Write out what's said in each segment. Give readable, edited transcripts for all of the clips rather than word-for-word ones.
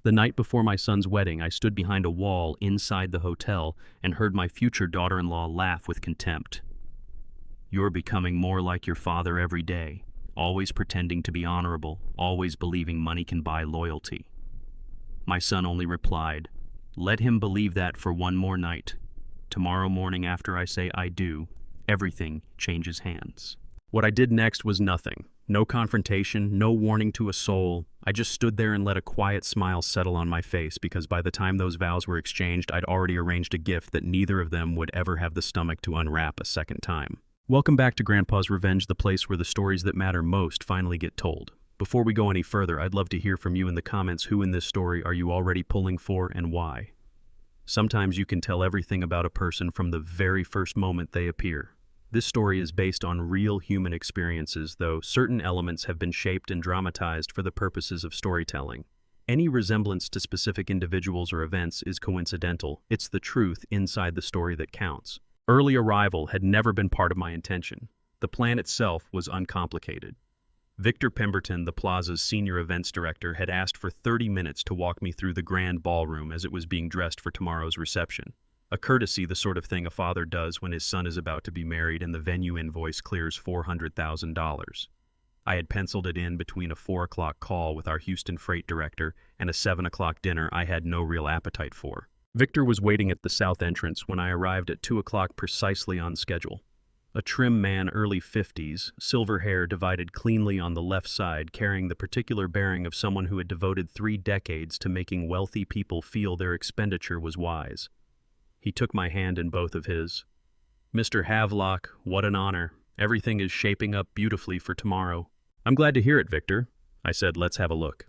The night before my son's wedding, I stood behind a wall inside the hotel and heard my future daughter-in-law laugh with contempt. "You're becoming more like your father every day, always pretending to be honorable, always believing money can buy loyalty." My son only replied, "Let him believe that for one more night. Tomorrow morning after I say I do, everything changes hands." What I did next was nothing. No confrontation, no warning to a soul. I just stood there and let a quiet smile settle on my face because by the time those vows were exchanged, I'd already arranged a gift that neither of them would ever have the stomach to unwrap a second time. Welcome back to Grandpa's Revenge, the place where the stories that matter most finally get told. Before we go any further, I'd love to hear from you in the comments. Who in this story are you already pulling for and why? Sometimes you can tell everything about a person from the very first moment they appear. This story is based on real human experiences, though certain elements have been shaped and dramatized for the purposes of storytelling. Any resemblance to specific individuals or events is coincidental. It's the truth inside the story that counts. Early arrival had never been part of my intention. The plan itself was uncomplicated. Victor Pemberton, the plaza's senior events director, had asked for 30 minutes to walk me through the grand ballroom as it was being dressed for tomorrow's reception. A courtesy, the sort of thing a father does when his son is about to be married and the venue invoice clears $400,000. I had penciled it in between a 4 o'clock call with our Houston freight director and a 7 o'clock dinner I had no real appetite for. Victor was waiting at the south entrance when I arrived at 2 o'clock precisely on schedule. A trim man, early 50s, silver hair divided cleanly on the left side, carrying the particular bearing of someone who had devoted 3 decades to making wealthy people feel their expenditure was wise. He took my hand in both of his. "Mr. Havelock, what an honor. Everything is shaping up beautifully for tomorrow." "I'm glad to hear it, Victor," I said. "Let's have a look."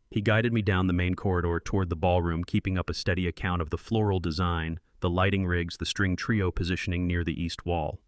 He guided me down the main corridor toward the ballroom, keeping up a steady account of the floral design, the lighting rigs, the string trio positioning near the east wall.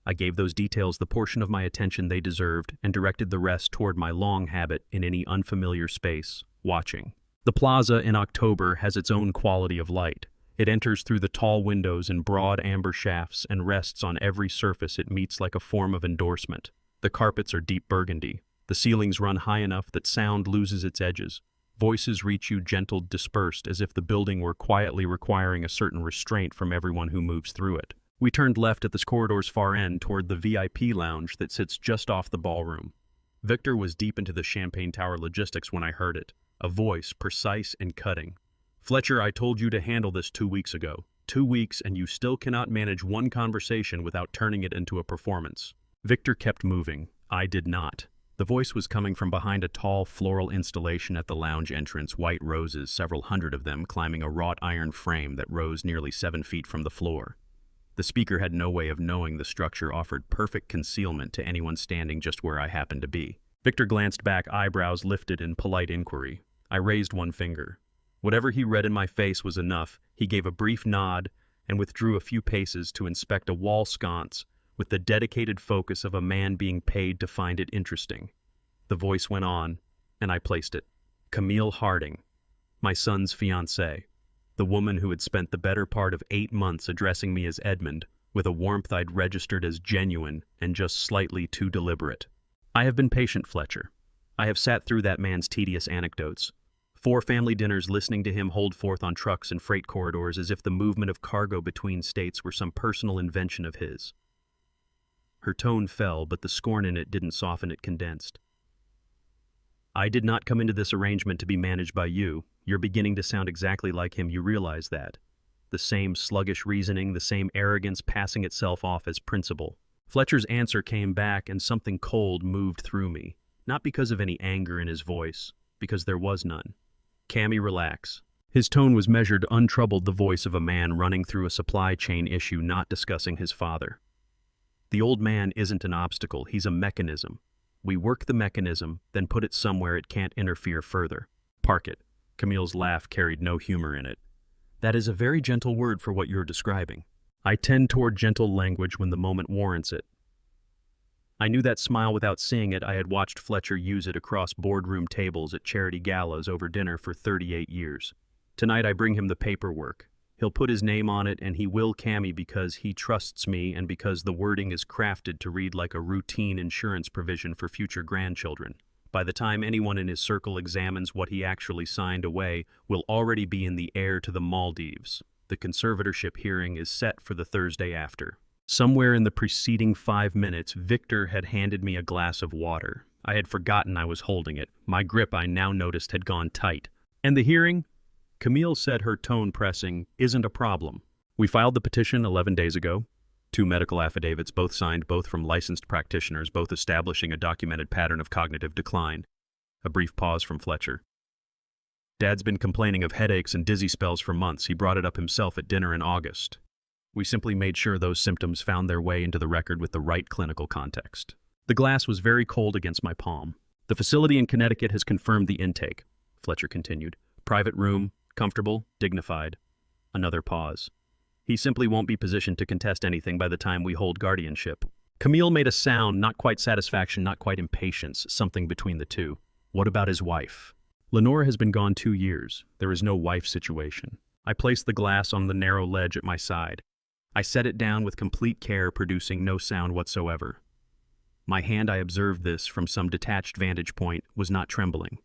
I gave those details the portion of my attention they deserved and directed the rest toward my long habit in any unfamiliar space, watching. The plaza in October has its own quality of light. It enters through the tall windows in broad amber shafts and rests on every surface it meets like a form of endorsement. The carpets are deep burgundy. The ceilings run high enough that sound loses its edges. Voices reach you gentle, dispersed, as if the building were quietly requiring a certain restraint from everyone who moves through it. We turned left at this corridor's far end toward the VIP lounge that sits just off the ballroom. Victor was deep into the Champagne Tower logistics when I heard it, a voice precise and cutting. "Fletcher, I told you to handle this 2 weeks ago. 2 weeks and you still cannot manage one conversation without turning it into a performance." Victor kept moving. I did not. The voice was coming from behind a tall floral installation at the lounge entrance, white roses, several hundred of them, climbing a wrought iron frame that rose nearly 7 feet from the floor. The speaker had no way of knowing the structure offered perfect concealment to anyone standing just where I happened to be. Victor glanced back, eyebrows lifted in polite inquiry. I raised one finger. Whatever he read in my face was enough. He gave a brief nod and withdrew a few paces to inspect a wall sconce with the dedicated focus of a man being paid to find it interesting. The voice went on, and I placed it. Camille Harding, my son's fiancée, the woman who had spent the better part of 8 months addressing me as Edmund, with a warmth I'd registered as genuine and just slightly too deliberate. I have been patient, Fletcher. I have sat through that man's tedious anecdotes. 4 family dinners listening to him hold forth on trucks and freight corridors as if the movement of cargo between states were some personal invention of his. Her tone fell, but the scorn in it didn't soften, it condensed. "I did not come into this arrangement to be managed by you. You're beginning to sound exactly like him, you realize that. The same sluggish reasoning, the same arrogance passing itself off as principle." Fletcher's answer came back, and something cold moved through me. Not because of any anger in his voice, because there was none. "Cammy, relax." His tone was measured, untroubled, the voice of a man running through a supply chain issue, not discussing his father. "The old man isn't an obstacle, he's a mechanism. We work the mechanism, then put it somewhere it can't interfere further. Park it." Camille's laugh carried no humor in it. "That is a very gentle word for what you're describing." I tend toward gentle language when the moment warrants it. I knew that smile without seeing it. I had watched Fletcher use it across boardroom tables at charity galas over dinner for 38 years. Tonight I bring him the paperwork. He'll put his name on it, and he will Cammy because he trusts me and because the wording is crafted to read like a routine insurance provision for future grandchildren. By the time anyone in his circle examines what he actually signed away, we'll already be in the air to the Maldives. The conservatorship hearing is set for the Thursday after. Somewhere in the preceding 5 minutes, Victor had handed me a glass of water. I had forgotten I was holding it. My grip, I now noticed, had gone tight. And the hearing? Camille said, her tone pressing, isn't a problem. We filed the petition 11 days ago. 2 medical affidavits, both signed, both from licensed practitioners, both establishing a documented pattern of cognitive decline. A brief pause from Fletcher. Dad's been complaining of headaches and dizzy spells for months. He brought it up himself at dinner in August. We simply made sure those symptoms found their way into the record with the right clinical context. The glass was very cold against my palm. The facility in Connecticut has confirmed the intake, Fletcher continued. Private room, comfortable, dignified. Another pause. He simply won't be positioned to contest anything by the time we hold guardianship. Camille made a sound, not quite satisfaction, not quite impatience, something between the two. What about his wife? Lenora has been gone 2 years. There is no wife situation. I placed the glass on the narrow ledge at my side. I set it down with complete care, producing no sound whatsoever. My hand, I observed this from some detached vantage point, was not trembling.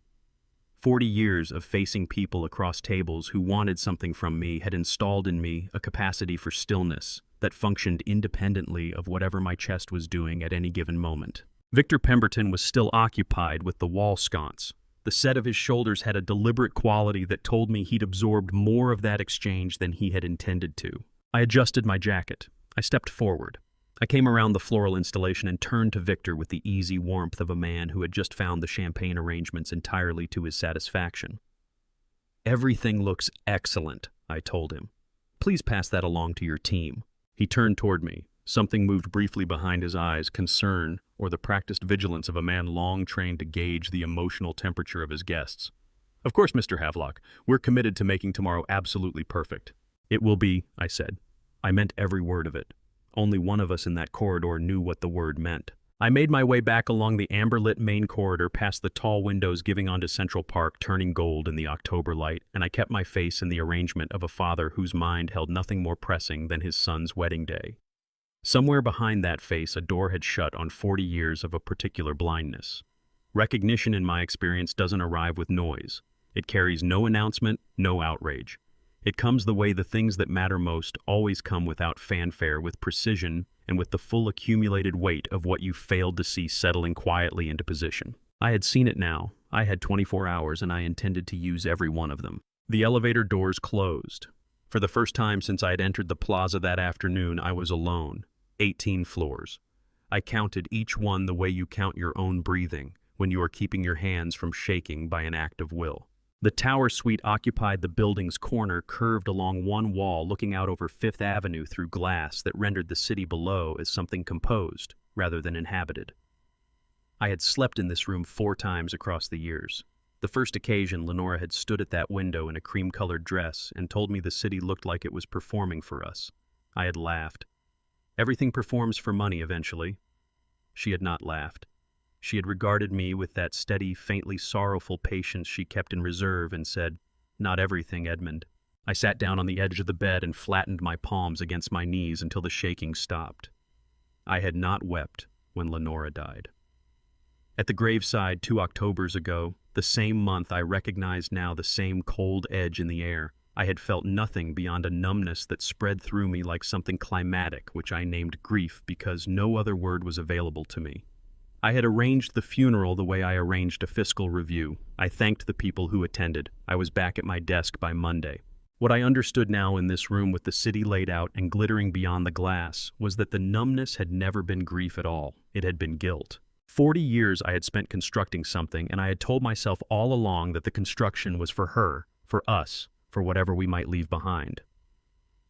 40 years of facing people across tables who wanted something from me had installed in me a capacity for stillness that functioned independently of whatever my chest was doing at any given moment. Victor Pemberton was still occupied with the wall sconce. The set of his shoulders had a deliberate quality that told me he'd absorbed more of that exchange than he had intended to. I adjusted my jacket. I stepped forward. I came around the floral installation and turned to Victor with the easy warmth of a man who had just found the champagne arrangements entirely to his satisfaction. Everything looks excellent, I told him. Please pass that along to your team. He turned toward me. Something moved briefly behind his eyes, concern, or the practiced vigilance of a man long trained to gauge the emotional temperature of his guests. Of course, Mr. Havelock, we're committed to making tomorrow absolutely perfect. It will be, I said. I meant every word of it. Only one of us in that corridor knew what the word meant. I made my way back along the amber-lit main corridor past the tall windows giving onto Central Park, turning gold in the October light, and I kept my face in the arrangement of a father whose mind held nothing more pressing than his son's wedding day. Somewhere behind that face, a door had shut on 40 years of a particular blindness. Recognition, in my experience, doesn't arrive with noise. It carries no announcement, no outrage. It comes the way the things that matter most always come, without fanfare, with precision, and with the full accumulated weight of what you failed to see settling quietly into position. I had seen it now. I had 24 hours, and I intended to use every one of them. The elevator doors closed. For the first time since I had entered the plaza that afternoon, I was alone. 18 floors. I counted each one the way you count your own breathing, when you are keeping your hands from shaking by an act of will. The tower suite occupied the building's corner, curved along one wall, looking out over Fifth Avenue through glass that rendered the city below as something composed rather than inhabited. I had slept in this room 4 times across the years. The first occasion, Lenora had stood at that window in a cream-colored dress and told me the city looked like it was performing for us. I had laughed. Everything performs for money eventually. She had not laughed. She had regarded me with that steady, faintly sorrowful patience she kept in reserve and said, "Not everything, Edmund." I sat down on the edge of the bed and flattened my palms against my knees until the shaking stopped. I had not wept when Lenora died. At the graveside 2 Octobers ago, the same month, I recognized now the same cold edge in the air. I had felt nothing beyond a numbness that spread through me like something climatic, which I named grief because no other word was available to me. I had arranged the funeral the way I arranged a fiscal review. I thanked the people who attended. I was back at my desk by Monday. What I understood now in this room with the city laid out and glittering beyond the glass was that the numbness had never been grief at all. It had been guilt. 40 years I had spent constructing something, and I had told myself all along that the construction was for her, for us, for whatever we might leave behind.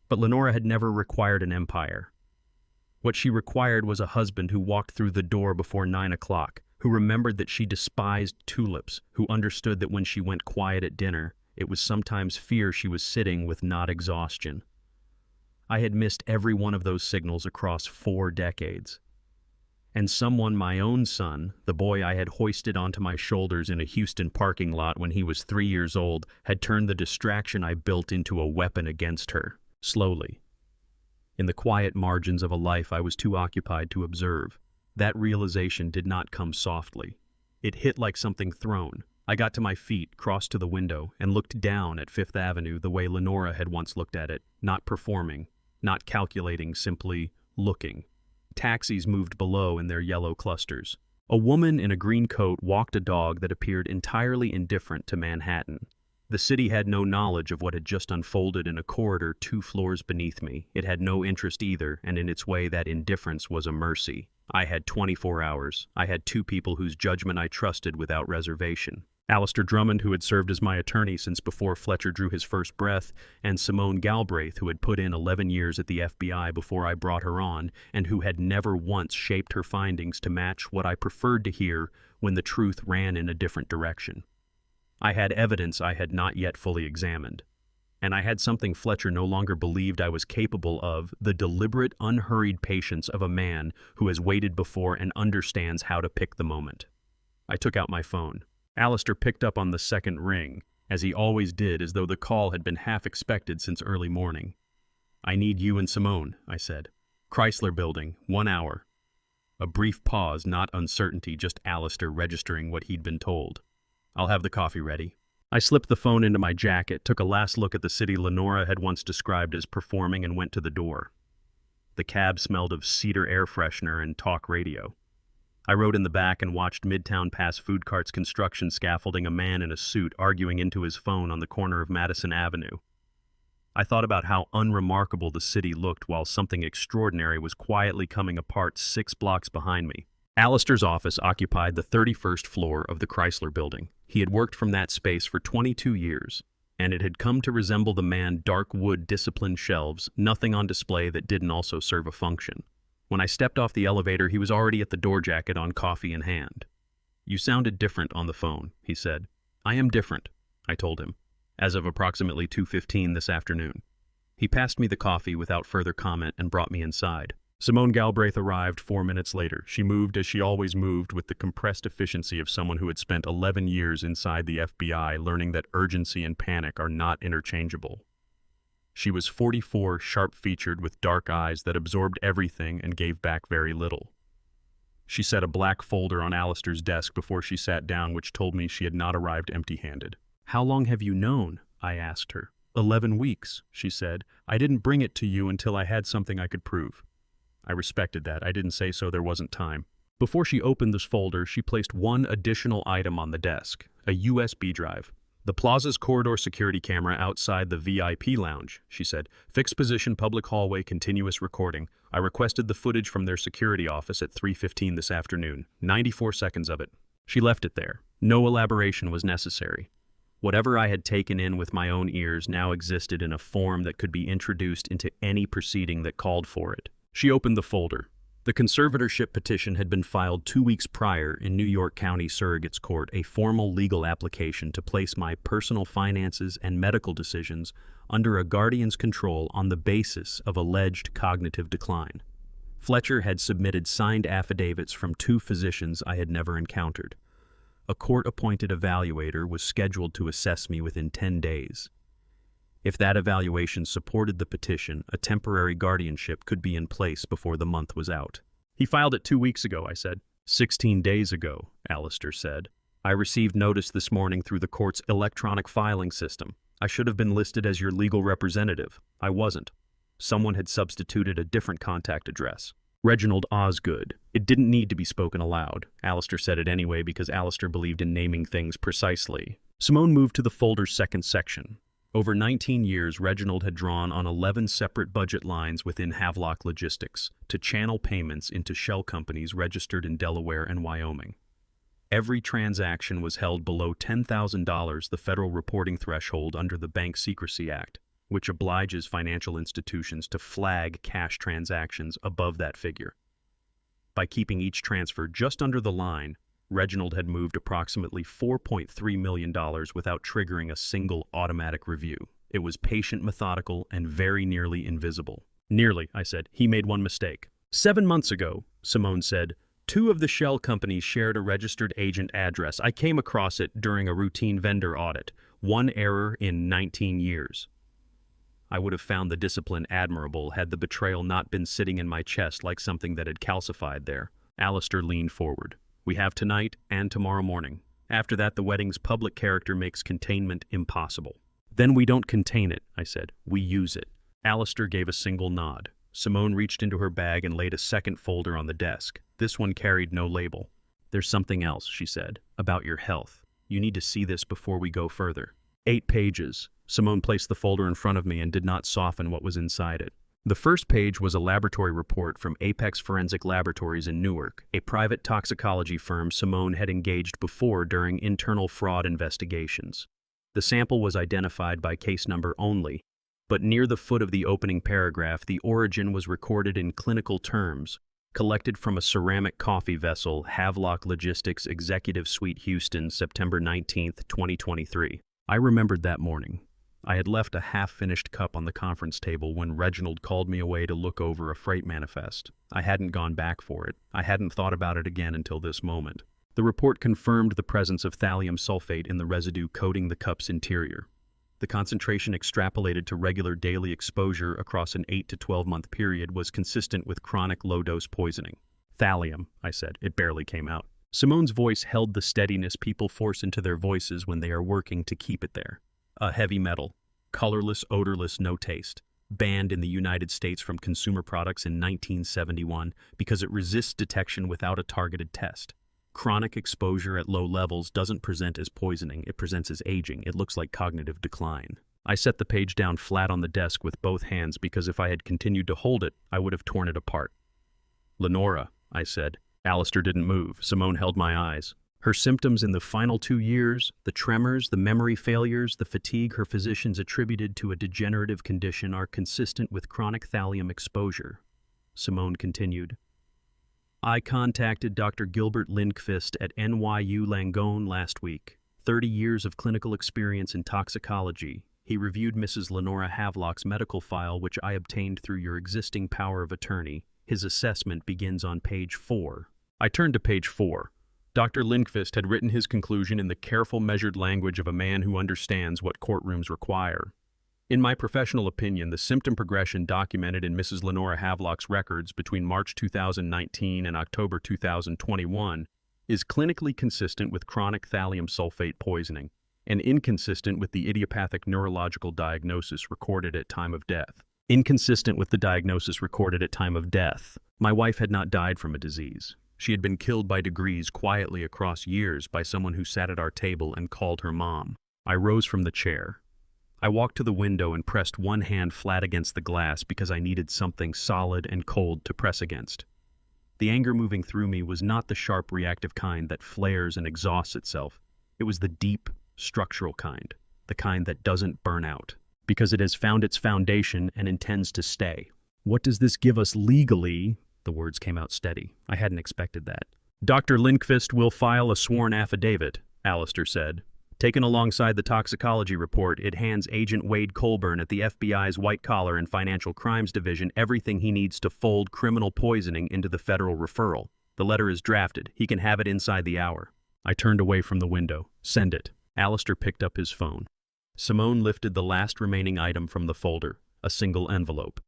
But Lenora had never required an empire. What she required was a husband who walked through the door before 9 o'clock, who remembered that she despised tulips, who understood that when she went quiet at dinner, it was sometimes fear she was sitting with, not exhaustion. I had missed every one of those signals across 4 decades. And someone, my own son, the boy I had hoisted onto my shoulders in a Houston parking lot when he was 3 years old, had turned the distraction I built into a weapon against her, slowly. In the quiet margins of a life I was too occupied to observe. That realization did not come softly. It hit like something thrown. I got to my feet, crossed to the window, and looked down at Fifth Avenue the way Lenora had once looked at it, not performing, not calculating, simply looking. Taxis moved below in their yellow clusters. A woman in a green coat walked a dog that appeared entirely indifferent to Manhattan. The city had no knowledge of what had just unfolded in a corridor 2 floors beneath me. It had no interest either, and in its way that indifference was a mercy. I had 24 hours. I had 2 people whose judgment I trusted without reservation. Alistair Drummond, who had served as my attorney since before Fletcher drew his first breath, and Simone Galbraith, who had put in 11 years at the FBI before I brought her on, and who had never once shaped her findings to match what I preferred to hear when the truth ran in a different direction. I had evidence I had not yet fully examined. And I had something Fletcher no longer believed I was capable of, the deliberate, unhurried patience of a man who has waited before and understands how to pick the moment. I took out my phone. Alistair picked up on the second ring, as he always did, as though the call had been half expected since early morning. "I need you and Simone," I said. "Chrysler Building, 1 hour." A brief pause, not uncertainty, just Alistair registering what he'd been told. "I'll have the coffee ready." I slipped the phone into my jacket, took a last look at the city Lenora had once described as performing, and went to the door. The cab smelled of cedar air freshener and talk radio. I rode in the back and watched Midtown pass food carts construction scaffolding a man in a suit arguing into his phone on the corner of Madison Avenue. I thought about how unremarkable the city looked while something extraordinary was quietly coming apart 6 blocks behind me. Alistair's office occupied the 31st floor of the Chrysler Building. He had worked from that space for 22 years, and it had come to resemble the man dark wood disciplined shelves, nothing on display that didn't also serve a function. When I stepped off the elevator, he was already at the door jacket on coffee in hand. "You sounded different on the phone," he said. "I am different," I told him, as of approximately 2:15 this afternoon. He passed me the coffee without further comment and brought me inside. Simone Galbraith arrived 4 minutes later. She moved as she always moved, with the compressed efficiency of someone who had spent 11 years inside the FBI, learning that urgency and panic are not interchangeable. She was 44, sharp-featured, with dark eyes that absorbed everything and gave back very little. She set a black folder on Alistair's desk before she sat down, which told me she had not arrived empty-handed. "How long have you known?" I asked her. 11 weeks, she said. "I didn't bring it to you until I had something I could prove." I respected that. I didn't say so, there wasn't time. Before she opened this folder, she placed one additional item on the desk, a USB drive. "The Plaza's corridor security camera outside the VIP lounge," she said. "Fixed position, public hallway, continuous recording. I requested the footage from their security office at 3:15 this afternoon. 94 seconds of it." She left it there. No elaboration was necessary. Whatever I had taken in with my own ears now existed in a form that could be introduced into any proceeding that called for it. She opened the folder. The conservatorship petition had been filed 2 weeks prior in New York County Surrogate's Court, a formal legal application to place my personal finances and medical decisions under a guardian's control on the basis of alleged cognitive decline. Fletcher had submitted signed affidavits from 2 physicians I had never encountered. A court-appointed evaluator was scheduled to assess me within 10 days. If that evaluation supported the petition, a temporary guardianship could be in place before the month was out. "He filed it 2 weeks ago," I said. 16 days ago, Alistair said. "I received notice this morning through the court's electronic filing system. I should have been listed as your legal representative. I wasn't. Someone had substituted a different contact address. Reginald Osgood." It didn't need to be spoken aloud. Alistair said it anyway because Alistair believed in naming things precisely. Simone moved to the folder's second section. Over 19 years, Reginald had drawn on 11 separate budget lines within Havelock Logistics to channel payments into shell companies registered in Delaware and Wyoming. Every transaction was held below $10,000, the federal reporting threshold under the Bank Secrecy Act, which obliges financial institutions to flag cash transactions above that figure. By keeping each transfer just under the line, Reginald had moved approximately $4.3 million without triggering a single automatic review. It was patient, methodical, and very nearly invisible. "Nearly," I said. "He made one mistake." 7 months ago, Simone said, 2 of the shell companies shared a registered agent address. I came across it during a routine vendor audit. 1 error in 19 years. I would have found the discipline admirable had the betrayal not been sitting in my chest like something that had calcified there. Alistair leaned forward. We have tonight and tomorrow morning. After that, the wedding's public character makes containment impossible. Then we don't contain it, I said. We use it. Alistair gave a single nod. Simone reached into her bag and laid a second folder on the desk. This one carried no label. There's something else, she said, about your health. You need to see this before we go further. 8 pages. Simone placed the folder in front of me and did not soften what was inside it. The first page was a laboratory report from Apex Forensic Laboratories in Newark, a private toxicology firm Simone had engaged before during internal fraud investigations. The sample was identified by case number only, but near the foot of the opening paragraph, the origin was recorded in clinical terms, collected from a ceramic coffee vessel, Havelock Logistics Executive Suite, Houston, September 19, 2023. I remembered that morning. I had left a half-finished cup on the conference table when Reginald called me away to look over a freight manifest. I hadn't gone back for it. I hadn't thought about it again until this moment. The report confirmed the presence of thallium sulfate in the residue coating the cup's interior. The concentration extrapolated to regular daily exposure across an 8 to 12-month period was consistent with chronic low-dose poisoning. Thallium, I said. It barely came out. Simone's voice held the steadiness people force into their voices when they are working to keep it there. A heavy metal, colorless, odorless, no taste, banned in the United States from consumer products in 1971 because it resists detection without a targeted test. Chronic exposure at low levels doesn't present as poisoning, it presents as aging. It looks like cognitive decline. I set the page down flat on the desk with both hands because if I had continued to hold it, I would have torn it apart. Lenora, I said. Alistair didn't move. Simone held my eyes. Her symptoms in the final 2 years, the tremors, the memory failures, the fatigue her physicians attributed to a degenerative condition are consistent with chronic thallium exposure. Simone continued. I contacted Dr. Gilbert Lindqvist at NYU Langone last week. 30 years of clinical experience in toxicology. He reviewed Mrs. Lenora Havelock's medical file, which I obtained through your existing power of attorney. His assessment begins on page 4. I turned to page 4. Dr. Lindqvist had written his conclusion in the careful, measured language of a man who understands what courtrooms require. In my professional opinion, the symptom progression documented in Mrs. Lenora Havelock's records between March 2019 and October 2021 is clinically consistent with chronic thallium sulfate poisoning and inconsistent with the idiopathic neurological diagnosis recorded at time of death. Inconsistent with the diagnosis recorded at time of death. My wife had not died from a disease. She had been killed by degrees quietly across years by someone who sat at our table and called her mom. I rose from the chair. I walked to the window and pressed one hand flat against the glass because I needed something solid and cold to press against. The anger moving through me was not the sharp reactive kind that flares and exhausts itself. It was the deep, structural kind, the kind that doesn't burn out, because it has found its foundation and intends to stay. What does this give us legally? The words came out steady. I hadn't expected that. Dr. Lindqvist will file a sworn affidavit, Alistair said. Taken alongside the toxicology report, it hands Agent Wade Colburn at the FBI's White Collar and Financial Crimes Division everything he needs to fold criminal poisoning into the federal referral. The letter is drafted. He can have it inside the hour. I turned away from the window. Send it. Alistair picked up his phone. Simone lifted the last remaining item from the folder, a single envelope.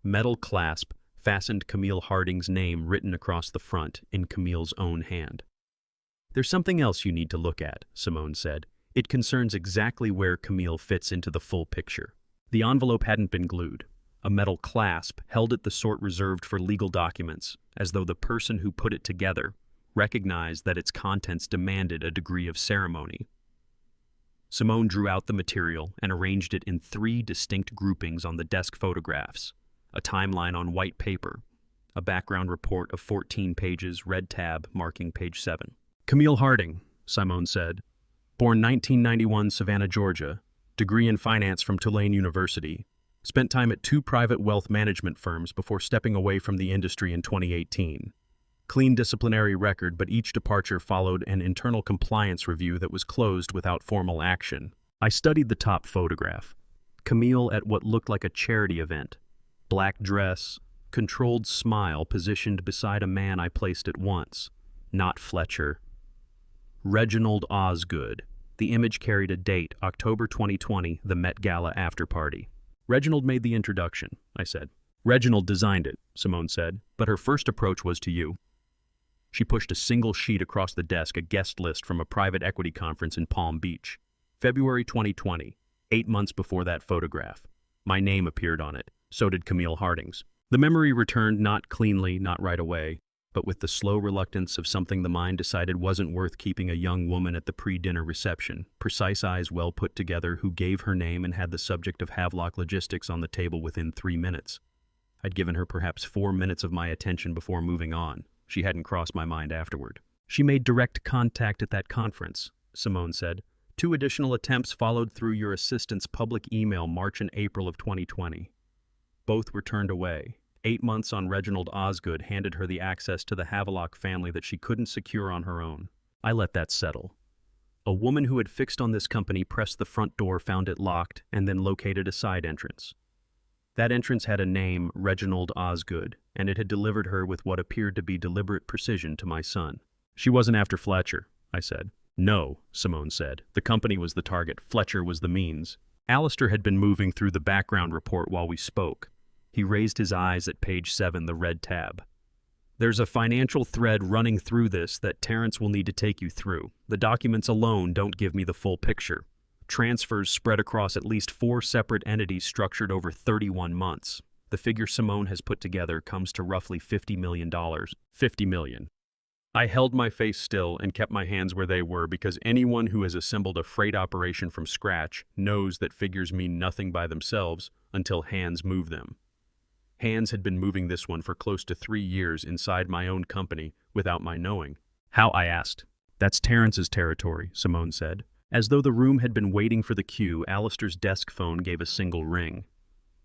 Metal clasp fastened Camille Harding's name written across the front in Camille's own hand. There's something else you need to look at, Simone said. It concerns exactly where Camille fits into the full picture. The envelope hadn't been glued. A metal clasp held it the sort reserved for legal documents, as though the person who put it together recognized that its contents demanded a degree of ceremony. Simone drew out the material and arranged it in 3 distinct groupings on the desk photographs. A timeline on white paper, a background report of 14 pages, red tab marking page 7. Camille Harding, Simone said. Born 1991, Savannah, Georgia. Degree in finance from Tulane University. Spent time at 2 private wealth management firms before stepping away from the industry in 2018. Clean disciplinary record, but each departure followed an internal compliance review that was closed without formal action. I studied the top photograph. Camille at what looked like a charity event. Black dress, controlled smile positioned beside a man I placed at once. Not Fletcher. Reginald Osgood. The image carried a date, October 2020, the Met Gala after party. Reginald made the introduction, I said. Reginald designed it, Simone said, but her first approach was to you. She pushed a single sheet across the desk, a guest list from a private equity conference in Palm Beach. February 2020, 8 months before that photograph. My name appeared on it. So did Camille Harding's. The memory returned, not cleanly, not right away, but with the slow reluctance of something the mind decided wasn't worth keeping a young woman at the pre-dinner reception, precise eyes well put together, who gave her name and had the subject of Havelock Logistics on the table within 3 minutes. I'd given her perhaps 4 minutes of my attention before moving on. She hadn't crossed my mind afterward. She made direct contact at that conference, Simone said. 2 additional attempts followed through your assistant's public email March and April of 2020. Both were turned away. 8 months on Reginald Osgood handed her the access to the Havelock family that she couldn't secure on her own. I let that settle. A woman who had fixed on this company pressed the front door, found it locked, and then located a side entrance. That entrance had a name, Reginald Osgood, and it had delivered her with what appeared to be deliberate precision to my son. She wasn't after Fletcher, I said. No, Simone said. The company was the target. Fletcher was the means. Alistair had been moving through the background report while we spoke. He raised his eyes at page 7, the red tab. There's a financial thread running through this that Terrence will need to take you through. The documents alone don't give me the full picture. Transfers spread across at least 4 separate entities structured over 31 months. The figure Simone has put together comes to roughly $50 million. $50 million. I held my face still and kept my hands where they were, because anyone who has assembled a freight operation from scratch knows that figures mean nothing by themselves until hands move them. Hands had been moving this one for close to 3 years inside my own company without my knowing. How? I asked. That's Terrence's territory, Simone said. As though the room had been waiting for the cue, Alistair's desk phone gave a single ring.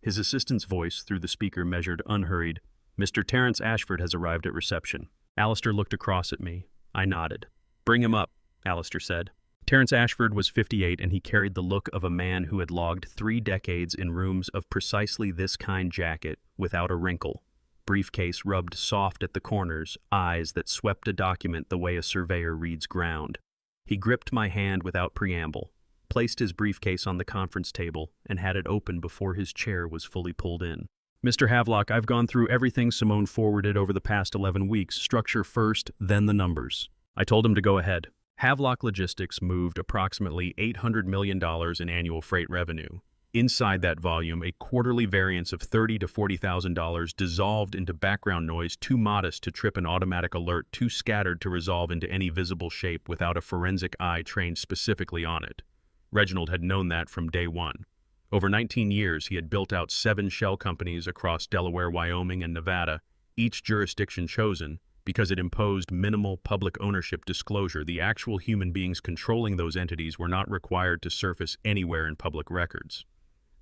His assistant's voice through the speaker measured unhurried. Mr. Terrence Ashford has arrived at reception. Alistair looked across at me. I nodded. Bring him up, Alistair said. Terrence Ashford was 58, and he carried the look of a man who had logged 3 decades in rooms of precisely this kind jacket without a wrinkle. Briefcase rubbed soft at the corners, eyes that swept a document the way a surveyor reads ground. He gripped my hand without preamble, placed his briefcase on the conference table, and had it open before his chair was fully pulled in. Mr. Havelock, I've gone through everything Simone forwarded over the past 11 weeks, structure first, then the numbers. I told him to go ahead. Havelock Logistics moved approximately $800 million in annual freight revenue. Inside that volume, a quarterly variance of $30,000 to $40,000 dissolved into background noise too modest to trip an automatic alert, too scattered to resolve into any visible shape without a forensic eye trained specifically on it. Reginald had known that from day one. Over 19 years, he had built out 7 shell companies across Delaware, Wyoming, and Nevada, each jurisdiction chosen because it imposed minimal public ownership disclosure. The actual human beings controlling those entities were not required to surface anywhere in public records.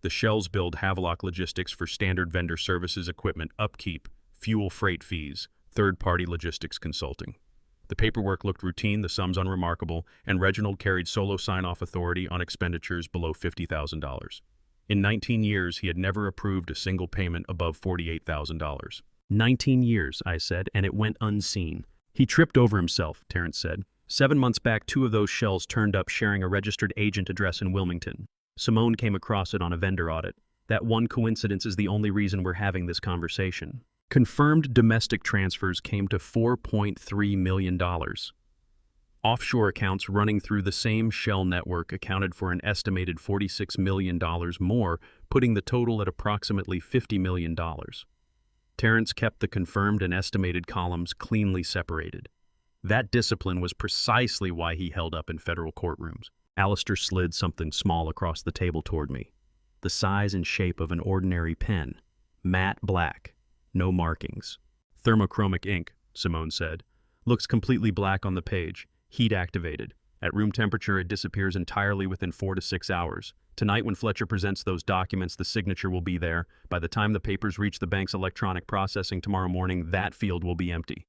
The shells billed Havelock Logistics for standard vendor services, equipment, upkeep, fuel, freight fees, third-party logistics consulting. The paperwork looked routine, the sums unremarkable, and Reginald carried solo sign-off authority on expenditures below $50,000. In 19 years, he had never approved a single payment above $48,000. 19 years, I said, and it went unseen. He tripped over himself, Terrence said. 7 months back, 2 of those shells turned up sharing a registered agent address in Wilmington. Simone came across it on a vendor audit. That one coincidence is the only reason we're having this conversation. Confirmed domestic transfers came to $4.3 million. Offshore accounts running through the same shell network accounted for an estimated $46 million more, putting the total at approximately $50 million. Terrence kept the confirmed and estimated columns cleanly separated. That discipline was precisely why he held up in federal courtrooms. Alistair slid something small across the table toward me. The size and shape of an ordinary pen. Matte black. No markings. Thermochromic ink, Simone said. Looks completely black on the page. Heat activated. At room temperature, it disappears entirely within 4 to 6 hours. Tonight, when Fletcher presents those documents, the signature will be there. By the time the papers reach the bank's electronic processing tomorrow morning, that field will be empty.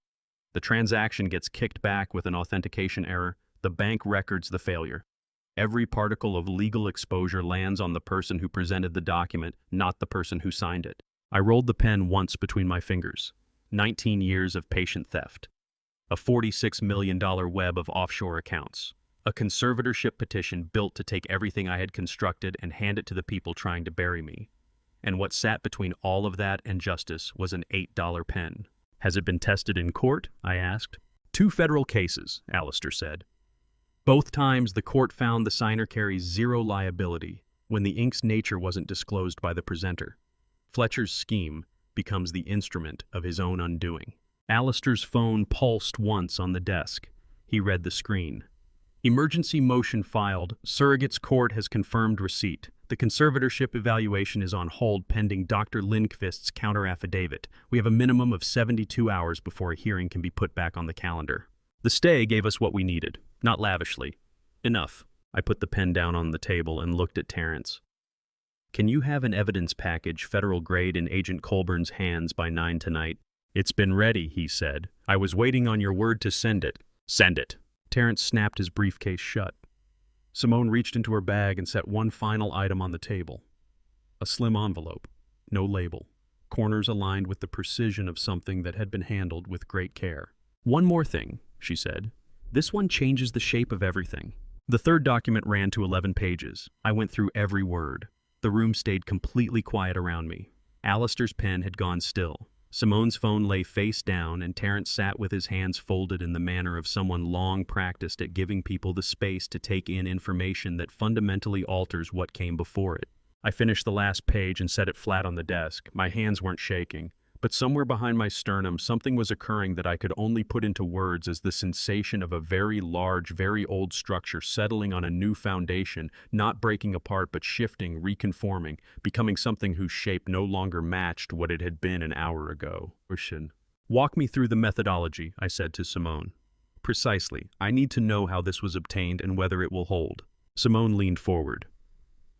The transaction gets kicked back with an authentication error. The bank records the failure. Every particle of legal exposure lands on the person who presented the document, not the person who signed it. I rolled the pen once between my fingers. 19 years of patient theft. A $46 million web of offshore accounts. A conservatorship petition built to take everything I had constructed and hand it to the people trying to bury me. And what sat between all of that and justice was an $8 pen. Has it been tested in court? I asked. 2 federal cases, Alistair said. Both times the court found the signer carries zero liability when the ink's nature wasn't disclosed by the presenter. Fletcher's scheme becomes the instrument of his own undoing. Alistair's phone pulsed once on the desk. He read the screen. Emergency motion filed. Surrogate's court has confirmed receipt. The conservatorship evaluation is on hold pending Dr. Lindqvist's counter-affidavit. We have a minimum of 72 hours before a hearing can be put back on the calendar. The stay gave us what we needed, not lavishly. Enough. I put the pen down on the table and looked at Terrence. Can you have an evidence package federal grade in Agent Colburn's hands by 9 tonight? It's been ready, he said. I was waiting on your word to send it. Send it. Terrence snapped his briefcase shut. Simone reached into her bag and set one final item on the table. A slim envelope. No label. Corners aligned with the precision of something that had been handled with great care. One more thing, she said. This one changes the shape of everything. The third document ran to 11 pages. I went through every word. The room stayed completely quiet around me. Alistair's pen had gone still. Simone's phone lay face down, and Terrence sat with his hands folded in the manner of someone long practiced at giving people the space to take in information that fundamentally alters what came before it. I finished the last page and set it flat on the desk. My hands weren't shaking, but somewhere behind my sternum something was occurring that I could only put into words as the sensation of a very large, very old structure settling on a new foundation, not breaking apart but shifting, reconforming, becoming something whose shape no longer matched what it had been an hour ago. Walk me through the methodology, I said to Simone. Precisely. I need to know how this was obtained and whether it will hold. Simone leaned forward.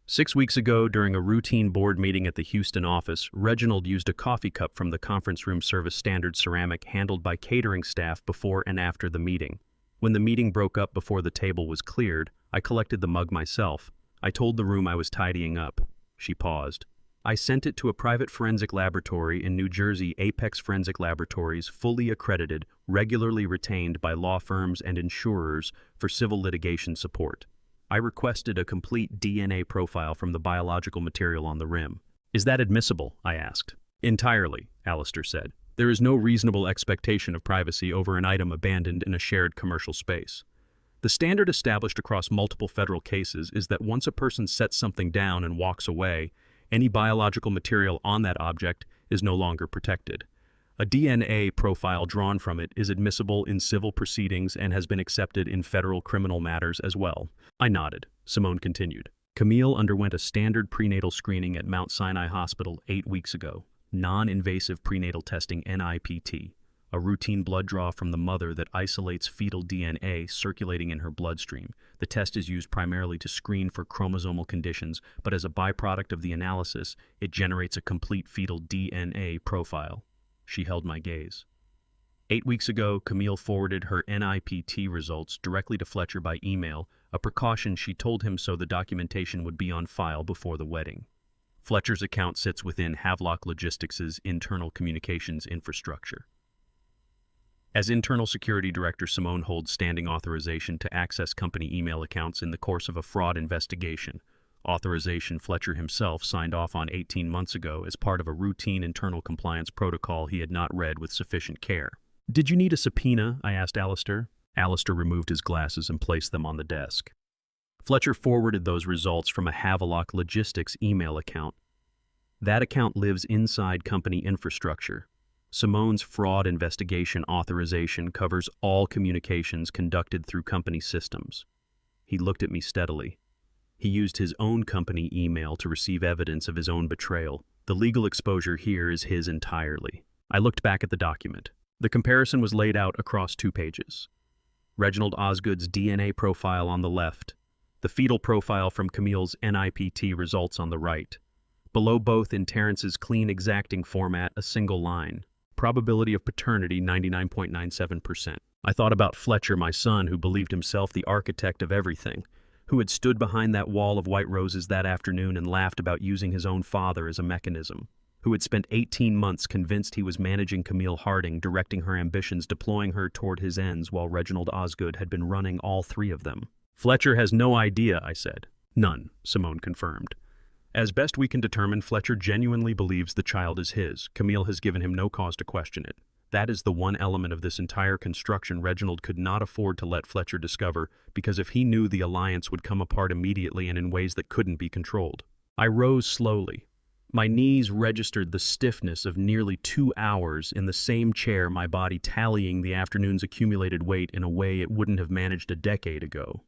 6 weeks ago, during a routine board meeting at the Houston office, Reginald used a coffee cup from the conference room service standard ceramic handled by catering staff before and after the meeting. When the meeting broke up before the table was cleared, I collected the mug myself. I told the room I was tidying up. She paused. I sent it to a private forensic laboratory in New Jersey, Apex Forensic Laboratories, fully accredited, regularly retained by law firms and insurers for civil litigation support. I requested a complete DNA profile from the biological material on the rim. Is that admissible? I asked. Entirely, Alistair said. There is no reasonable expectation of privacy over an item abandoned in a shared commercial space. The standard established across multiple federal cases is that once a person sets something down and walks away, any biological material on that object is no longer protected. A DNA profile drawn from it is admissible in civil proceedings and has been accepted in federal criminal matters as well. I nodded. Simone continued. Camille underwent a standard prenatal screening at Mount Sinai Hospital 8 weeks ago. Non-invasive prenatal testing NIPT, a routine blood draw from the mother that isolates fetal DNA circulating in her bloodstream. The test is used primarily to screen for chromosomal conditions, but as a byproduct of the analysis, it generates a complete fetal DNA profile. She held my gaze. 8 weeks ago, Camille forwarded her NIPT results directly to Fletcher by email, a precaution she told him so the documentation would be on file before the wedding. Fletcher's account sits within Havelock Logistics' internal communications infrastructure. As Internal Security Director, Simone holds standing authorization to access company email accounts in the course of a fraud investigation. Authorization Fletcher himself signed off on 18 months ago as part of a routine internal compliance protocol he had not read with sufficient care. Did you need a subpoena? I asked Alistair. Alistair removed his glasses and placed them on the desk. Fletcher forwarded those results from a Havelock Logistics email account. That account lives inside company infrastructure. Simone's fraud investigation authorization covers all communications conducted through company systems. He looked at me steadily. He used his own company email to receive evidence of his own betrayal. The legal exposure here is his entirely. I looked back at the document. The comparison was laid out across 2 pages. Reginald Osgood's DNA profile on the left, the fetal profile from Camille's NIPT results on the right. Below both in Terrence's clean exacting format, a single line. Probability of paternity 99.97%. I thought about Fletcher, my son, who believed himself the architect of everything, who had stood behind that wall of white roses that afternoon and laughed about using his own father as a mechanism, who had spent 18 months convinced he was managing Camille Harding, directing her ambitions, deploying her toward his ends, while Reginald Osgood had been running all 3 of them. Fletcher has no idea, I said. None, Simone confirmed. As best we can determine, Fletcher genuinely believes the child is his. Camille has given him no cause to question it. That is the one element of this entire construction Reginald could not afford to let Fletcher discover, because if he knew, the alliance would come apart immediately and in ways that couldn't be controlled. I rose slowly. My knees registered the stiffness of nearly 2 hours in the same chair, my body tallying the afternoon's accumulated weight in a way it wouldn't have managed a decade ago.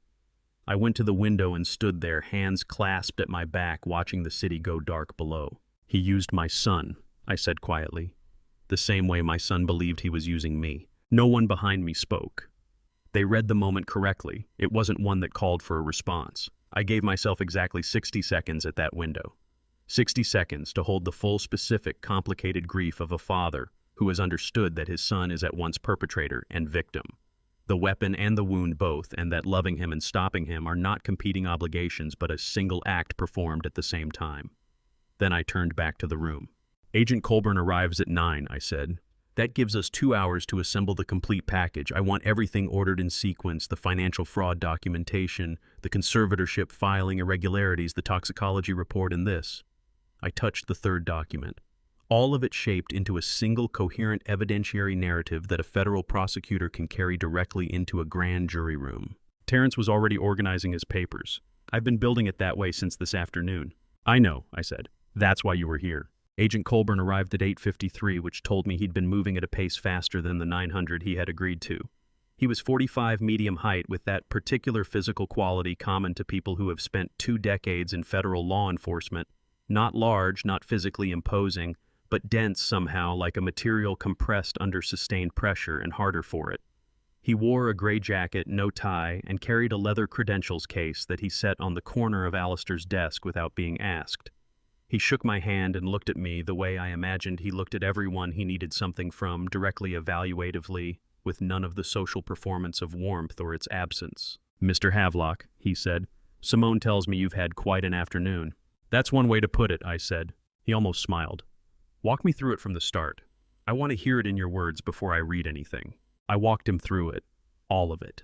I went to the window and stood there, hands clasped at my back, watching the city go dark below. "He used my son," I said quietly, "the same way my son believed he was using me." No one behind me spoke. They read the moment correctly. It wasn't one that called for a response. I gave myself exactly 60 seconds at that window. 60 seconds to hold the full, specific, complicated grief of a father who has understood that his son is at once perpetrator and victim. The weapon and the wound both, and that loving him and stopping him are not competing obligations but a single act performed at the same time. Then I turned back to the room. "Agent Colburn arrives at 9, I said. "That gives us 2 hours to assemble the complete package. I want everything ordered in sequence: the financial fraud documentation, the conservatorship filing irregularities, the toxicology report, and this." I touched the third document. All of it shaped into a single coherent evidentiary narrative that a federal prosecutor can carry directly into a grand jury room. Terrence was already organizing his papers. "I've been building it that way since this afternoon." "I know," I said. "That's why you were here." Agent Colburn arrived at 8:53, which told me he'd been moving at a pace faster than the 900 he had agreed to. He was 45 medium height, with that particular physical quality common to people who have spent 2 decades in federal law enforcement. Not large, not physically imposing, but dense somehow, like a material compressed under sustained pressure and harder for it. He wore a gray jacket, no tie, and carried a leather credentials case that he set on the corner of Alistair's desk without being asked. He shook my hand and looked at me the way I imagined he looked at everyone he needed something from, directly evaluatively, with none of the social performance of warmth or its absence. "Mr. Havelock," he said, "Simone tells me you've had quite an afternoon." "That's one way to put it," I said. He almost smiled. "Walk me through it from the start. I want to hear it in your words before I read anything." I walked him through it. All of it.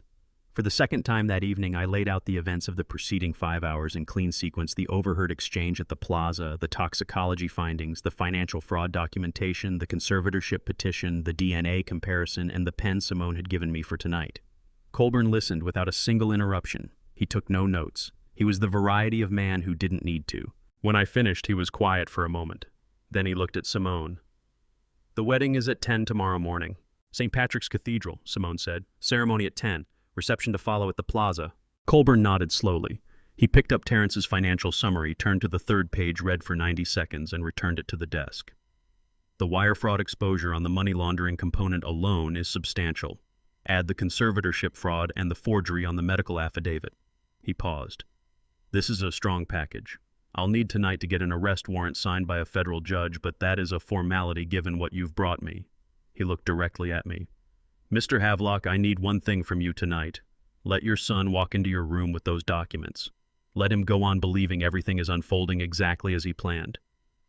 For the second time that evening, I laid out the events of the preceding 5 hours in clean sequence: the overheard exchange at the plaza, the toxicology findings, the financial fraud documentation, the conservatorship petition, the DNA comparison, and the pen Simone had given me for tonight. Colburn listened without a single interruption. He took no notes. He was the variety of man who didn't need to. When I finished, he was quiet for a moment. Then he looked at Simone. "The wedding is at 10 tomorrow morning. St. Patrick's Cathedral," Simone said. "Ceremony at 10. Reception to follow at the plaza." Colburn nodded slowly. He picked up Terrence's financial summary, turned to the third page, read for 90 seconds, and returned it to the desk. "The wire fraud exposure on the money laundering component alone is substantial. Add the conservatorship fraud and the forgery on the medical affidavit." He paused. "This is a strong package. I'll need tonight to get an arrest warrant signed by a federal judge, but that is a formality given what you've brought me." He looked directly at me. "Mr. Havelock, I need one thing from you tonight. Let your son walk into your room with those documents. Let him go on believing everything is unfolding exactly as he planned.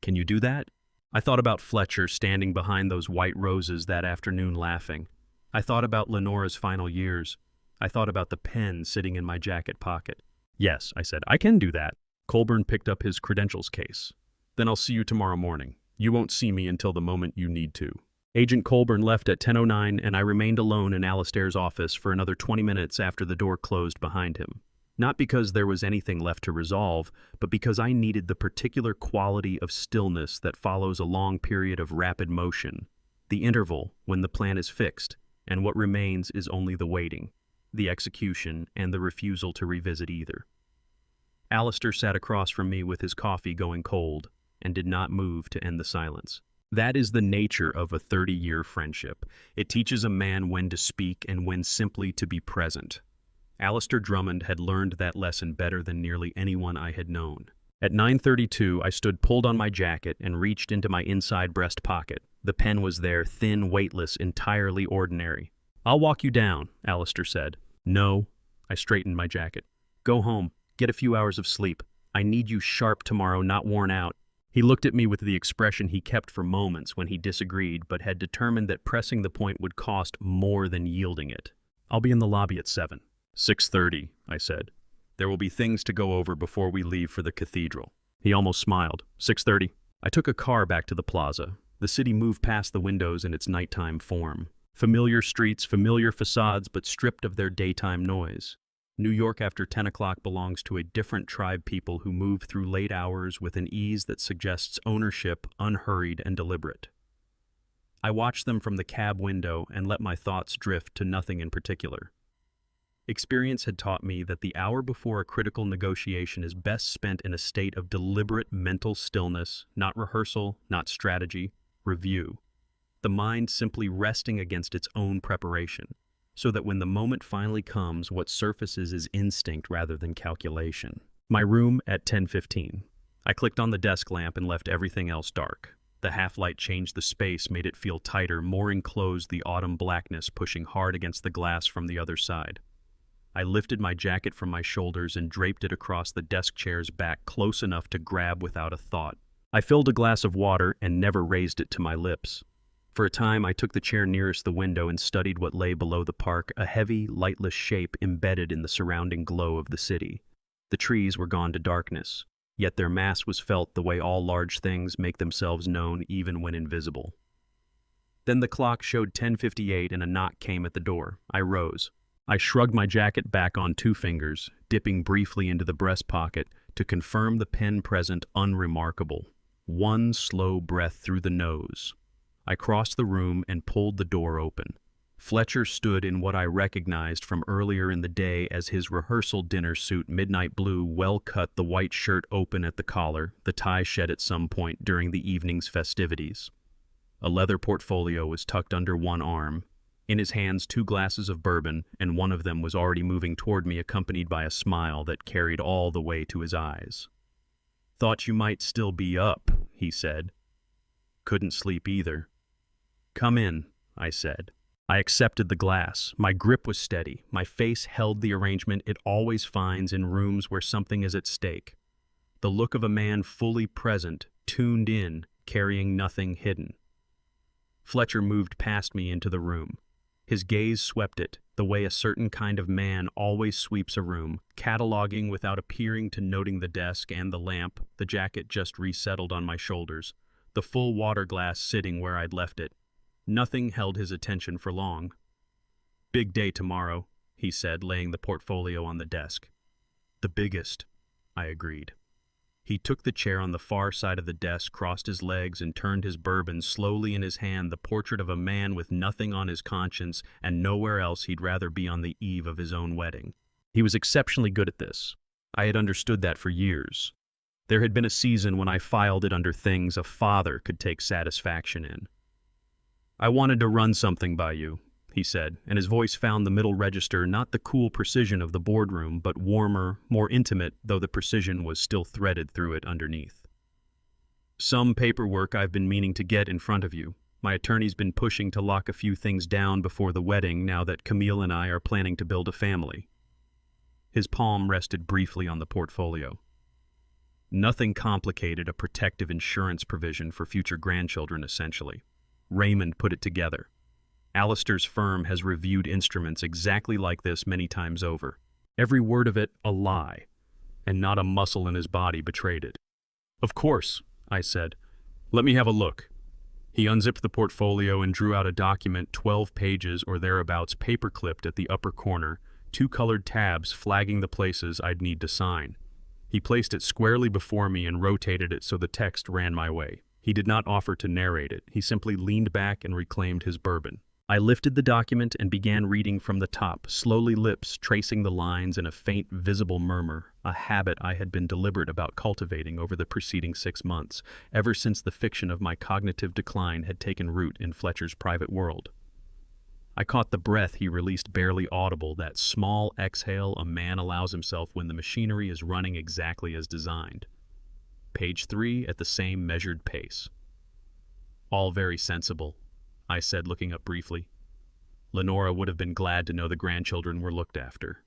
Can you do that?" I thought about Fletcher standing behind those white roses that afternoon laughing. I thought about Lenora's final years. I thought about the pen sitting in my jacket pocket. "Yes," I said, "I can do that." Colburn picked up his credentials case. "Then I'll see you tomorrow morning. You won't see me until the moment you need to." Agent Colburn left at 10:09, and I remained alone in Alistair's office for another 20 minutes after the door closed behind him. Not because there was anything left to resolve, but because I needed the particular quality of stillness that follows a long period of rapid motion, the interval when the plan is fixed, and what remains is only the waiting, the execution, and the refusal to revisit either. Alistair sat across from me with his coffee going cold, and did not move to end the silence. That is the nature of a 30-year friendship. It teaches a man when to speak and when simply to be present. Alistair Drummond had learned that lesson better than nearly anyone I had known. At 9:32, I stood pulled on my jacket and reached into my inside breast pocket. The pen was there, thin, weightless, entirely ordinary. "I'll walk you down," Alistair said. "No." I straightened my jacket. "Go home. Get a few hours of sleep. I need you sharp tomorrow, not worn out." He looked at me with the expression he kept for moments when he disagreed, but had determined that pressing the point would cost more than yielding it. "I'll be in the lobby at 7. 6:30, I said. "There will be things to go over before we leave for the cathedral." He almost smiled. 6:30. I took a car back to the plaza. The city moved past the windows in its nighttime form. Familiar streets, familiar facades, but stripped of their daytime noise. New York after 10 o'clock belongs to a different tribe people who move through late hours with an ease that suggests ownership, unhurried and deliberate. I watched them from the cab window and let my thoughts drift to nothing in particular. Experience had taught me that the hour before a critical negotiation is best spent in a state of deliberate mental stillness, not rehearsal, not strategy, review. The mind simply resting against its own preparation, so that when the moment finally comes, what surfaces is instinct rather than calculation. My room at 10:15. I clicked on the desk lamp and left everything else dark. The half-light changed the space, made it feel tighter, more enclosed, the autumn blackness pushing hard against the glass from the other side. I lifted my jacket from my shoulders and draped it across the desk chair's back close enough to grab without a thought. I filled a glass of water and never raised it to my lips. For a time, I took the chair nearest the window and studied what lay below the park, a heavy, lightless shape embedded in the surrounding glow of the city. The trees were gone to darkness, yet their mass was felt the way all large things make themselves known even when invisible. Then the clock showed 10:58 and a knock came at the door. I rose. I shrugged my jacket back on 2 fingers, dipping briefly into the breast pocket to confirm the pen present unremarkable. One slow breath through the nose. I crossed the room and pulled the door open. Fletcher stood in what I recognized from earlier in the day as his rehearsal dinner suit, midnight blue, well cut, the white shirt open at the collar, the tie shed at some point during the evening's festivities. A leather portfolio was tucked under one arm. In his hands 2 glasses of bourbon, and one of them was already moving toward me, accompanied by a smile that carried all the way to his eyes. "Thought you might still be up," he said. "Couldn't sleep either." "Come in," I said. I accepted the glass. My grip was steady. My face held the arrangement it always finds in rooms where something is at stake. The look of a man fully present, tuned in, carrying nothing hidden. Fletcher moved past me into the room. His gaze swept it, the way a certain kind of man always sweeps a room, cataloging without appearing to, noting the desk and the lamp, the jacket just resettled on my shoulders, the full water glass sitting where I'd left it. Nothing held his attention for long. "Big day tomorrow," he said, laying the portfolio on the desk. "The biggest," I agreed. He took the chair on the far side of the desk, crossed his legs, and turned his bourbon slowly in his hand, the portrait of a man with nothing on his conscience and nowhere else he'd rather be on the eve of his own wedding. He was exceptionally good at this. I had understood that for years. There had been a season when I filed it under things a father could take satisfaction in. "I wanted to run something by you," he said, and his voice found the middle register, not the cool precision of the boardroom, but warmer, more intimate, though the precision was still threaded through it underneath. "Some paperwork I've been meaning to get in front of you. My attorney's been pushing to lock a few things down before the wedding now that Camille and I are planning to build a family." His palm rested briefly on the portfolio. "Nothing complicated, a protective insurance provision for future grandchildren, essentially. Raymond put it together. Alistair's firm has reviewed instruments exactly like this many times over. Every word of it a lie, and not a muscle in his body betrayed it." "Of course," I said. "Let me have a look." He unzipped the portfolio and drew out a document 12 pages or thereabouts, paper-clipped at the upper corner, 2 colored tabs flagging the places I'd need to sign. He placed it squarely before me and rotated it so the text ran my way. He did not offer to narrate it. He simply leaned back and reclaimed his bourbon. I lifted the document and began reading from the top, slowly, lips tracing the lines in a faint, visible murmur, a habit I had been deliberate about cultivating over the preceding 6 months, ever since the fiction of my cognitive decline had taken root in Fletcher's private world. I caught the breath he released, barely audible, that small exhale a man allows himself when the machinery is running exactly as designed. Page 3 at the same measured pace. "All very sensible," I said, looking up briefly. Lenora would have been glad to know the grandchildren were looked after.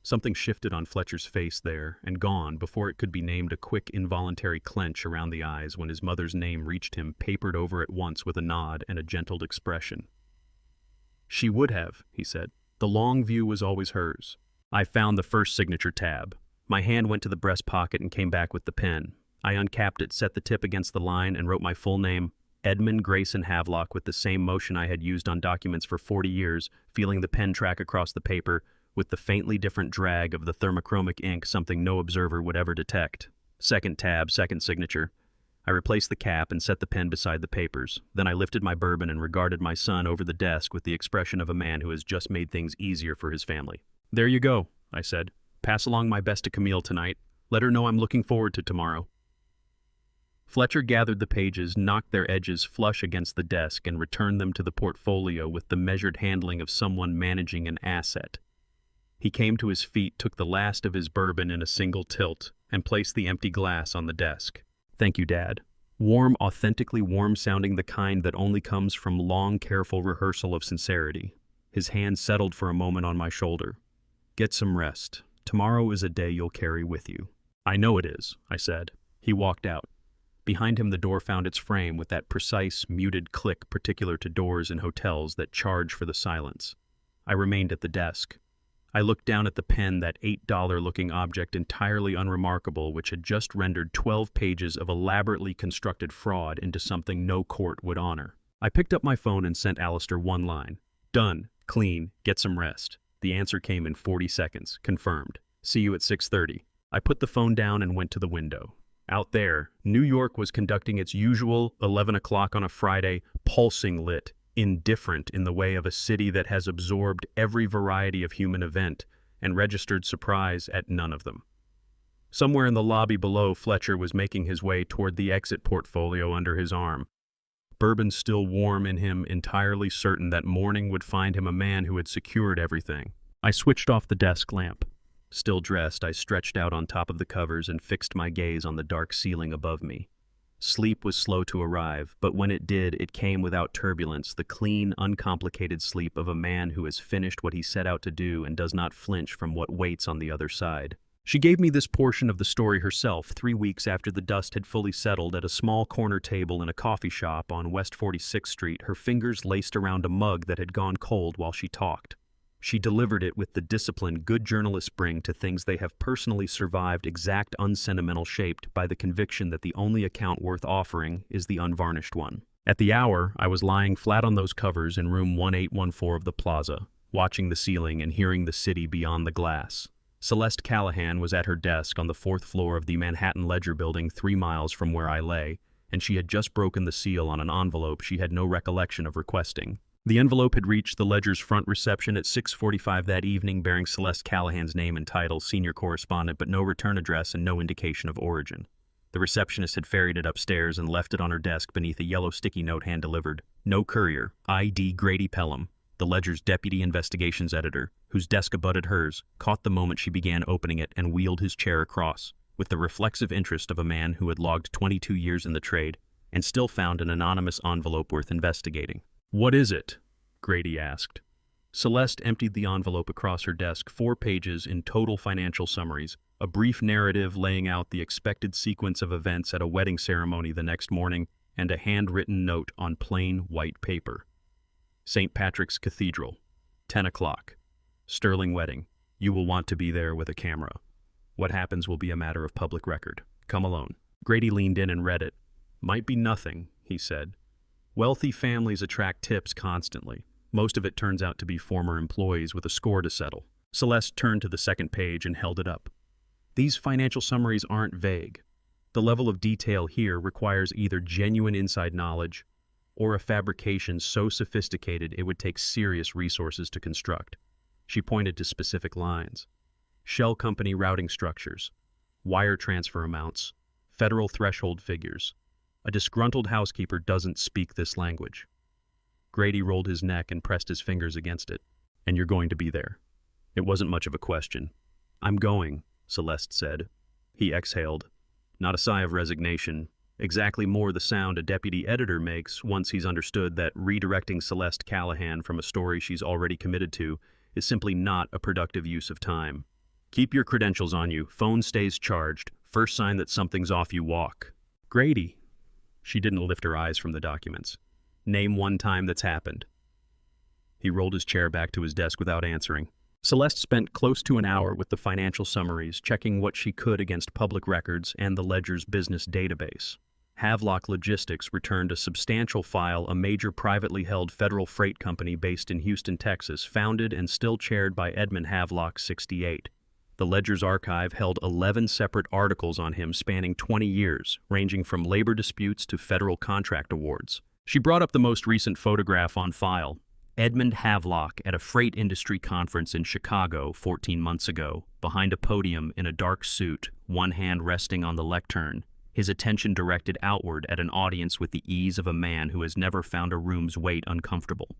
Something shifted on Fletcher's face there, and gone before it could be named, a quick, involuntary clench around the eyes when his mother's name reached him, papered over at once with a nod and a gentle expression. "She would have," he said. "The long view was always hers." I found the first signature tab. My hand went to the breast pocket and came back with the pen. I uncapped it, set the tip against the line, and wrote my full name, Edmund Grayson Havelock with the same motion I had used on documents for 40 years, feeling the pen track across the paper, with the faintly different drag of the thermochromic ink, something no observer would ever detect. Second tab, second signature. I replaced the cap and set the pen beside the papers. Then I lifted my bourbon and regarded my son over the desk with the expression of a man who has just made things easier for his family. "There you go," I said. "Pass along my best to Camille tonight. Let her know I'm looking forward to tomorrow." Fletcher gathered the pages, knocked their edges flush against the desk, and returned them to the portfolio with the measured handling of someone managing an asset. He came to his feet, took the last of his bourbon in a single tilt, and placed the empty glass on the desk. "Thank you, Dad." Warm, authentically warm-sounding, the kind that only comes from long, careful rehearsal of sincerity. His hand settled for a moment on my shoulder. "Get some rest. Tomorrow is a day you'll carry with you." "I know it is," I said. He walked out. Behind him the door found its frame with that precise, muted click particular to doors in hotels that charge for the silence. I remained at the desk. I looked down at the pen, that $8-looking object entirely unremarkable, which had just rendered 12 pages of elaborately constructed fraud into something no court would honor. I picked up my phone and sent Alistair one line. "Done. Clean. Get some rest." The answer came in 40 seconds. "Confirmed. See you at 6:30. I put the phone down and went to the window. Out there, New York was conducting its usual 11 o'clock on a Friday, pulsing lit, indifferent in the way of a city that has absorbed every variety of human event and registered surprise at none of them. Somewhere in the lobby below, Fletcher was making his way toward the exit portfolio under his arm. Bourbon still warm in him, entirely certain that morning would find him a man who had secured everything. I switched off the desk lamp. Still dressed, I stretched out on top of the covers and fixed my gaze on the dark ceiling above me. Sleep was slow to arrive, but when it did, it came without turbulence, the clean, uncomplicated sleep of a man who has finished what he set out to do and does not flinch from what waits on the other side. She gave me this portion of the story herself 3 weeks after the dust had fully settled at a small corner table in a coffee shop on West 46th Street, her fingers laced around a mug that had gone cold while she talked. She delivered it with the discipline good journalists bring to things they have personally survived, exact, unsentimental, shaped by the conviction that the only account worth offering is the unvarnished one. At the hour, I was lying flat on those covers in room 1814 of the plaza, watching the ceiling and hearing the city beyond the glass. Celeste Callahan was at her desk on the 4th floor of the Manhattan Ledger building 3 miles from where I lay, and she had just broken the seal on an envelope she had no recollection of requesting. The envelope had reached the Ledger's front reception at 6:45 that evening, bearing Celeste Callahan's name and title, senior correspondent, but no return address and no indication of origin. The receptionist had ferried it upstairs and left it on her desk beneath a yellow sticky note hand-delivered. No courier. I.D. Grady Pelham, the Ledger's deputy investigations editor, whose desk abutted hers, caught the moment she began opening it and wheeled his chair across, with the reflexive interest of a man who had logged 22 years in the trade and still found an anonymous envelope worth investigating. "What is it?" Grady asked. Celeste emptied the envelope across her desk, 4 pages in total financial summaries, a brief narrative laying out the expected sequence of events at a wedding ceremony the next morning, and a handwritten note on plain white paper. "St. Patrick's Cathedral, 10 o'clock. Sterling wedding. You will want to be there with a camera. What happens will be a matter of public record. Come alone." Grady leaned in and read it. "Might be nothing," he said. "Wealthy families attract tips constantly. Most of it turns out to be former employees with a score to settle." Celeste turned to the second page and held it up. "These financial summaries aren't vague. The level of detail here requires either genuine inside knowledge or a fabrication so sophisticated it would take serious resources to construct." She pointed to specific lines. "Shell company routing structures, wire transfer amounts, federal threshold figures. A disgruntled housekeeper doesn't speak this language." Grady rolled his neck and pressed his fingers against it. "And you're going to be there." It wasn't much of a question. "I'm going," Celeste said. He exhaled. Not a sigh of resignation. Exactly more the sound a deputy editor makes once he's understood that redirecting Celeste Callahan from a story she's already committed to is simply not a productive use of time. "Keep your credentials on you. Phone stays charged. First sign that something's off, you walk." "Grady." She didn't lift her eyes from the documents. "Name one time that's happened." He rolled his chair back to his desk without answering. Celeste spent close to an hour with the financial summaries, checking what she could against public records and the Ledger's business database. Havelock Logistics returned a substantial file, a major privately held federal freight company based in Houston, Texas, founded and still chaired by Edmund Havelock, 68. The Ledger's archive held 11 separate articles on him spanning 20 years, ranging from labor disputes to federal contract awards. She brought up the most recent photograph on file, Edmund Havelock at a freight industry conference in Chicago 14 months ago, behind a podium in a dark suit, one hand resting on the lectern, his attention directed outward at an audience with the ease of a man who has never found a room's weight uncomfortable.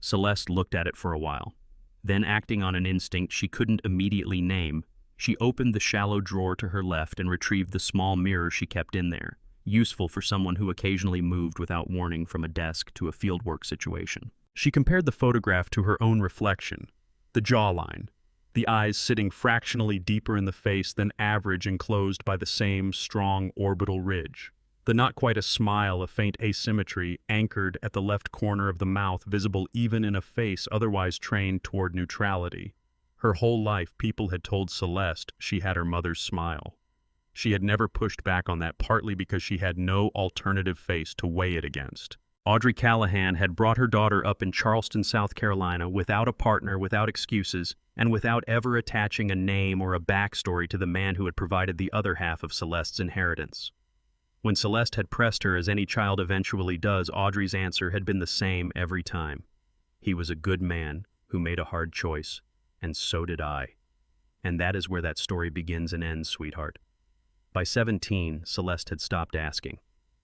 Celeste looked at it for a while. Then, acting on an instinct she couldn't immediately name, she opened the shallow drawer to her left and retrieved the small mirror she kept in there, useful for someone who occasionally moved without warning from a desk to a fieldwork situation. She compared the photograph to her own reflection, the jawline, the eyes sitting fractionally deeper in the face than average enclosed by the same strong orbital ridge. The not quite a smile, a faint asymmetry, anchored at the left corner of the mouth, visible even in a face otherwise trained toward neutrality. Her whole life, people had told Celeste she had her mother's smile. She had never pushed back on that, partly because she had no alternative face to weigh it against. Audrey Callahan had brought her daughter up in Charleston, South Carolina, without a partner, without excuses, and without ever attaching a name or a backstory to the man who had provided the other half of Celeste's inheritance. When Celeste had pressed her, as any child eventually does, Audrey's answer had been the same every time. He was a good man who made a hard choice, and so did I. And that is where that story begins and ends, sweetheart. By 17, Celeste had stopped asking.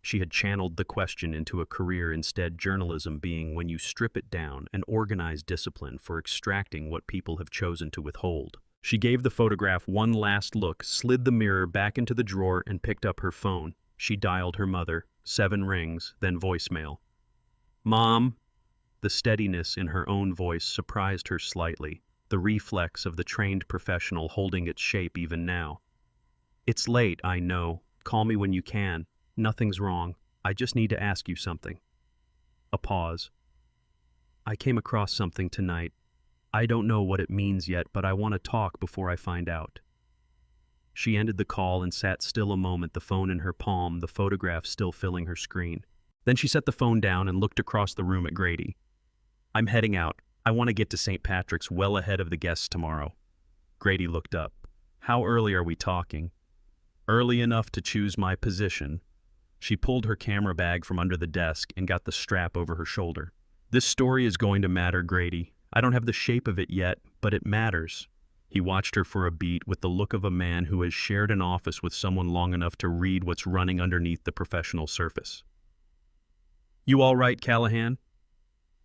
She had channeled the question into a career, instead journalism being, when you strip it down, an organized discipline for extracting what people have chosen to withhold. She gave the photograph one last look, slid the mirror back into the drawer, and picked up her phone. She dialed her mother, 7 rings, then voicemail. "Mom." The steadiness in her own voice surprised her slightly, the reflex of the trained professional holding its shape even now. "It's late, I know. Call me when you can. Nothing's wrong. I just need to ask you something." A pause. "I came across something tonight. I don't know what it means yet, but I want to talk before I find out." She ended the call and sat still a moment, the phone in her palm, the photograph still filling her screen. Then she set the phone down and looked across the room at Grady. "I'm heading out. I want to get to St. Patrick's well ahead of the guests tomorrow." Grady looked up. "How early are we talking?" "Early enough to choose my position." She pulled her camera bag from under the desk and got the strap over her shoulder. "This story is going to matter, Grady. I don't have the shape of it yet, but it matters." He watched her for a beat with the look of a man who has shared an office with someone long enough to read what's running underneath the professional surface. "You all right, Callahan?"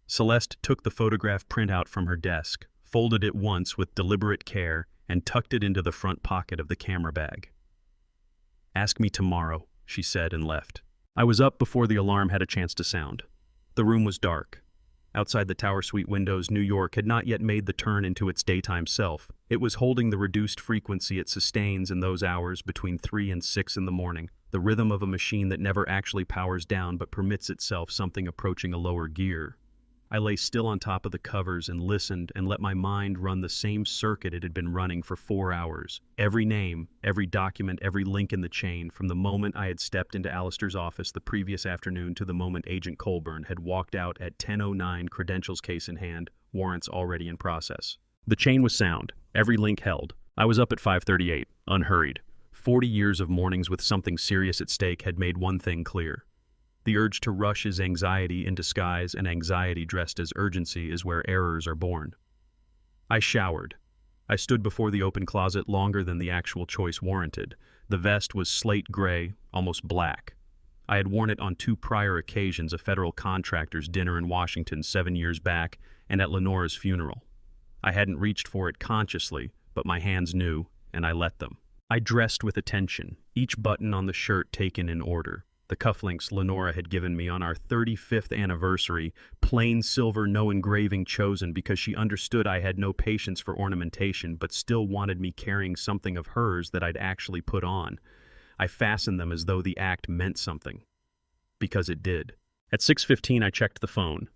Celeste took the photograph printout from her desk, folded it once with deliberate care, and tucked it into the front pocket of the camera bag. "Ask me tomorrow," she said, and left. I was up before the alarm had a chance to sound. The room was dark. Outside the tower suite windows, New York had not yet made the turn into its daytime self. It was holding the reduced frequency it sustains in those hours between 3 and 6 in the morning, the rhythm of a machine that never actually powers down but permits itself something approaching a lower gear. I lay still on top of the covers and listened and let my mind run the same circuit it had been running for 4 hours. Every name, every document, every link in the chain, from the moment I had stepped into Alistair's office the previous afternoon to the moment Agent Colburn had walked out at 10:09, credentials case in hand, warrants already in process. The chain was sound, every link held. I was up at 5:38, unhurried. 40 years of mornings with something serious at stake had made one thing clear. The urge to rush is anxiety in disguise, and anxiety dressed as urgency is where errors are born. I showered. I stood before the open closet longer than the actual choice warranted. The vest was slate gray, almost black. I had worn it on 2 prior occasions, a federal contractor's dinner in Washington 7 years back, and at Lenora's funeral. I hadn't reached for it consciously, but my hands knew, and I let them. I dressed with attention, each button on the shirt taken in order. The cufflinks Lenora had given me on our 35th anniversary, plain silver, no engraving chosen because she understood I had no patience for ornamentation, but still wanted me carrying something of hers that I'd actually put on. I fastened them as though the act meant something. Because it did. At 6:15 I checked the phone.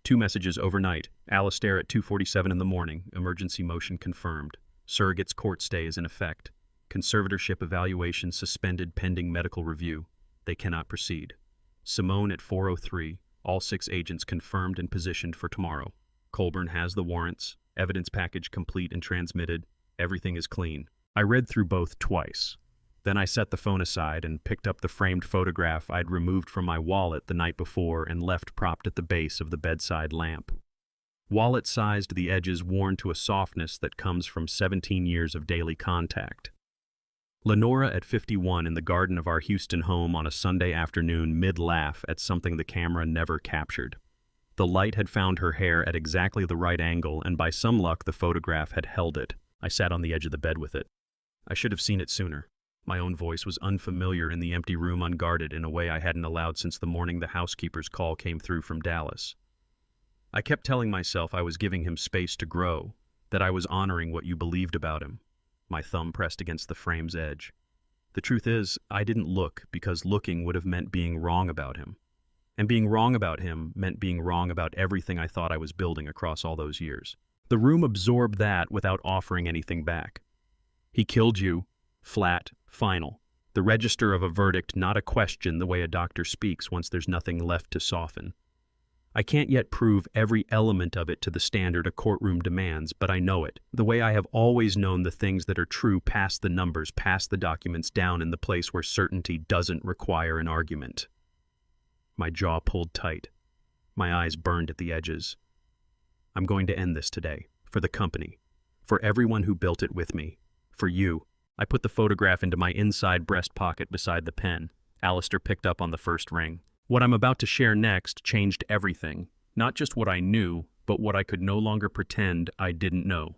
2 messages overnight. Alistair at 2:47 in the morning. Emergency motion confirmed. Surrogate's court stay is in effect. Conservatorship evaluation suspended pending medical review. They cannot proceed. Simone at 4:03. All 6 agents confirmed and positioned for tomorrow. Colburn has the warrants. Evidence package complete and transmitted. Everything is clean. I read through both twice. Then I set the phone aside and picked up the framed photograph I'd removed from my wallet the night before and left propped at the base of the bedside lamp. Wallet-sized, the edges worn to a softness that comes from 17 years of daily contact. Lenora at 51 in the garden of our Houston home on a Sunday afternoon mid-laugh at something the camera never captured. The light had found her hair at exactly the right angle, and by some luck the photograph had held it. I sat on the edge of the bed with it. I should have seen it sooner. My own voice was unfamiliar in the empty room, unguarded in a way I hadn't allowed since the morning the housekeeper's call came through from Dallas. I kept telling myself I was giving him space to grow, that I was honoring what you believed about him. My thumb pressed against the frame's edge. The truth is, I didn't look because looking would have meant being wrong about him. And being wrong about him meant being wrong about everything I thought I was building across all those years. The room absorbed that without offering anything back. He killed you. Flat. Final. The register of a verdict, not a question the way a doctor speaks once there's nothing left to soften. I can't yet prove every element of it to the standard a courtroom demands, but I know it, the way I have always known the things that are true past the numbers, past the documents, down in the place where certainty doesn't require an argument. My jaw pulled tight. My eyes burned at the edges. I'm going to end this today, for the company, for everyone who built it with me, for you. I put the photograph into my inside breast pocket beside the pen. Alistair picked up on the first ring. What I'm about to share next changed everything, not just what I knew, but what I could no longer pretend I didn't know.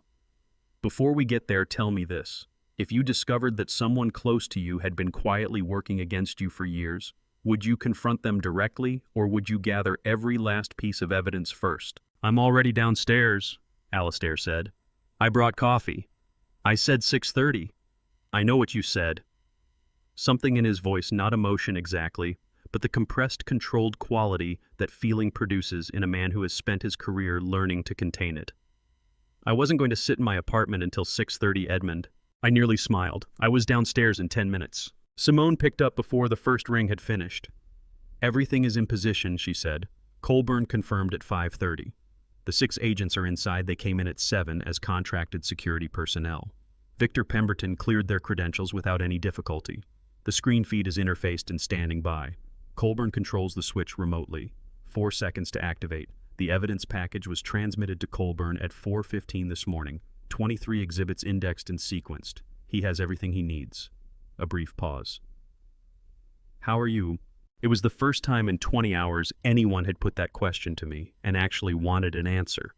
Before we get there, tell me this. If you discovered that someone close to you had been quietly working against you for years, would you confront them directly, or would you gather every last piece of evidence first? I'm already downstairs, Alistair said. I brought coffee. I said 6:30. I know what you said. Something in his voice, not emotion exactly, but the compressed, controlled quality that feeling produces in a man who has spent his career learning to contain it. I wasn't going to sit in my apartment until 6:30, Edmund. I nearly smiled. I was downstairs in 10 minutes. Simone picked up before the first ring had finished. Everything is in position, she said. Colburn confirmed at 5:30. The 6 agents are inside. They came in at 7 as contracted security personnel. Victor Pemberton cleared their credentials without any difficulty. The screen feed is interfaced and standing by. Colburn controls the switch remotely. 4 seconds to activate. The evidence package was transmitted to Colburn at 4:15 this morning. 23 exhibits indexed and sequenced. He has everything he needs. A brief pause. How are you? It was the first time in 20 hours anyone had put that question to me and actually wanted an answer.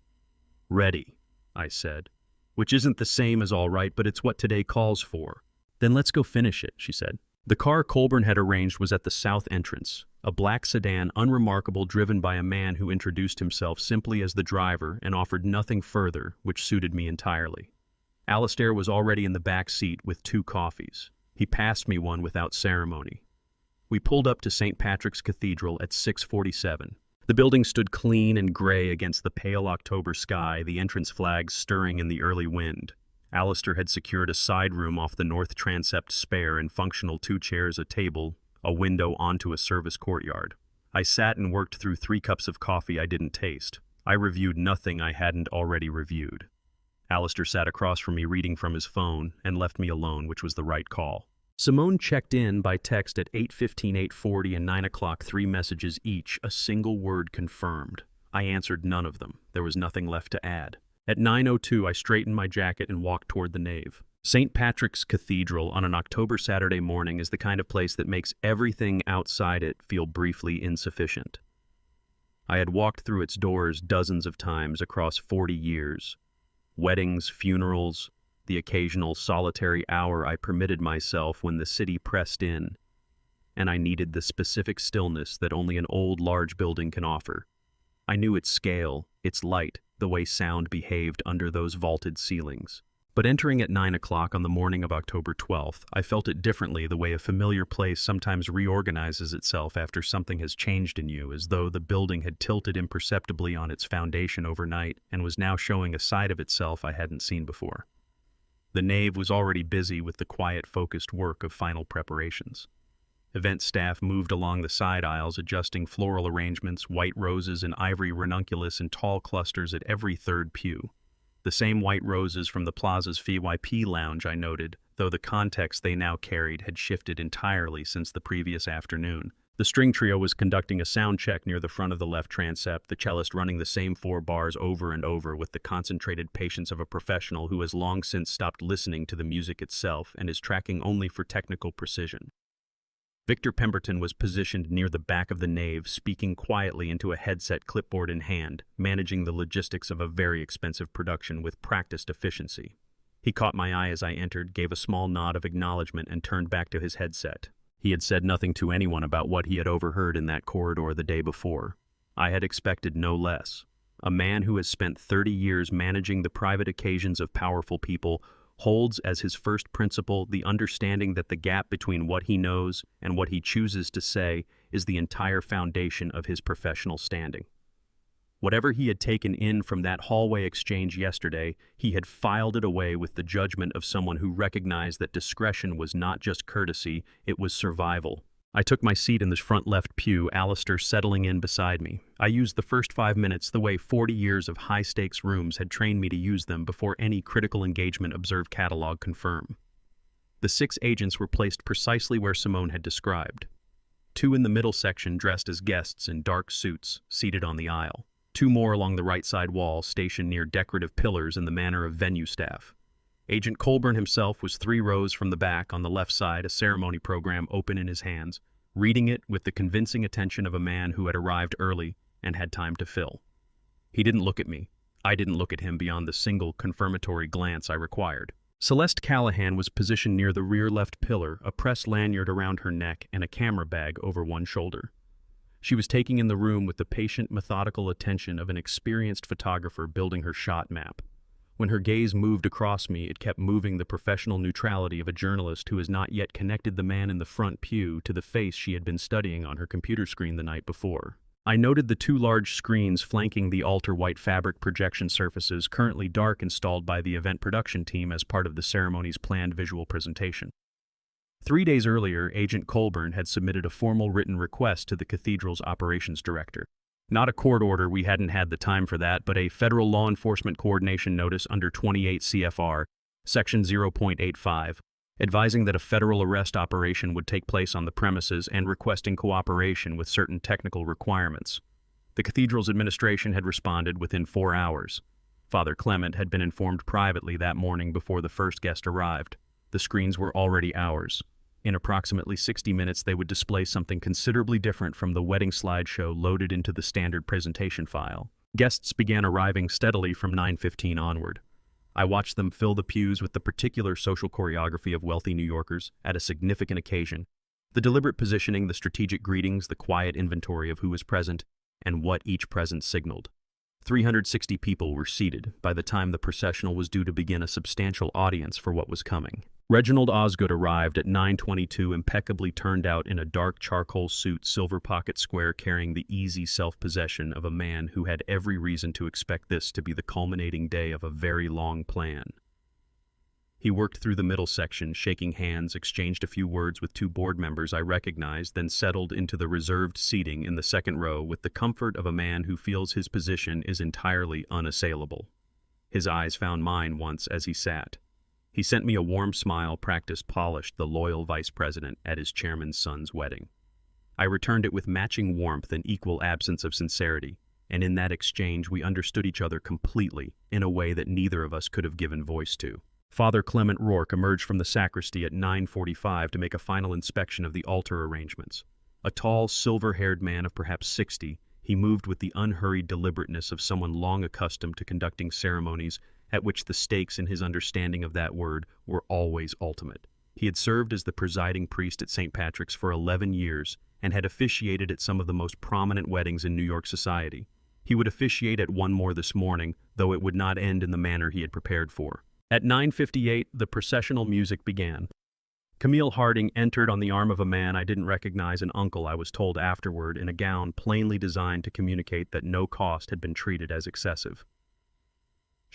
Ready, I said. Which isn't the same as all right, but it's what today calls for. Then let's go finish it, she said. The car Colburn had arranged was at the south entrance, a black sedan, unremarkable, driven by a man who introduced himself simply as the driver and offered nothing further, which suited me entirely. Alistair was already in the back seat with 2 coffees. He passed me one without ceremony. We pulled up to St. Patrick's Cathedral at 6:47. The building stood clean and gray against the pale October sky, the entrance flags stirring in the early wind. Alistair had secured a side room off the north transept, spare and functional, 2 chairs, a table, a window onto a service courtyard. I sat and worked through 3 cups of coffee I didn't taste. I reviewed nothing I hadn't already reviewed. Alistair sat across from me reading from his phone and left me alone, which was the right call. Simone checked in by text at 8:15, 8:40, and 9 o'clock, 3 messages each, a single word confirmed. I answered none of them. There was nothing left to add. At 9:02, I straightened my jacket and walked toward the nave. St. Patrick's Cathedral on an October Saturday morning is the kind of place that makes everything outside it feel briefly insufficient. I had walked through its doors dozens of times across 40 years. Weddings, funerals, the occasional solitary hour I permitted myself when the city pressed in, and I needed the specific stillness that only an old, large building can offer. I knew its scale, its light, the way sound behaved under those vaulted ceilings. But entering at 9 o'clock on the morning of October 12th, I felt it differently, the way a familiar place sometimes reorganizes itself after something has changed in you, as though the building had tilted imperceptibly on its foundation overnight and was now showing a side of itself I hadn't seen before. The nave was already busy with the quiet, focused work of final preparations. Event staff moved along the side aisles, adjusting floral arrangements, white roses and ivory ranunculus in tall clusters at every third pew. The same white roses from the plaza's VIP lounge, I noted, though the context they now carried had shifted entirely since the previous afternoon. The string trio was conducting a sound check near the front of the left transept, the cellist running the same 4 bars over and over with the concentrated patience of a professional who has long since stopped listening to the music itself and is tracking only for technical precision. Victor Pemberton was positioned near the back of the nave, speaking quietly into a headset, clipboard in hand, managing the logistics of a very expensive production with practiced efficiency. He caught my eye as I entered, gave a small nod of acknowledgement, and turned back to his headset. He had said nothing to anyone about what he had overheard in that corridor the day before. I had expected no less. A man who has spent 30 years managing the private occasions of powerful people holds as his first principle the understanding that the gap between what he knows and what he chooses to say is the entire foundation of his professional standing. Whatever he had taken in from that hallway exchange yesterday, he had filed it away with the judgment of someone who recognized that discretion was not just courtesy, it was survival. I took my seat in the front left pew, Alistair settling in beside me. I used the first 5 minutes the way 40 years of high-stakes rooms had trained me to use them before any critical engagement observed catalog confirm. The 6 agents were placed precisely where Simone had described. 2 in the middle section dressed as guests in dark suits, seated on the aisle. 2 more along the right side wall, stationed near decorative pillars in the manner of venue staff. Agent Colburn himself was 3 rows from the back on the left side, a ceremony program open in his hands, reading it with the convincing attention of a man who had arrived early and had time to fill. He didn't look at me. I didn't look at him beyond the single confirmatory glance I required. Celeste Callahan was positioned near the rear left pillar, a press lanyard around her neck and a camera bag over one shoulder. She was taking in the room with the patient, methodical attention of an experienced photographer building her shot map. When her gaze moved across me, it kept moving the professional neutrality of a journalist who has not yet connected the man in the front pew to the face she had been studying on her computer screen the night before. I noted the 2 large screens flanking the altar white fabric projection surfaces, currently dark, installed by the event production team as part of the ceremony's planned visual presentation. 3 days earlier, Agent Colburn had submitted a formal written request to the cathedral's operations director. Not a court order, we hadn't had the time for that, but a federal law enforcement coordination notice under 28 CFR, section 0.85, advising that a federal arrest operation would take place on the premises and requesting cooperation with certain technical requirements. The cathedral's administration had responded within 4 hours. Father Clement had been informed privately that morning before the first guest arrived. The screens were already ours. In approximately 60 minutes, they would display something considerably different from the wedding slideshow loaded into the standard presentation file. Guests began arriving steadily from 9:15 onward. I watched them fill the pews with the particular social choreography of wealthy New Yorkers at a significant occasion, the deliberate positioning, the strategic greetings, the quiet inventory of who was present, and what each presence signaled. 360 people were seated by the time the processional was due to begin, a substantial audience for what was coming. Reginald Osgood arrived at 9:22, impeccably turned out in a dark charcoal suit, silver pocket square, carrying the easy self-possession of a man who had every reason to expect this to be the culminating day of a very long plan. He worked through the middle section, shaking hands, exchanged a few words with 2 board members I recognized, then settled into the reserved seating in the second row with the comfort of a man who feels his position is entirely unassailable. His eyes found mine once as he sat. He sent me a warm smile, practiced, polished, the loyal vice president at his chairman's son's wedding. I returned it with matching warmth and equal absence of sincerity, and in that exchange we understood each other completely in a way that neither of us could have given voice to. Father Clement Rourke emerged from the sacristy at 9:45 to make a final inspection of the altar arrangements. A tall, silver-haired man of perhaps 60, he moved with the unhurried deliberateness of someone long accustomed to conducting ceremonies at which the stakes in his understanding of that word were always ultimate. He had served as the presiding priest at St. Patrick's for 11 years and had officiated at some of the most prominent weddings in New York society. He would officiate at one more this morning, though it would not end in the manner he had prepared for. At 9:58, the processional music began. Camille Harding entered on the arm of a man I didn't recognize, an uncle, I was told afterward, in a gown plainly designed to communicate that no cost had been treated as excessive.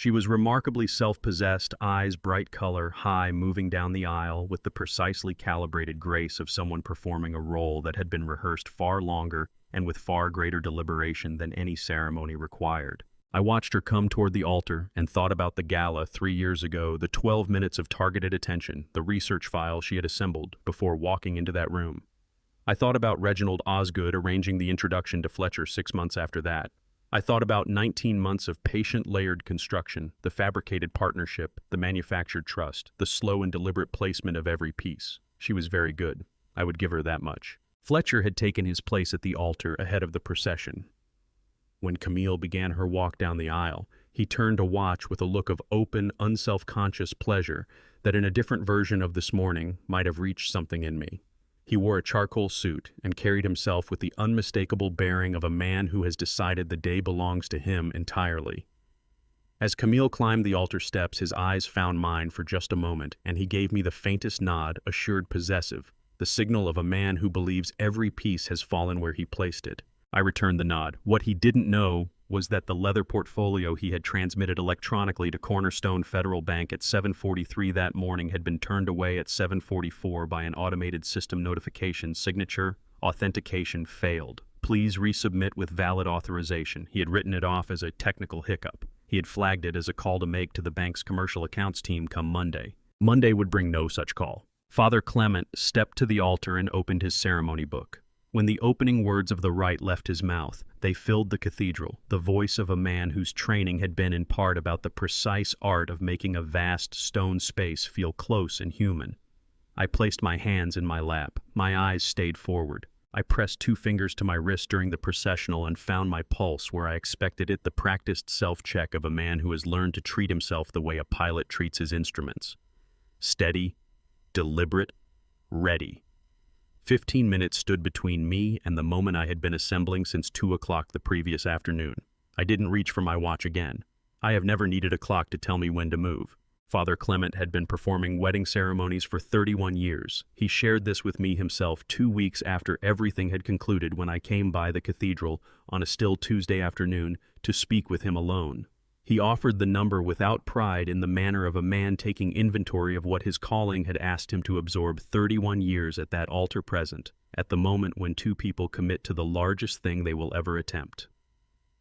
She was remarkably self-possessed, eyes bright color, high, moving down the aisle with the precisely calibrated grace of someone performing a role that had been rehearsed far longer and with far greater deliberation than any ceremony required. I watched her come toward the altar and thought about the gala 3 years ago, the 12 minutes of targeted attention, the research file she had assembled before walking into that room. I thought about Reginald Osgood arranging the introduction to Fletcher 6 months after that. I thought about 19 months of patient layered construction, the fabricated partnership, the manufactured trust, the slow and deliberate placement of every piece. She was very good. I would give her that much. Fletcher had taken his place at the altar ahead of the procession. When Camille began her walk down the aisle, he turned to watch with a look of open, unself-conscious pleasure that in a different version of this morning might have reached something in me. He wore a charcoal suit and carried himself with the unmistakable bearing of a man who has decided the day belongs to him entirely. As Camille climbed the altar steps, his eyes found mine for just a moment, and he gave me the faintest nod, assured possessive, the signal of a man who believes every piece has fallen where he placed it. I returned the nod. What he didn't know was that the leather portfolio he had transmitted electronically to Cornerstone Federal Bank at 7:43 that morning had been turned away at 7:44 by an automated system notification. Signature authentication failed. Please resubmit with valid authorization. He had written it off as a technical hiccup. He had flagged it as a call to make to the bank's commercial accounts team come Monday. Monday would bring no such call. Father Clement stepped to the altar and opened his ceremony book. When the opening words of the rite left his mouth, they filled the cathedral, the voice of a man whose training had been in part about the precise art of making a vast stone space feel close and human. I placed my hands in my lap. My eyes stayed forward. I pressed 2 fingers to my wrist during the processional and found my pulse where I expected it, the practiced self-check of a man who has learned to treat himself the way a pilot treats his instruments. Steady, deliberate, ready. 15 minutes stood between me and the moment I had been assembling since 2 o'clock the previous afternoon. I didn't reach for my watch again. I have never needed a clock to tell me when to move. Father Clement had been performing wedding ceremonies for 31 years. He shared this with me himself 2 weeks after everything had concluded when I came by the cathedral on a still Tuesday afternoon to speak with him alone. He offered the number without pride in the manner of a man taking inventory of what his calling had asked him to absorb 31 years at that altar present, at the moment when 2 people commit to the largest thing they will ever attempt.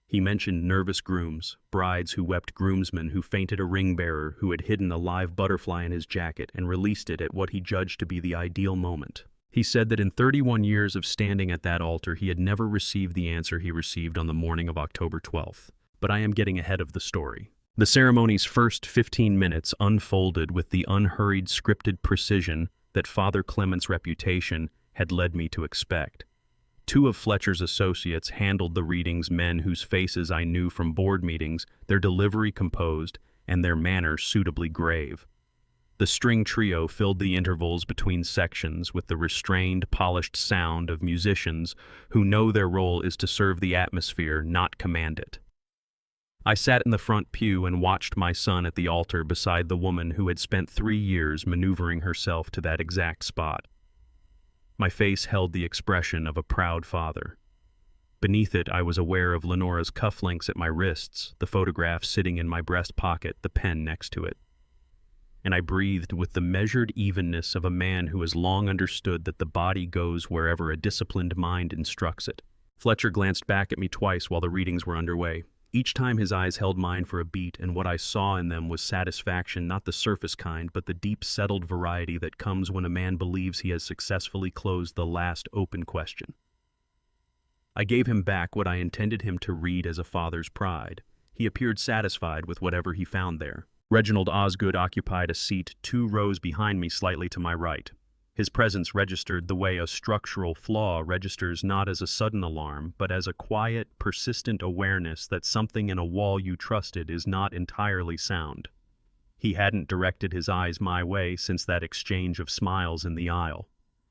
He mentioned nervous grooms, brides who wept, groomsmen who fainted, a ring bearer who had hidden a live butterfly in his jacket and released it at what he judged to be the ideal moment. He said that in 31 years of standing at that altar, he had never received the answer he received on the morning of October 12th. But I am getting ahead of the story. The ceremony's first 15 minutes unfolded with the unhurried, scripted precision that Father Clement's reputation had led me to expect. 2 of Fletcher's associates handled the readings, men whose faces I knew from board meetings, their delivery composed, and their manner suitably grave. The string trio filled the intervals between sections with the restrained, polished sound of musicians who know their role is to serve the atmosphere, not command it. I sat in the front pew and watched my son at the altar beside the woman who had spent 3 years maneuvering herself to that exact spot. My face held the expression of a proud father. Beneath it, I was aware of Lenora's cufflinks at my wrists, the photograph sitting in my breast pocket, the pen next to it. And I breathed with the measured evenness of a man who has long understood that the body goes wherever a disciplined mind instructs it. Fletcher glanced back at me twice while the readings were underway. Each time his eyes held mine for a beat, and what I saw in them was satisfaction, not the surface kind, but the deep, settled variety that comes when a man believes he has successfully closed the last open question. I gave him back what I intended him to read as a father's pride. He appeared satisfied with whatever he found there. Reginald Osgood occupied a seat 2 rows behind me, slightly to my right. His presence registered the way a structural flaw registers, not as a sudden alarm, but as a quiet, persistent awareness that something in a wall you trusted is not entirely sound. He hadn't directed his eyes my way since that exchange of smiles in the aisle.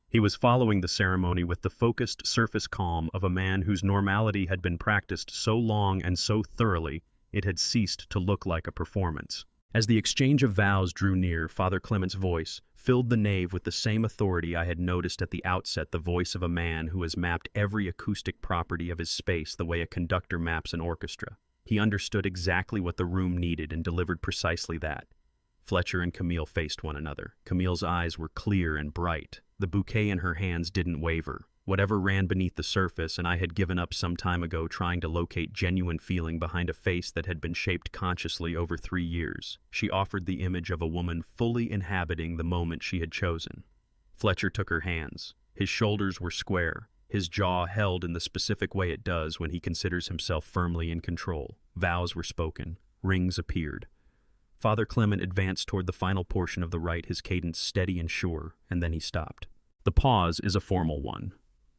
He was following the ceremony with the focused surface calm of a man whose normality had been practiced so long and so thoroughly it had ceased to look like a performance. As the exchange of vows drew near, Father Clement's voice filled the nave with the same authority I had noticed at the outset, the voice of a man who has mapped every acoustic property of his space the way a conductor maps an orchestra. He understood exactly what the room needed and delivered precisely that. Fletcher and Camille faced one another. Camille's eyes were clear and bright. The bouquet in her hands didn't waver. Whatever ran beneath the surface, and I had given up some time ago trying to locate genuine feeling behind a face that had been shaped consciously over 3 years. She offered the image of a woman fully inhabiting the moment she had chosen. Fletcher took her hands. His shoulders were square, his jaw held in the specific way it does when he considers himself firmly in control. Vows were spoken. Rings appeared. Father Clement advanced toward the final portion of the rite, his cadence steady and sure, and then he stopped. The pause is a formal one.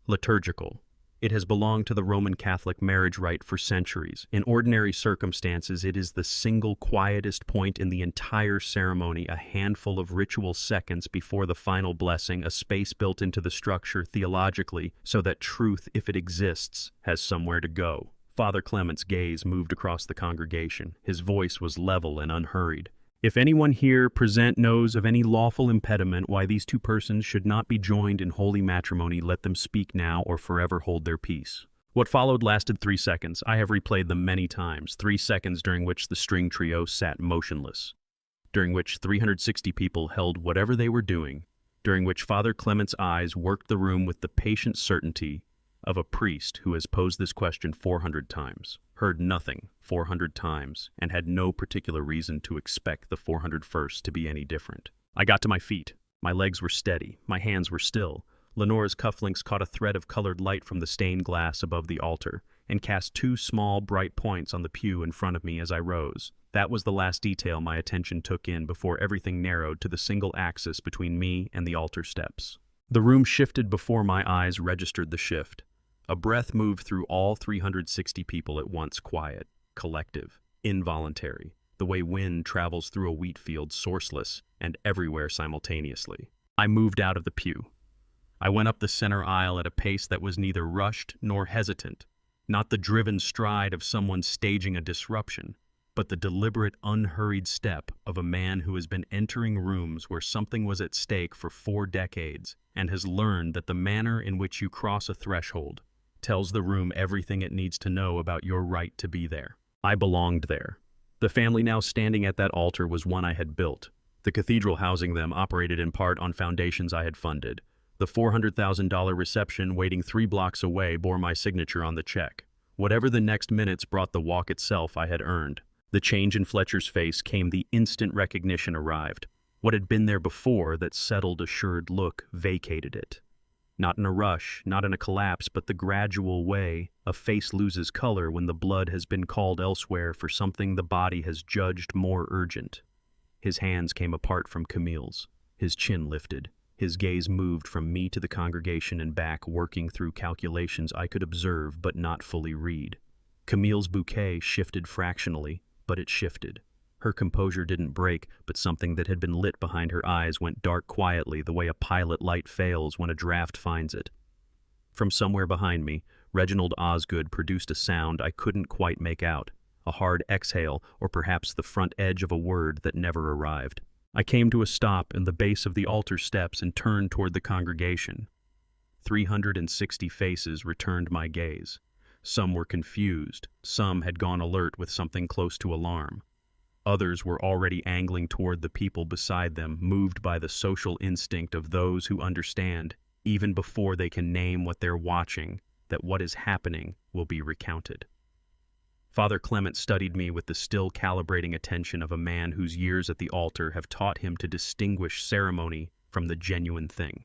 Liturgical. It has belonged to the Roman Catholic marriage rite for centuries. In ordinary circumstances, it is the single quietest point in the entire ceremony, a handful of ritual seconds before the final blessing, a space built into the structure theologically so that truth, if it exists, has somewhere to go. Father Clement's gaze moved across the congregation. His voice was level and unhurried. If anyone here present knows of any lawful impediment why these two persons should not be joined in holy matrimony, let them speak now or forever hold their peace. What followed lasted 3 seconds. I have replayed them many times. 3 seconds during which the string trio sat motionless, during which 360 people held whatever they were doing, during which Father Clement's eyes worked the room with the patient certainty of a priest who has posed this question 400 times, heard nothing 400 times, and had no particular reason to expect the 401st to be any different. I got to my feet. My legs were steady. My hands were still. Lenora's cufflinks caught a thread of colored light from the stained glass above the altar and cast 2 small, bright points on the pew in front of me as I rose. That was the last detail my attention took in before everything narrowed to the single axis between me and the altar steps. The room shifted before my eyes registered the shift. A breath moved through all 360 people at once, quiet, collective, involuntary, the way wind travels through a wheat field, sourceless, and everywhere simultaneously. I moved out of the pew. I went up the center aisle at a pace that was neither rushed nor hesitant, not the driven stride of someone staging a disruption, but the deliberate, unhurried step of a man who has been entering rooms where something was at stake for 4 decades and has learned that the manner in which you cross a threshold tells the room everything it needs to know about your right to be there. I belonged there. The family now standing at that altar was one I had built. The cathedral housing them operated in part on foundations I had funded. The $400,000 reception waiting 3 blocks away bore my signature on the check. Whatever the next minutes brought, the walk itself I had earned. The change in Fletcher's face came the instant recognition arrived. What had been there before, that settled, assured look, vacated it. Not in a rush, not in a collapse, but the gradual way a face loses color when the blood has been called elsewhere for something the body has judged more urgent. His hands came apart from Camille's. His chin lifted. His gaze moved from me to the congregation and back, working through calculations I could observe but not fully read. Camille's bouquet shifted fractionally, but it shifted. Her composure didn't break, but something that had been lit behind her eyes went dark quietly, the way a pilot light fails when a draft finds it. From somewhere behind me, Reginald Osgood produced a sound I couldn't quite make out, a hard exhale, or perhaps the front edge of a word that never arrived. I came to a stop in the base of the altar steps and turned toward the congregation. 360 faces returned my gaze. Some were confused, some had gone alert with something close to alarm. Others were already angling toward the people beside them, moved by the social instinct of those who understand, even before they can name what they're watching, that what is happening will be recounted. Father Clement studied me with the still calibrating attention of a man whose years at the altar have taught him to distinguish ceremony from the genuine thing.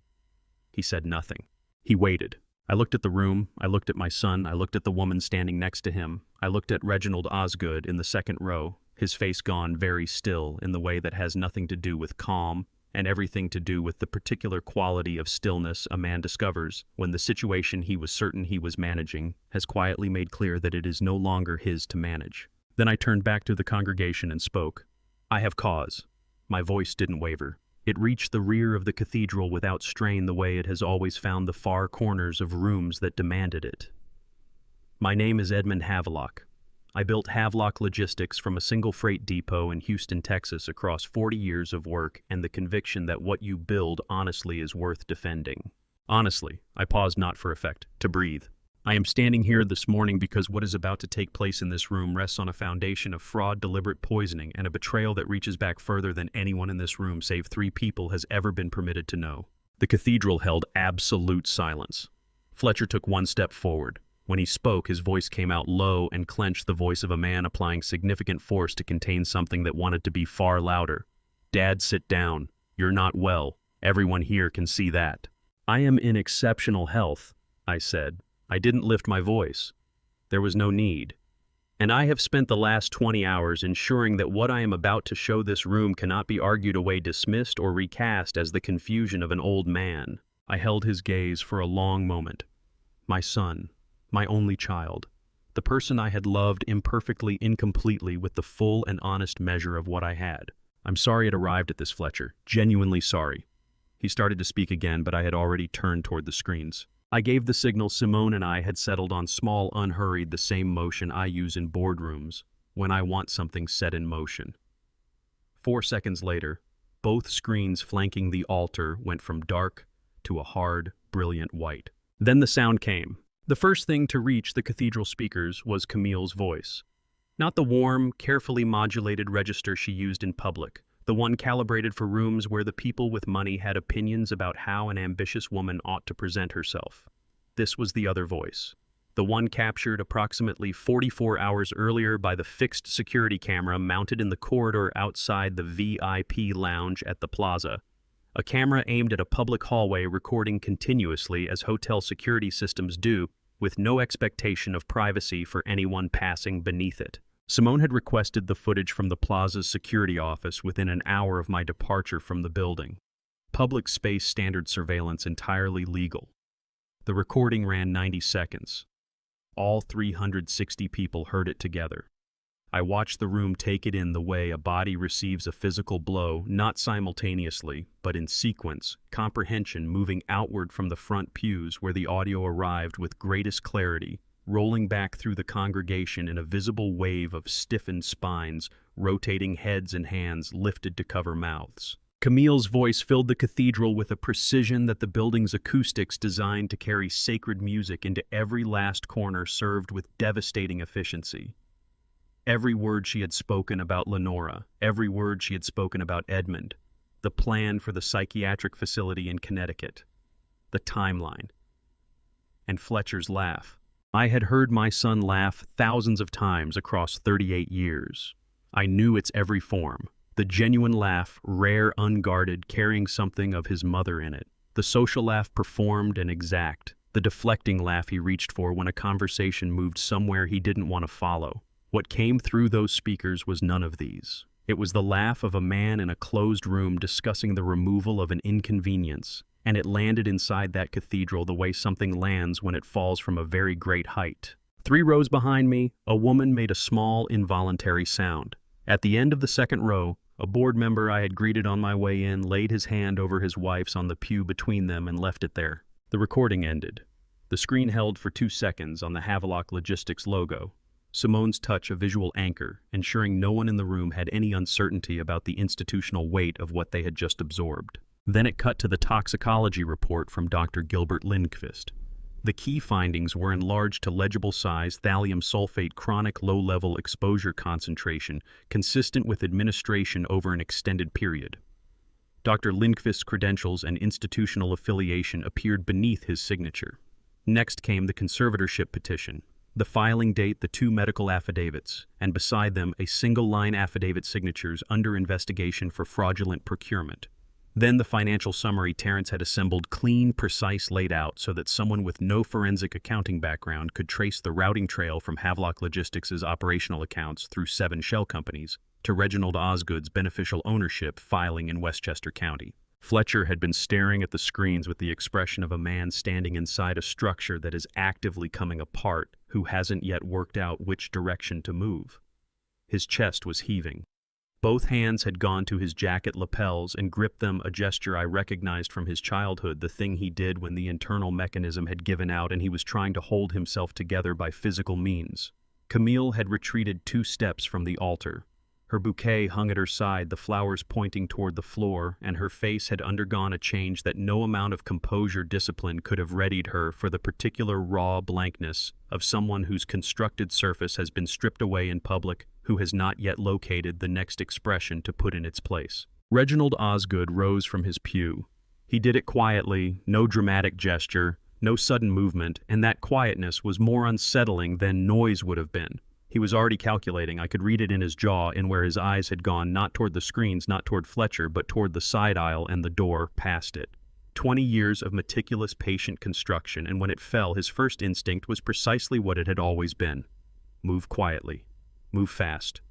He said nothing. He waited. I looked at the room, I looked at my son, I looked at the woman standing next to him, I looked at Reginald Osgood in the second row, his face gone very still in the way that has nothing to do with calm and everything to do with the particular quality of stillness a man discovers when the situation he was certain he was managing has quietly made clear that it is no longer his to manage. Then I turned back to the congregation and spoke. I have cause. My voice didn't waver. It reached the rear of the cathedral without strain, the way it has always found the far corners of rooms that demanded it. My name is Edmund Havelock. I built Havelock Logistics from a single freight depot in Houston, Texas, across 40 years of work and the conviction that what you build honestly is worth defending. Honestly, I paused not for effect, to breathe. I am standing here this morning because what is about to take place in this room rests on a foundation of fraud, deliberate poisoning, and a betrayal that reaches back further than anyone in this room, save 3 people, has ever been permitted to know. The cathedral held absolute silence. Fletcher took 1 step forward. When he spoke, his voice came out low and clenched, the voice of a man applying significant force to contain something that wanted to be far louder. "Dad, sit down. You're not well. Everyone here can see that." "I am in exceptional health," I said. I didn't lift my voice. There was no need. "And I have spent the last 20 hours ensuring that what I am about to show this room cannot be argued away, dismissed, or recast as the confusion of an old man." I held his gaze for a long moment. My son, my only child, the person I had loved imperfectly, incompletely, with the full and honest measure of what I had. "I'm sorry it arrived at this, Fletcher. Genuinely sorry." He started to speak again, but I had already turned toward the screens. I gave the signal. Simone and I had settled on small, unhurried, the same motion I use in boardrooms when I want something set in motion. 4 seconds later, both screens flanking the altar went from dark to a hard, brilliant white. Then the sound came. The first thing to reach the cathedral speakers was Camille's voice. Not the warm, carefully modulated register she used in public, the one calibrated for rooms where the people with money had opinions about how an ambitious woman ought to present herself. This was the other voice, the one captured approximately 44 hours earlier by the fixed security camera mounted in the corridor outside the VIP lounge at the plaza. A camera aimed at a public hallway, recording continuously as hotel security systems do, with no expectation of privacy for anyone passing beneath it. Simone had requested the footage from the plaza's security office within an hour of my departure from the building. Public space standard surveillance, entirely legal. The recording ran 90 seconds. All 360 people heard it together. I watched the room take it in the way a body receives a physical blow, not simultaneously, but in sequence, comprehension moving outward from the front pews where the audio arrived with greatest clarity, rolling back through the congregation in a visible wave of stiffened spines, rotating heads and hands lifted to cover mouths. Camille's voice filled the cathedral with a precision that the building's acoustics, designed to carry sacred music into every last corner, served with devastating efficiency. Every word she had spoken about Lenora, every word she had spoken about Edmund, the plan for the psychiatric facility in Connecticut, the timeline, and Fletcher's laugh. I had heard my son laugh thousands of times across 38 years. I knew its every form. The genuine laugh, rare, unguarded, carrying something of his mother in it. The social laugh, performed and exact. The deflecting laugh he reached for when a conversation moved somewhere he didn't want to follow. What came through those speakers was none of these. It was the laugh of a man in a closed room discussing the removal of an inconvenience, and it landed inside that cathedral the way something lands when it falls from a very great height. 3 rows behind me, a woman made a small, involuntary sound. At the end of the second row, a board member I had greeted on my way in laid his hand over his wife's on the pew between them and left it there. The recording ended. The screen held for 2 seconds on the Havelock Logistics logo. Simone's touch, a visual anchor, ensuring no one in the room had any uncertainty about the institutional weight of what they had just absorbed. Then it cut to the toxicology report from Dr. Gilbert Lindqvist. The key findings were enlarged to legible size thallium sulfate chronic low-level exposure concentration consistent with administration over an extended period. Dr. Lindqvist's credentials and institutional affiliation appeared beneath his signature. Next came the conservatorship petition, the filing date, the 2 medical affidavits, and beside them a single-line affidavit signatures under investigation for fraudulent procurement. Then the financial summary Terrence had assembled, clean, precise, laid out so that someone with no forensic accounting background could trace the routing trail from Havelock Logistics' operational accounts through 7 shell companies to Reginald Osgood's beneficial ownership filing in Westchester County. Fletcher had been staring at the screens with the expression of a man standing inside a structure that is actively coming apart, who hasn't yet worked out which direction to move. His chest was heaving. Both hands had gone to his jacket lapels and gripped them, a gesture I recognized from his childhood, the thing he did when the internal mechanism had given out and he was trying to hold himself together by physical means. Camille had retreated 2 steps from the altar. Her bouquet hung at her side, the flowers pointing toward the floor, and her face had undergone a change that no amount of composure discipline could have readied her for the particular raw blankness of someone whose constructed surface has been stripped away in public, who has not yet located the next expression to put in its place. Reginald Osgood rose from his pew. He did it quietly, no dramatic gesture, no sudden movement, and that quietness was more unsettling than noise would have been. He was already calculating. I could read it in his jaw, and where his eyes had gone, not toward the screens, not toward Fletcher, but toward the side aisle and the door past it. 20 years of meticulous, patient construction, and when it fell, his first instinct was precisely what it had always been. Move quietly. Move fast.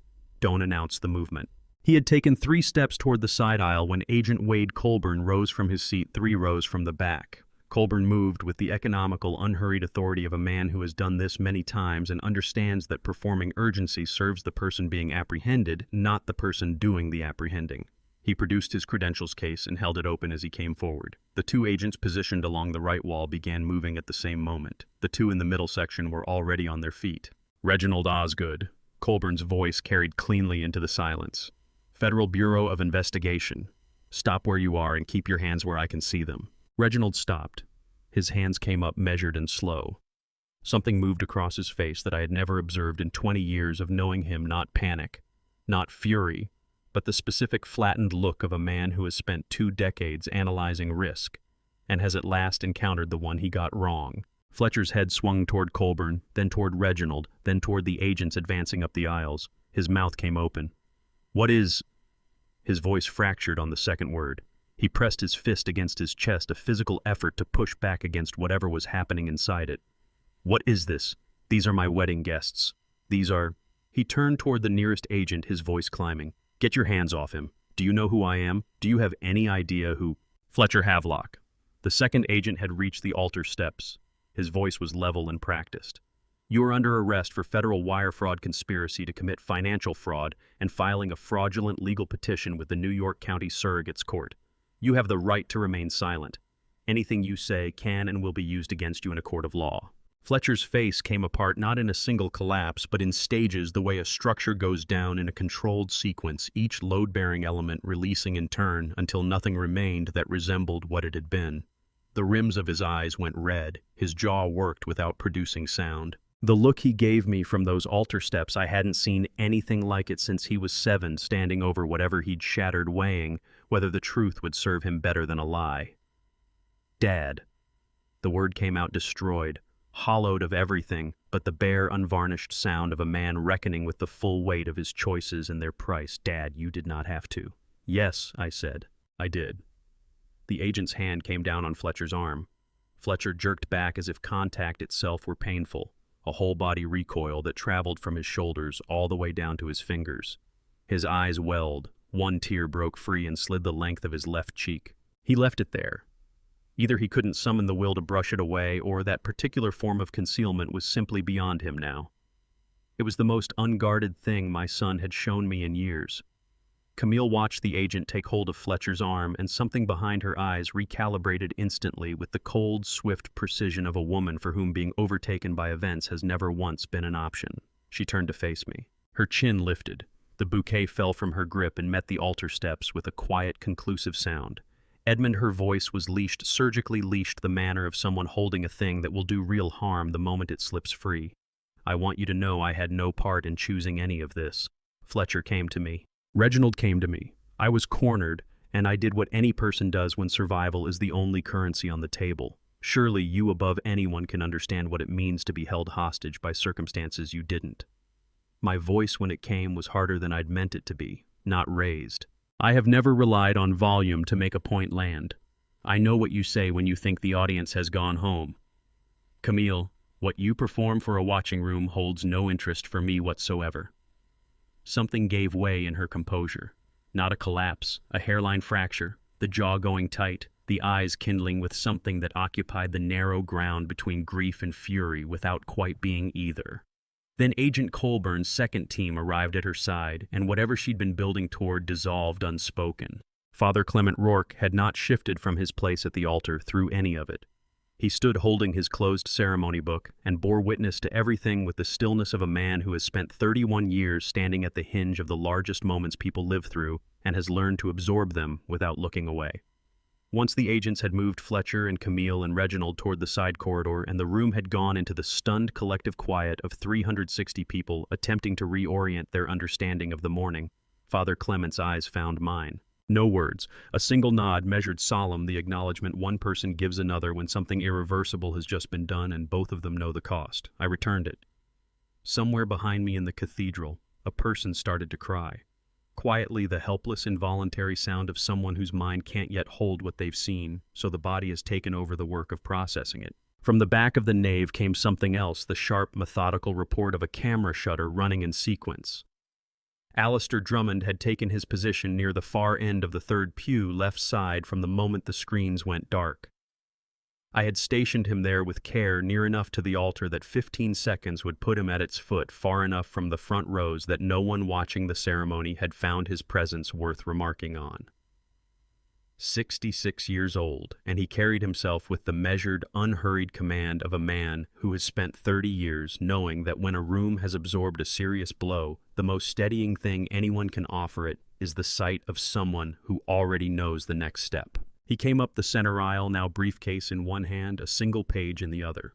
Don't announce the movement. He had taken 3 steps toward the side aisle when Agent Wade Colburn rose from his seat 3 rows from the back. Colburn moved with the economical, unhurried authority of a man who has done this many times and understands that performing urgency serves the person being apprehended, not the person doing the apprehending. He produced his credentials case and held it open as he came forward. The 2 agents positioned along the right wall began moving at the same moment. The 2 in the middle section were already on their feet. Reginald Osgood. Colburn's voice carried cleanly into the silence. Federal Bureau of Investigation. Stop where you are and keep your hands where I can see them. Reginald stopped. His hands came up measured and slow. Something moved across his face that I had never observed in 20 years of knowing him, not panic, not fury, but the specific flattened look of a man who has spent 2 decades analyzing risk and has at last encountered the one he got wrong. Fletcher's head swung toward Colburn, then toward Reginald, then toward the agents advancing up the aisles. His mouth came open. What is... His voice fractured on the second word. He pressed his fist against his chest, a physical effort to push back against whatever was happening inside it. What is this? These are my wedding guests. These are... He turned toward the nearest agent, his voice climbing. Get your hands off him. Do you know who I am? Do you have any idea who... Fletcher Havelock. The second agent had reached the altar steps. His voice was level and practiced. You are under arrest for federal wire fraud conspiracy to commit financial fraud and filing a fraudulent legal petition with the New York County Surrogates Court. You have the right to remain silent. Anything you say can and will be used against you in a court of law. Fletcher's face came apart not in a single collapse, but in stages, the way a structure goes down in a controlled sequence, each load-bearing element releasing in turn until nothing remained that resembled what it had been. The rims of his eyes went red. His jaw worked without producing sound. The look he gave me from those altar steps, I hadn't seen anything like it since he was 7, standing over whatever he'd shattered, weighing whether the truth would serve him better than a lie. Dad. The word came out destroyed, hollowed of everything but the bare, unvarnished sound of a man reckoning with the full weight of his choices and their price. Dad, you did not have to. Yes, I said. I did. The agent's hand came down on Fletcher's arm. Fletcher jerked back as if contact itself were painful, a whole-body recoil that traveled from his shoulders all the way down to his fingers. His eyes welled. One tear broke free and slid the length of his left cheek. He left it there. Either he couldn't summon the will to brush it away, or that particular form of concealment was simply beyond him now. It was the most unguarded thing my son had shown me in years. Camille watched the agent take hold of Fletcher's arm, and something behind her eyes recalibrated instantly with the cold, swift precision of a woman for whom being overtaken by events has never once been an option. She turned to face me. Her chin lifted. The bouquet fell from her grip and met the altar steps with a quiet, conclusive sound. Edmund, her voice was leashed, surgically leashed, the manner of someone holding a thing that will do real harm the moment it slips free. I want you to know I had no part in choosing any of this. Fletcher came to me. Reginald came to me. I was cornered, and I did what any person does when survival is the only currency on the table. Surely you above anyone can understand what it means to be held hostage by circumstances you didn't. My voice when it came was harder than I'd meant it to be, not raised. I have never relied on volume to make a point land. I know what you say when you think the audience has gone home. Camille, what you perform for a watching room holds no interest for me whatsoever. Something gave way in her composure. Not a collapse, a hairline fracture, the jaw going tight, the eyes kindling with something that occupied the narrow ground between grief and fury without quite being either. Then Agent Colburn's second team arrived at her side, and whatever she'd been building toward dissolved unspoken. Father Clement Rourke had not shifted from his place at the altar through any of it. He stood holding his closed ceremony book and bore witness to everything with the stillness of a man who has spent 31 years standing at the hinge of the largest moments people live through and has learned to absorb them without looking away. Once the agents had moved Fletcher and Camille and Reginald toward the side corridor and the room had gone into the stunned collective quiet of 360 people attempting to reorient their understanding of the morning, Father Clement's eyes found mine. No words, a single nod measured solemn the acknowledgement one person gives another when something irreversible has just been done and both of them know the cost. I returned it. Somewhere behind me in the cathedral, a person started to cry. Quietly, the helpless, involuntary sound of someone whose mind can't yet hold what they've seen, so the body has taken over the work of processing it. From the back of the nave came something else, the sharp, methodical report of a camera shutter running in sequence. Alistair Drummond had taken his position near the far end of the third pew left side from the moment the screens went dark. I had stationed him there with care near enough to the altar that 15 seconds would put him at its foot, far enough from the front rows that no one watching the ceremony had found his presence worth remarking on. 66 years old, and he carried himself with the measured, unhurried command of a man who has spent 30 years knowing that when a room has absorbed a serious blow, the most steadying thing anyone can offer it is the sight of someone who already knows the next step. He came up the center aisle, now briefcase in one hand, a single page in the other.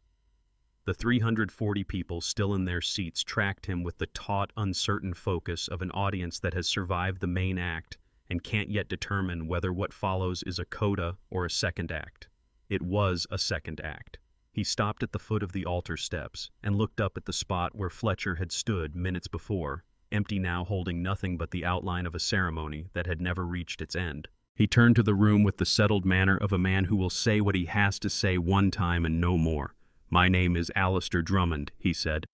The 340 people still in their seats tracked him with the taut, uncertain focus of an audience that has survived the main act and can't yet determine whether what follows is a coda or a second act. It was a second act. He stopped at the foot of the altar steps and looked up at the spot where Fletcher had stood minutes before, empty now, holding nothing but the outline of a ceremony that had never reached its end. He turned to the room with the settled manner of a man who will say what he has to say one time and no more. "My name is Alistair Drummond," he said.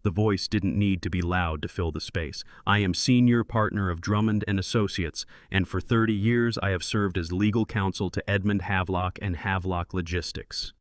The voice didn't need to be loud to fill the space. "I am senior partner of Drummond and Associates, and for 30 years I have served as legal counsel to Edmund Havelock and Havelock Logistics.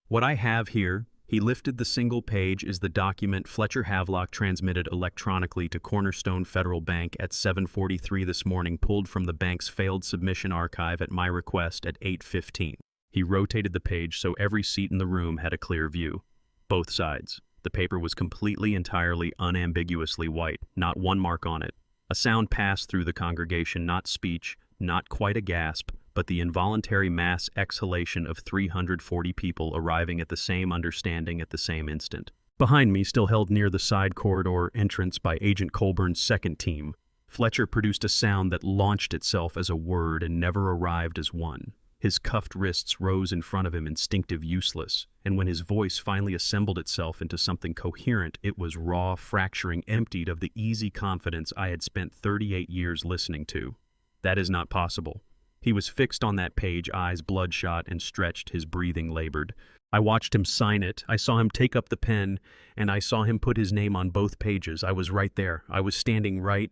What I have here," he lifted the single page, "is the document Fletcher Havelock transmitted electronically to Cornerstone Federal Bank at 7:43 this morning, pulled from the bank's failed submission archive at my request at 8:15. He rotated the page so every seat in the room had a clear view. Both sides. The paper was completely, entirely, unambiguously white, not one mark on it. A sound passed through the congregation, not speech, not quite a gasp, but the involuntary mass exhalation of 340 people arriving at the same understanding at the same instant. Behind me, still held near the side corridor entrance by Agent Colburn's second team, Fletcher produced a sound that launched itself as a word and never arrived as one. His cuffed wrists rose in front of him, instinctive, useless, and when his voice finally assembled itself into something coherent, it was raw, fracturing, emptied of the easy confidence I had spent 38 years listening to. "That is not possible." He was fixed on that page, eyes bloodshot and stretched, his breathing labored. I watched him sign it, I saw him take up the pen, and I saw him put his name on both pages. I was right there. I was standing right.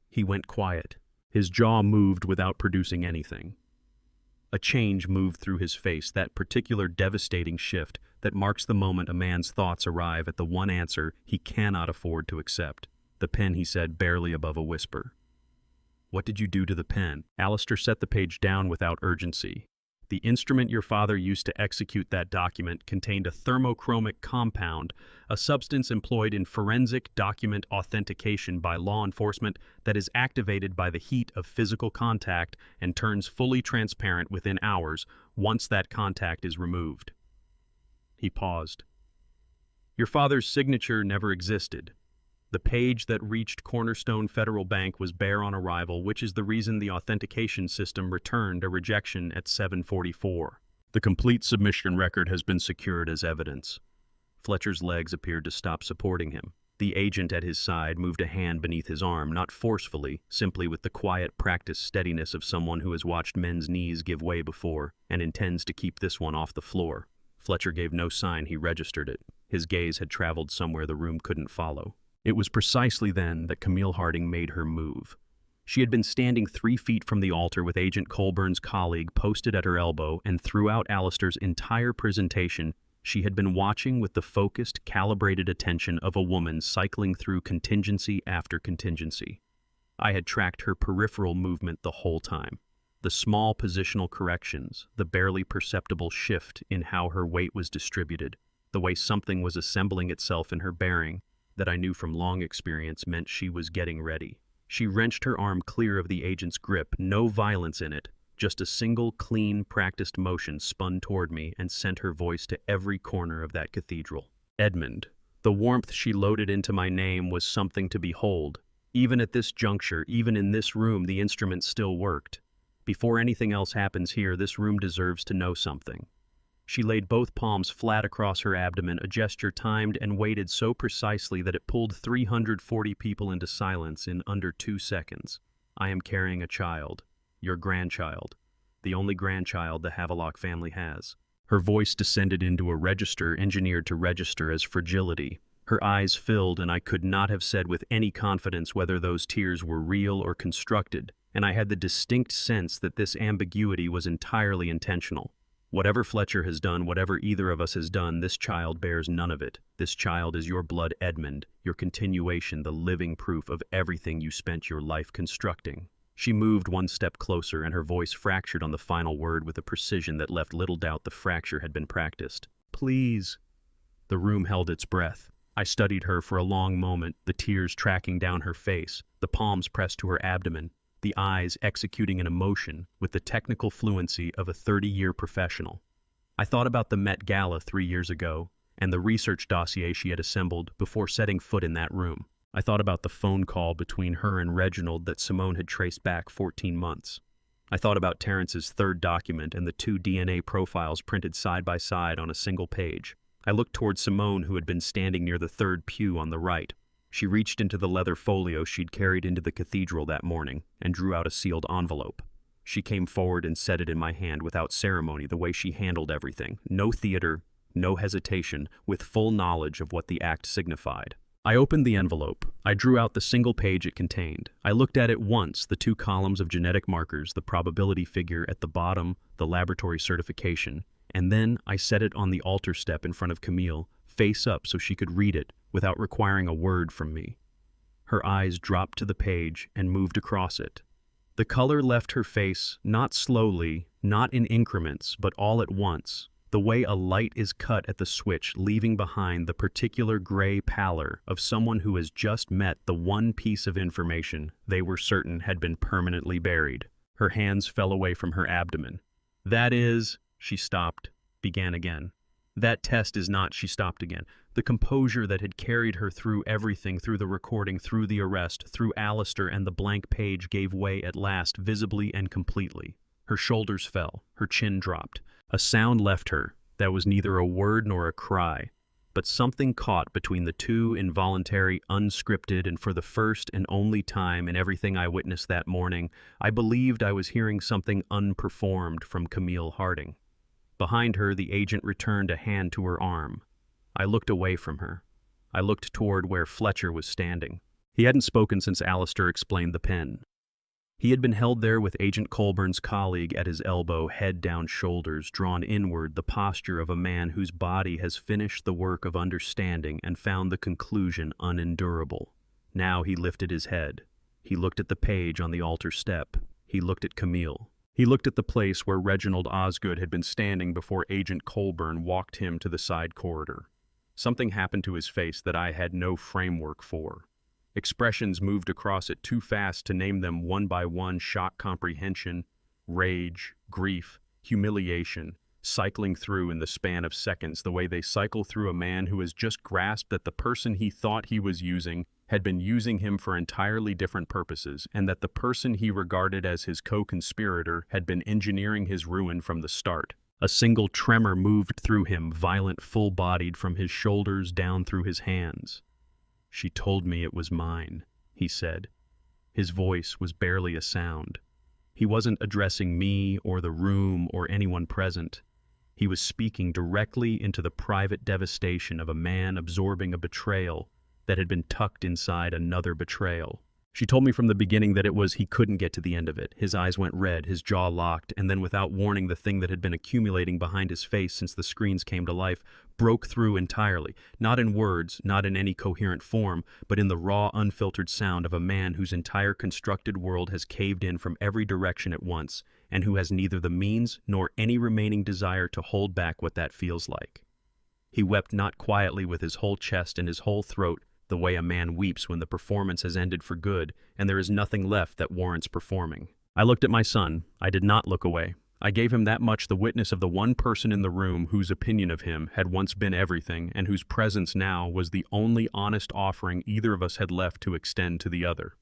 He went quiet. His jaw moved without producing anything. A change moved through his face, that particular devastating shift that marks the moment a man's thoughts arrive at the one answer he cannot afford to accept. "The pen," he said, barely above a whisper. "What did you do to the pen?" Alistair set the page down without urgency. "The instrument your father used to execute that document contained a thermochromic compound, a substance employed in forensic document authentication by law enforcement that is activated by the heat of physical contact and turns fully transparent within hours once that contact is removed." He paused. "Your father's signature never existed. The page that reached Cornerstone Federal Bank was bare on arrival, which is the reason the authentication system returned a rejection at 7:44. The complete submission record has been secured as evidence." Fletcher's legs appeared to stop supporting him. The agent at his side moved a hand beneath his arm, not forcefully, simply with the quiet, practiced steadiness of someone who has watched men's knees give way before and intends to keep this one off the floor. Fletcher gave no sign he registered it. His gaze had traveled somewhere the room couldn't follow. It was precisely then that Camille Harding made her move. She had been standing 3 feet from the altar with Agent Colburn's colleague posted at her elbow, and throughout Alistair's entire presentation, she had been watching with the focused, calibrated attention of a woman cycling through contingency after contingency. I had tracked her peripheral movement the whole time. The small positional corrections, the barely perceptible shift in how her weight was distributed, the way something was assembling itself in her bearing that I knew from long experience meant she was getting ready. She wrenched her arm clear of the agent's grip, no violence in it, just a single, clean, practiced motion spun toward me and sent her voice to every corner of that cathedral. Edmund. The warmth she loaded into my name was something to behold. Even at this juncture, even in this room, the instrument still worked. Before anything else happens here, this room deserves to know something. She laid both palms flat across her abdomen, a gesture timed and weighted so precisely that it pulled 340 people into silence in under 2 seconds. I am carrying a child, your grandchild, the only grandchild the Havelock family has. Her voice descended into a register engineered to register as fragility. Her eyes filled, and I could not have said with any confidence whether those tears were real or constructed, and I had the distinct sense that this ambiguity was entirely intentional. Whatever Fletcher has done, whatever either of us has done, this child bears none of it. This child is your blood, Edmund, your continuation, the living proof of everything you spent your life constructing. She moved one step closer, and her voice fractured on the final word with a precision that left little doubt the fracture had been practiced. Please. The room held its breath. I studied her for a long moment, the tears tracking down her face, the palms pressed to her abdomen, the eyes executing an emotion with the technical fluency of a 30-year professional. I thought about the Met Gala 3 years ago and the research dossier she had assembled before setting foot in that room. I thought about the phone call between her and Reginald that Simone had traced back 14 months. I thought about Terrence's third document and the 2 DNA profiles printed side by side on a single page. I looked toward Simone, who had been standing near the third pew on the right. She reached into the leather folio she'd carried into the cathedral that morning and drew out a sealed envelope. She came forward and set it in my hand without ceremony, the way she handled everything. No theater, no hesitation, with full knowledge of what the act signified. I opened the envelope. I drew out the single page it contained. I looked at it once, the 2 columns of genetic markers, the probability figure at the bottom, the laboratory certification, and then I set it on the altar step in front of Camille, face up so she could read it without requiring a word from me. Her eyes dropped to the page and moved across it. The color left her face, not slowly, not in increments, but all at once, the way a light is cut at the switch, leaving behind the particular gray pallor of someone who has just met the one piece of information they were certain had been permanently buried. Her hands fell away from her abdomen. That is, she stopped, began again. That test is not, she stopped again. The composure that had carried her through everything, through the recording, through the arrest, through Alistair and the blank page gave way at last, visibly and completely. Her shoulders fell, her chin dropped. A sound left her that was neither a word nor a cry, but something caught between the 2, involuntary, unscripted, and for the first and only time in everything I witnessed that morning, I believed I was hearing something unperformed from Camille Harding. Behind her, the agent returned a hand to her arm. I looked away from her. I looked toward where Fletcher was standing. He hadn't spoken since Alistair explained the pen. He had been held there with Agent Colburn's colleague at his elbow, head down, shoulders drawn inward, the posture of a man whose body has finished the work of understanding and found the conclusion unendurable. Now he lifted his head. He looked at the page on the altar step. He looked at Camille. He looked at the place where Reginald Osgood had been standing before Agent Colburn walked him to the side corridor. Something happened to his face that I had no framework for. Expressions moved across it too fast to name them one by one: shock, comprehension, rage, grief, humiliation, cycling through in the span of seconds the way they cycle through a man who has just grasped that the person he thought he was using had been using him for entirely different purposes, and that the person he regarded as his co-conspirator had been engineering his ruin from the start. A single tremor moved through him, violent, full-bodied, from his shoulders down through his hands. "She told me it was mine," he said. His voice was barely a sound. He wasn't addressing me or the room or anyone present. He was speaking directly into the private devastation of a man absorbing a betrayal that had been tucked inside another betrayal. She told me from the beginning that he couldn't get to the end of it. His eyes went red, his jaw locked, and then without warning, the thing that had been accumulating behind his face since the screens came to life broke through entirely, not in words, not in any coherent form, but in the raw, unfiltered sound of a man whose entire constructed world has caved in from every direction at once, and who has neither the means nor any remaining desire to hold back what that feels like. He wept not quietly with his whole chest and his whole throat, the way a man weeps when the performance has ended for good and there is nothing left that warrants performing. I looked at my son. I did not look away. I gave him that much the witness of the one person in the room whose opinion of him had once been everything and whose presence now was the only honest offering either of us had left to extend to the other.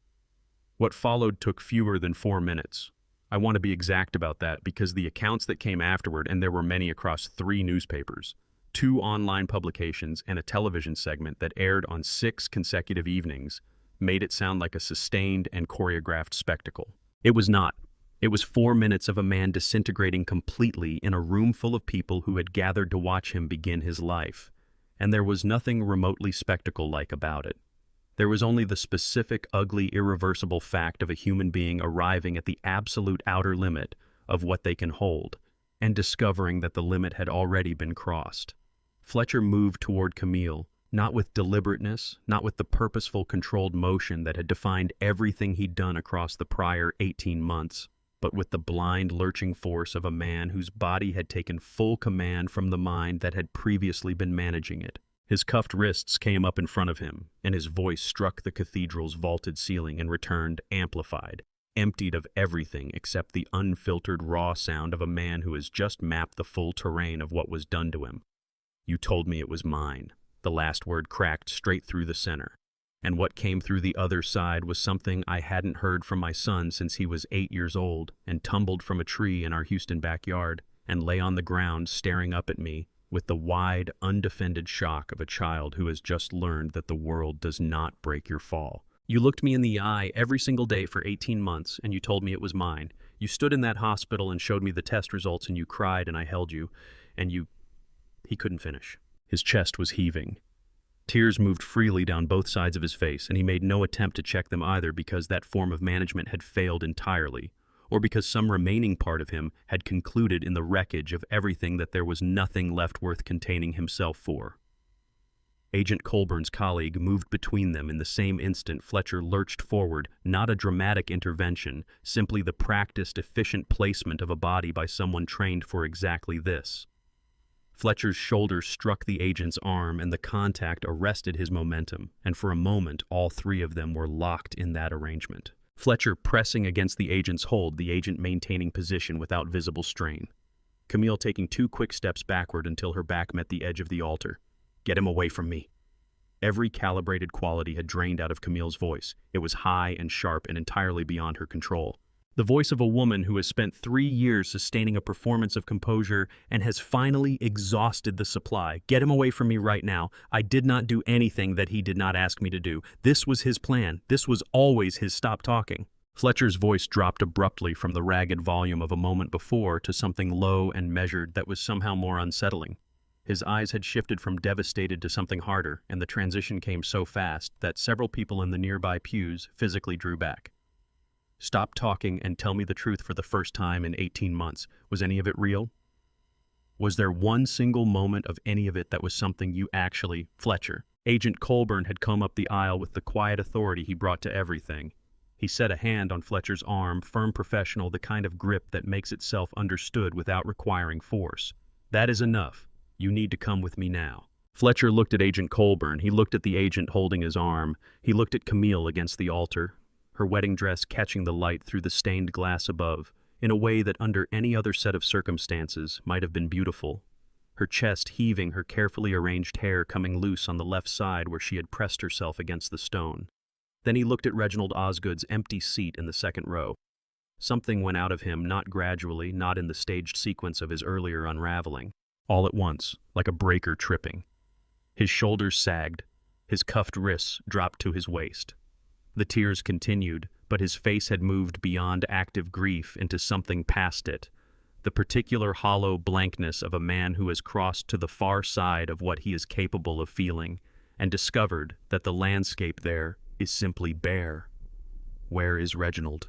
What followed took fewer than 4 minutes. I want to be exact about that because the accounts that came afterward, and there were many across 3 newspapers, 2 online publications, and a television segment that aired on 6 consecutive evenings, made it sound like a sustained and choreographed spectacle. It was not. It was 4 minutes of a man disintegrating completely in a room full of people who had gathered to watch him begin his life, and there was nothing remotely spectacle-like about it. There was only the specific, ugly, irreversible fact of a human being arriving at the absolute outer limit of what they can hold, and discovering that the limit had already been crossed. Fletcher moved toward Camille, not with deliberateness, not with the purposeful, controlled motion that had defined everything he'd done across the prior 18 months, but with the blind, lurching force of a man whose body had taken full command from the mind that had previously been managing it. His cuffed wrists came up in front of him, and his voice struck the cathedral's vaulted ceiling and returned amplified, emptied of everything except the unfiltered raw sound of a man who has just mapped the full terrain of what was done to him. "You told me it was mine." The last word cracked straight through the center. And what came through the other side was something I hadn't heard from my son since he was 8 years old and tumbled from a tree in our Houston backyard and lay on the ground staring up at me with the wide, undefended shock of a child who has just learned that the world does not break your fall. "You looked me in the eye every single day for 18 months, and you told me it was mine. You stood in that hospital and showed me the test results, and you cried, and I held you, and you—" He couldn't finish. His chest was heaving. Tears moved freely down both sides of his face, and he made no attempt to check them either because that form of management had failed entirely, or because some remaining part of him had concluded in the wreckage of everything that there was nothing left worth containing himself for. Agent Colburn's colleague moved between them in the same instant. Fletcher lurched forward, not a dramatic intervention, simply the practiced, efficient placement of a body by someone trained for exactly this. Fletcher's shoulder struck the agent's arm, and the contact arrested his momentum, and for a moment all 3 of them were locked in that arrangement. Fletcher pressing against the agent's hold, the agent maintaining position without visible strain. Camille taking 2 quick steps backward until her back met the edge of the altar. "Get him away from me." Every calibrated quality had drained out of Camille's voice. It was high and sharp and entirely beyond her control. The voice of a woman who has spent 3 years sustaining a performance of composure and has finally exhausted the supply. "Get him away from me right now. I did not do anything that he did not ask me to do. This was his plan. This was always his stop talking." Fletcher's voice dropped abruptly from the ragged volume of a moment before to something low and measured that was somehow more unsettling. His eyes had shifted from devastated to something harder, and the transition came so fast that several people in the nearby pews physically drew back. "Stop talking and tell me the truth for the first time in 18 months. Was any of it real? Was there one single moment of any of it that was something you actually—" Fletcher. Agent Colburn had come up the aisle with the quiet authority he brought to everything. He set a hand on Fletcher's arm, firm, professional, the kind of grip that makes itself understood without requiring force. "That is enough. You need to come with me now." Fletcher looked at Agent Colburn. He looked at the agent holding his arm. He looked at Camille against the altar, her wedding dress catching the light through the stained glass above, in a way that under any other set of circumstances might have been beautiful. Her chest heaving, her carefully arranged hair coming loose on the left side where she had pressed herself against the stone. Then he looked at Reginald Osgood's empty seat in the second row. Something went out of him, not gradually, not in the staged sequence of his earlier unraveling. All at once, like a breaker tripping. His shoulders sagged. His cuffed wrists dropped to his waist. The tears continued, but his face had moved beyond active grief into something past it, the particular hollow blankness of a man who has crossed to the far side of what he is capable of feeling, and discovered that the landscape there is simply bare. "Where is Reginald?"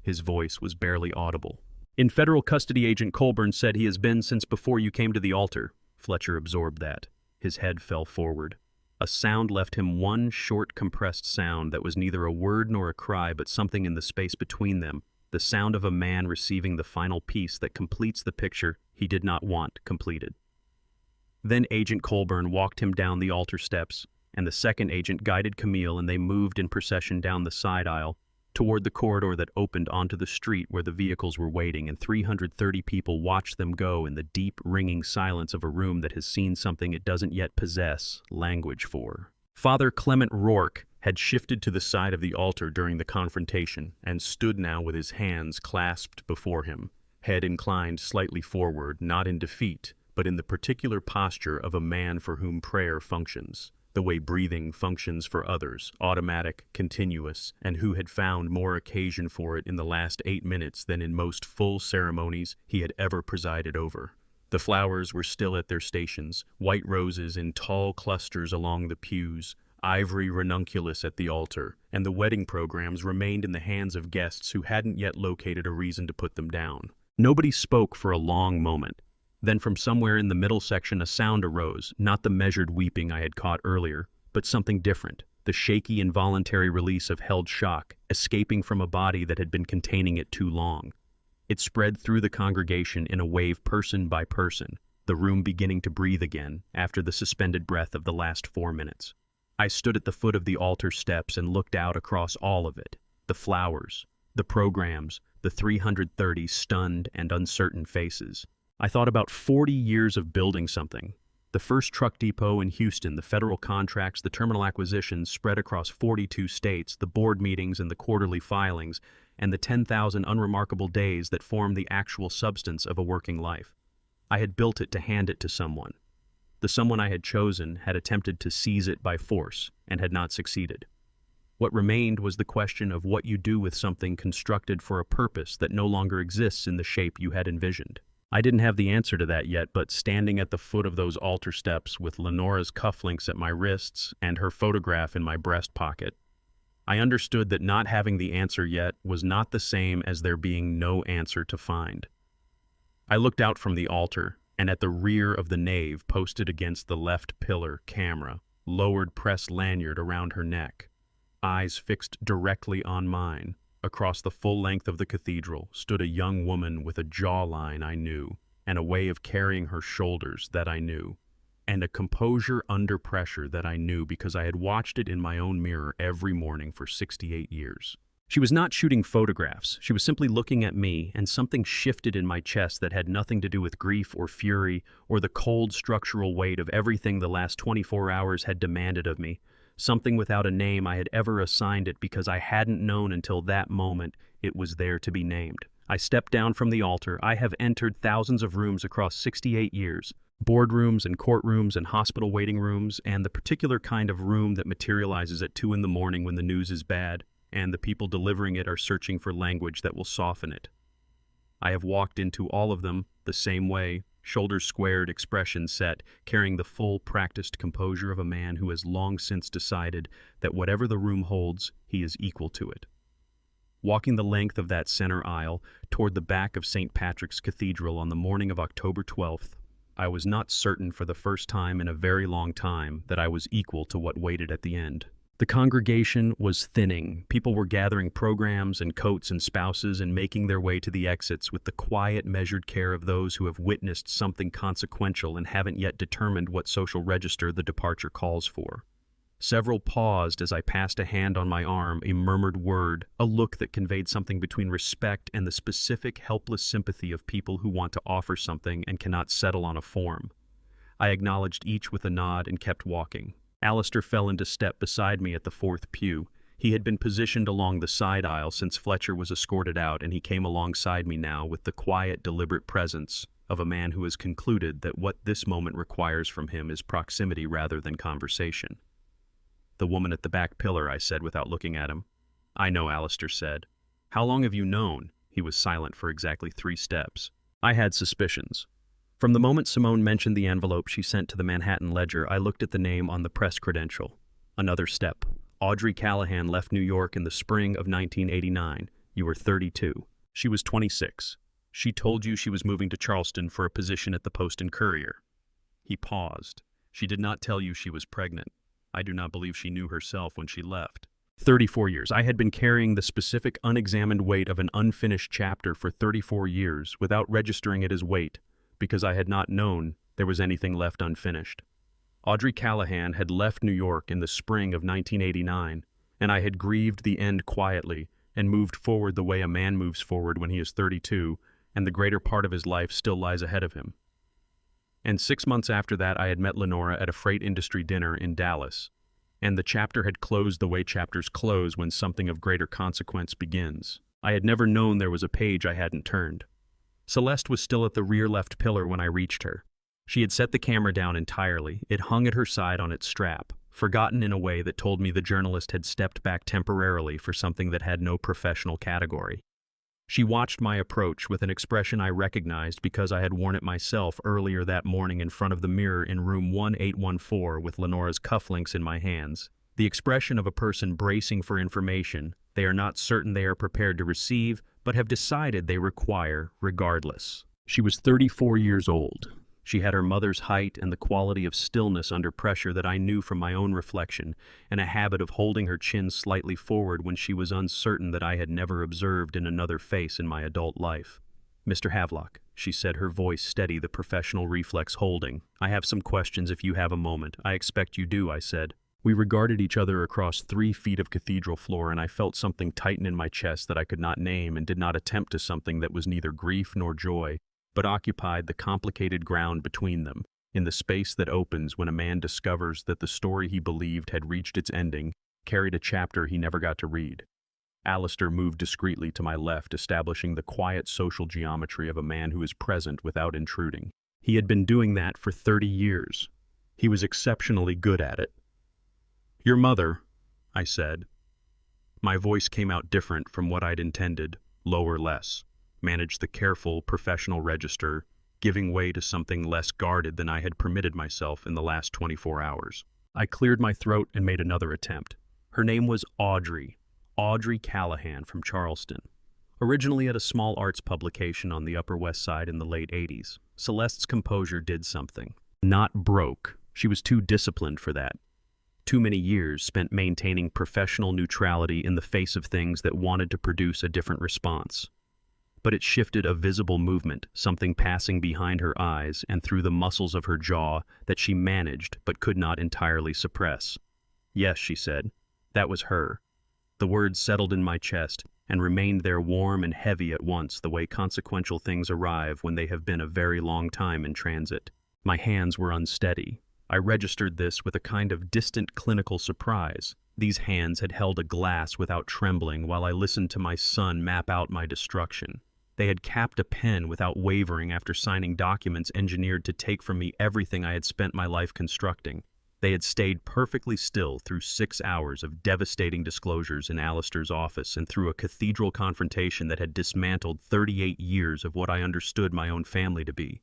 His voice was barely audible. "In federal custody," Agent Colburn said. "He has been since before you came to the altar." Fletcher absorbed that. His head fell forward. A sound left him, one short, compressed sound that was neither a word nor a cry, but something in the space between them the sound of a man receiving the final piece that completes the picture he did not want completed. Then Agent Colburn walked him down the altar steps, and the second agent guided Camille, and they moved in procession down the side aisle toward the corridor that opened onto the street where the vehicles were waiting, and 330 people watched them go in the deep, ringing silence of a room that has seen something it doesn't yet possess language for. Father Clement Rourke had shifted to the side of the altar during the confrontation and stood now with his hands clasped before him, head inclined slightly forward, not in defeat, but in the particular posture of a man for whom prayer functions, the way breathing functions for others, automatic, continuous, and who had found more occasion for it in the last 8 minutes than in most full ceremonies he had ever presided over. The flowers were still at their stations, white roses in tall clusters along the pews, ivory ranunculus at the altar, and the wedding programs remained in the hands of guests who hadn't yet located a reason to put them down. Nobody spoke for a long moment. Then from somewhere in the middle section a sound arose, not the measured weeping I had caught earlier, but something different, the shaky involuntary release of held shock, escaping from a body that had been containing it too long. It spread through the congregation in a wave, person by person, the room beginning to breathe again after the suspended breath of the last 4 minutes. I stood at the foot of the altar steps and looked out across all of it, the flowers, the programs, the 330 stunned and uncertain faces. I thought about 40 years of building something. The first truck depot in Houston, the federal contracts, the terminal acquisitions spread across 42 states, the board meetings and the quarterly filings, and the 10,000 unremarkable days that formed the actual substance of a working life. I had built it to hand it to someone. The someone I had chosen had attempted to seize it by force and had not succeeded. What remained was the question of what you do with something constructed for a purpose that no longer exists in the shape you had envisioned. I didn't have the answer to that yet, but standing at the foot of those altar steps with Lenora's cufflinks at my wrists and her photograph in my breast pocket, I understood that not having the answer yet was not the same as there being no answer to find. I looked out from the altar, and at the rear of the nave, posted against the left pillar, camera, lowered press lanyard around her neck, eyes fixed directly on mine. Across the full length of the cathedral stood a young woman with a jawline I knew, and a way of carrying her shoulders that I knew, and a composure under pressure that I knew because I had watched it in my own mirror every morning for 68 years. She was not shooting photographs. She was simply looking at me, and something shifted in my chest that had nothing to do with grief or fury or the cold structural weight of everything the last 24 hours had demanded of me. Something without a name I had ever assigned it because I hadn't known until that moment it was there to be named. I stepped down from the altar. I have entered thousands of rooms across 68 years, boardrooms and courtrooms and hospital waiting rooms, and the particular kind of room that materializes at 2 a.m. when the news is bad, and the people delivering it are searching for language that will soften it. I have walked into all of them the same way, shoulders squared, expression set, carrying the full, practiced composure of a man who has long since decided that whatever the room holds, he is equal to it. Walking the length of that center aisle toward the back of St. Patrick's Cathedral on the morning of October 12th, I was not certain for the first time in a very long time that I was equal to what waited at the end. The congregation was thinning. People were gathering programs and coats and spouses and making their way to the exits with the quiet, measured care of those who have witnessed something consequential and haven't yet determined what social register the departure calls for. Several paused as I passed a hand on my arm, a murmured word, a look that conveyed something between respect and the specific, helpless sympathy of people who want to offer something and cannot settle on a form. I acknowledged each with a nod and kept walking. Alistair fell into step beside me at the 4th pew. He had been positioned along the side aisle since Fletcher was escorted out, and he came alongside me now with the quiet, deliberate presence of a man who has concluded that what this moment requires from him is proximity rather than conversation. "The woman at the back pillar," I said without looking at him. "I know," Alistair said. "How long have you known?" He was silent for exactly 3 steps. I had suspicions. From the moment Simone mentioned the envelope she sent to the Manhattan Ledger, I looked at the name on the press credential. Another step. Audrey Callahan left New York in the spring of 1989. You were 32. She was 26. She told you she was moving to Charleston for a position at the Post and Courier. He paused. She did not tell you she was pregnant. I do not believe she knew herself when she left. 34 years. I had been carrying the specific unexamined weight of an unfinished chapter for 34 years without registering it as weight, because I had not known there was anything left unfinished. Audrey Callahan had left New York in the spring of 1989, and I had grieved the end quietly and moved forward the way a man moves forward when he is 32, and the greater part of his life still lies ahead of him. And 6 months after that, I had met Lenora at a freight industry dinner in Dallas, and the chapter had closed the way chapters close when something of greater consequence begins. I had never known there was a page I hadn't turned. Celeste was still at the rear left pillar when I reached her. She had set the camera down entirely. It hung at her side on its strap, forgotten in a way that told me the journalist had stepped back temporarily for something that had no professional category. She watched my approach with an expression I recognized because I had worn it myself earlier that morning in front of the mirror in room 1814 with Lenora's cufflinks in my hands. The expression of a person bracing for information they are not certain they are prepared to receive, but have decided they require regardless. She was 34 years old. She had her mother's height and the quality of stillness under pressure that I knew from my own reflection, and a habit of holding her chin slightly forward when she was uncertain that I had never observed in another face in my adult life. "Mr. Havelock," she said, her voice steady, the professional reflex holding. "I have some questions if you have a moment." "I expect you do," I said. We regarded each other across 3 feet of cathedral floor, and I felt something tighten in my chest that I could not name, and did not attempt to something that was neither grief nor joy, but occupied the complicated ground between them, in the space that opens when a man discovers that the story he believed had reached its ending carried a chapter he never got to read. Alistair moved discreetly to my left, establishing the quiet social geometry of a man who is present without intruding. He had been doing that for 30 years. He was exceptionally good at it. "Your mother," I said. My voice came out different from what I'd intended, lower less. Managed the careful, professional register, giving way to something less guarded than I had permitted myself in the last 24 hours. I cleared my throat and made another attempt. Her name was Audrey Callahan from Charleston. Originally at a small arts publication on the Upper West Side in the late 80s, Celeste's composure did something. Not broke. She was too disciplined for that. Too many years spent maintaining professional neutrality in the face of things that wanted to produce a different response. But it shifted a visible movement, something passing behind her eyes and through the muscles of her jaw that she managed but could not entirely suppress. "Yes," she said. That was her. The words settled in my chest and remained there warm and heavy at once, the way consequential things arrive when they have been a very long time in transit. My hands were unsteady. I registered this with a kind of distant clinical surprise. These hands had held a glass without trembling while I listened to my son map out my destruction. They had capped a pen without wavering after signing documents engineered to take from me everything I had spent my life constructing. They had stayed perfectly still through 6 hours of devastating disclosures in Alistair's office and through a cathedral confrontation that had dismantled 38 years of what I understood my own family to be.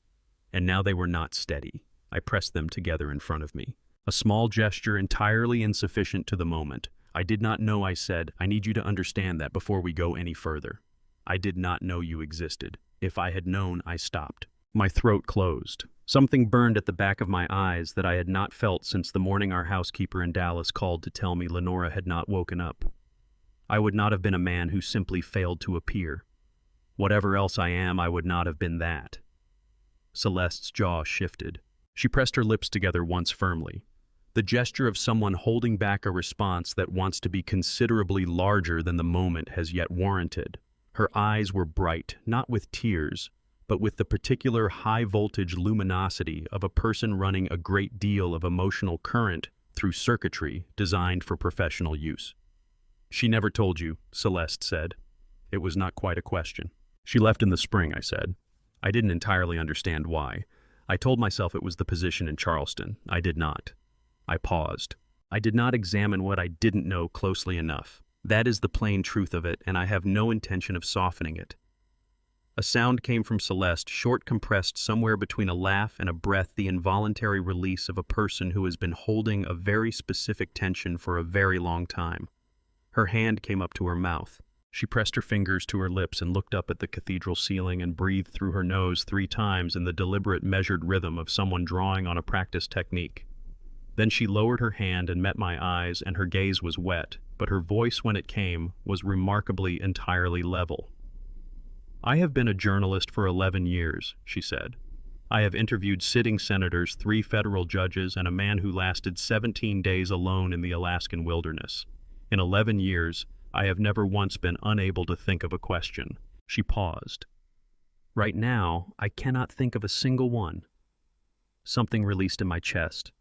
And now they were not steady. I pressed them together in front of me. A small gesture entirely insufficient to the moment. "I did not know," I said. "I need you to understand that before we go any further. I did not know you existed. If I had known," I stopped. My throat closed. Something burned at the back of my eyes that I had not felt since the morning our housekeeper in Dallas called to tell me Lenora had not woken up. I would not have been a man who simply failed to appear. Whatever else I am, I would not have been that. Celeste's jaw shifted. She pressed her lips together once firmly. The gesture of someone holding back a response that wants to be considerably larger than the moment has yet warranted. Her eyes were bright, not with tears, but with the particular high-voltage luminosity of a person running a great deal of emotional current through circuitry designed for professional use. "She never told you," Celeste said. It was not quite a question. "She left in the spring," I said. I didn't entirely understand why. I told myself it was the position in Charleston. I did not. I paused. I did not examine what I didn't know closely enough. That is the plain truth of it, and I have no intention of softening it. A sound came from Celeste, short, compressed, somewhere between a laugh and a breath, the involuntary release of a person who has been holding a very specific tension for a very long time. Her hand came up to her mouth. She pressed her fingers to her lips and looked up at the cathedral ceiling and breathed through her nose 3 times in the deliberate, measured rhythm of someone drawing on a practiced technique. Then she lowered her hand and met my eyes, and her gaze was wet, but her voice when it came was remarkably entirely level. "I have been a journalist for 11 years, she said. "I have interviewed sitting senators, 3 federal judges, and a man who lasted 17 days alone in the Alaskan wilderness. In 11 years, I have never once been unable to think of a question." She paused. "Right now, I cannot think of a single one." Something released in my chest.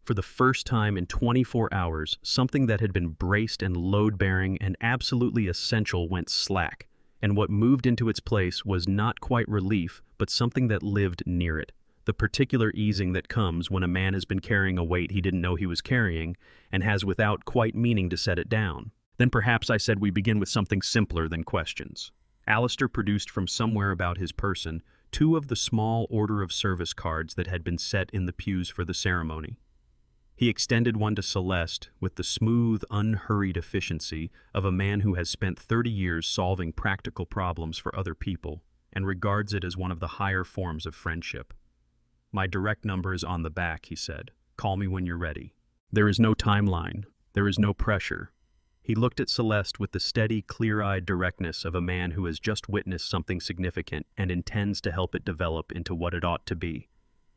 For the first time in 24 hours, something that had been braced and load-bearing and absolutely essential went slack, and what moved into its place was not quite relief, but something that lived near it. The particular easing that comes when a man has been carrying a weight he didn't know he was carrying, and has without quite meaning to set it down. Then perhaps I said we begin with something simpler than questions. Alistair produced from somewhere about his person 2 of the small order of service cards that had been set in the pews for the ceremony. He extended one to Celeste with the smooth, unhurried efficiency of a man who has spent 30 years solving practical problems for other people and regards it as one of the higher forms of friendship. "My direct number is on the back," he said. "Call me when you're ready." There is no timeline. There is no pressure. He looked at Celeste with the steady, clear-eyed directness of a man who has just witnessed something significant and intends to help it develop into what it ought to be.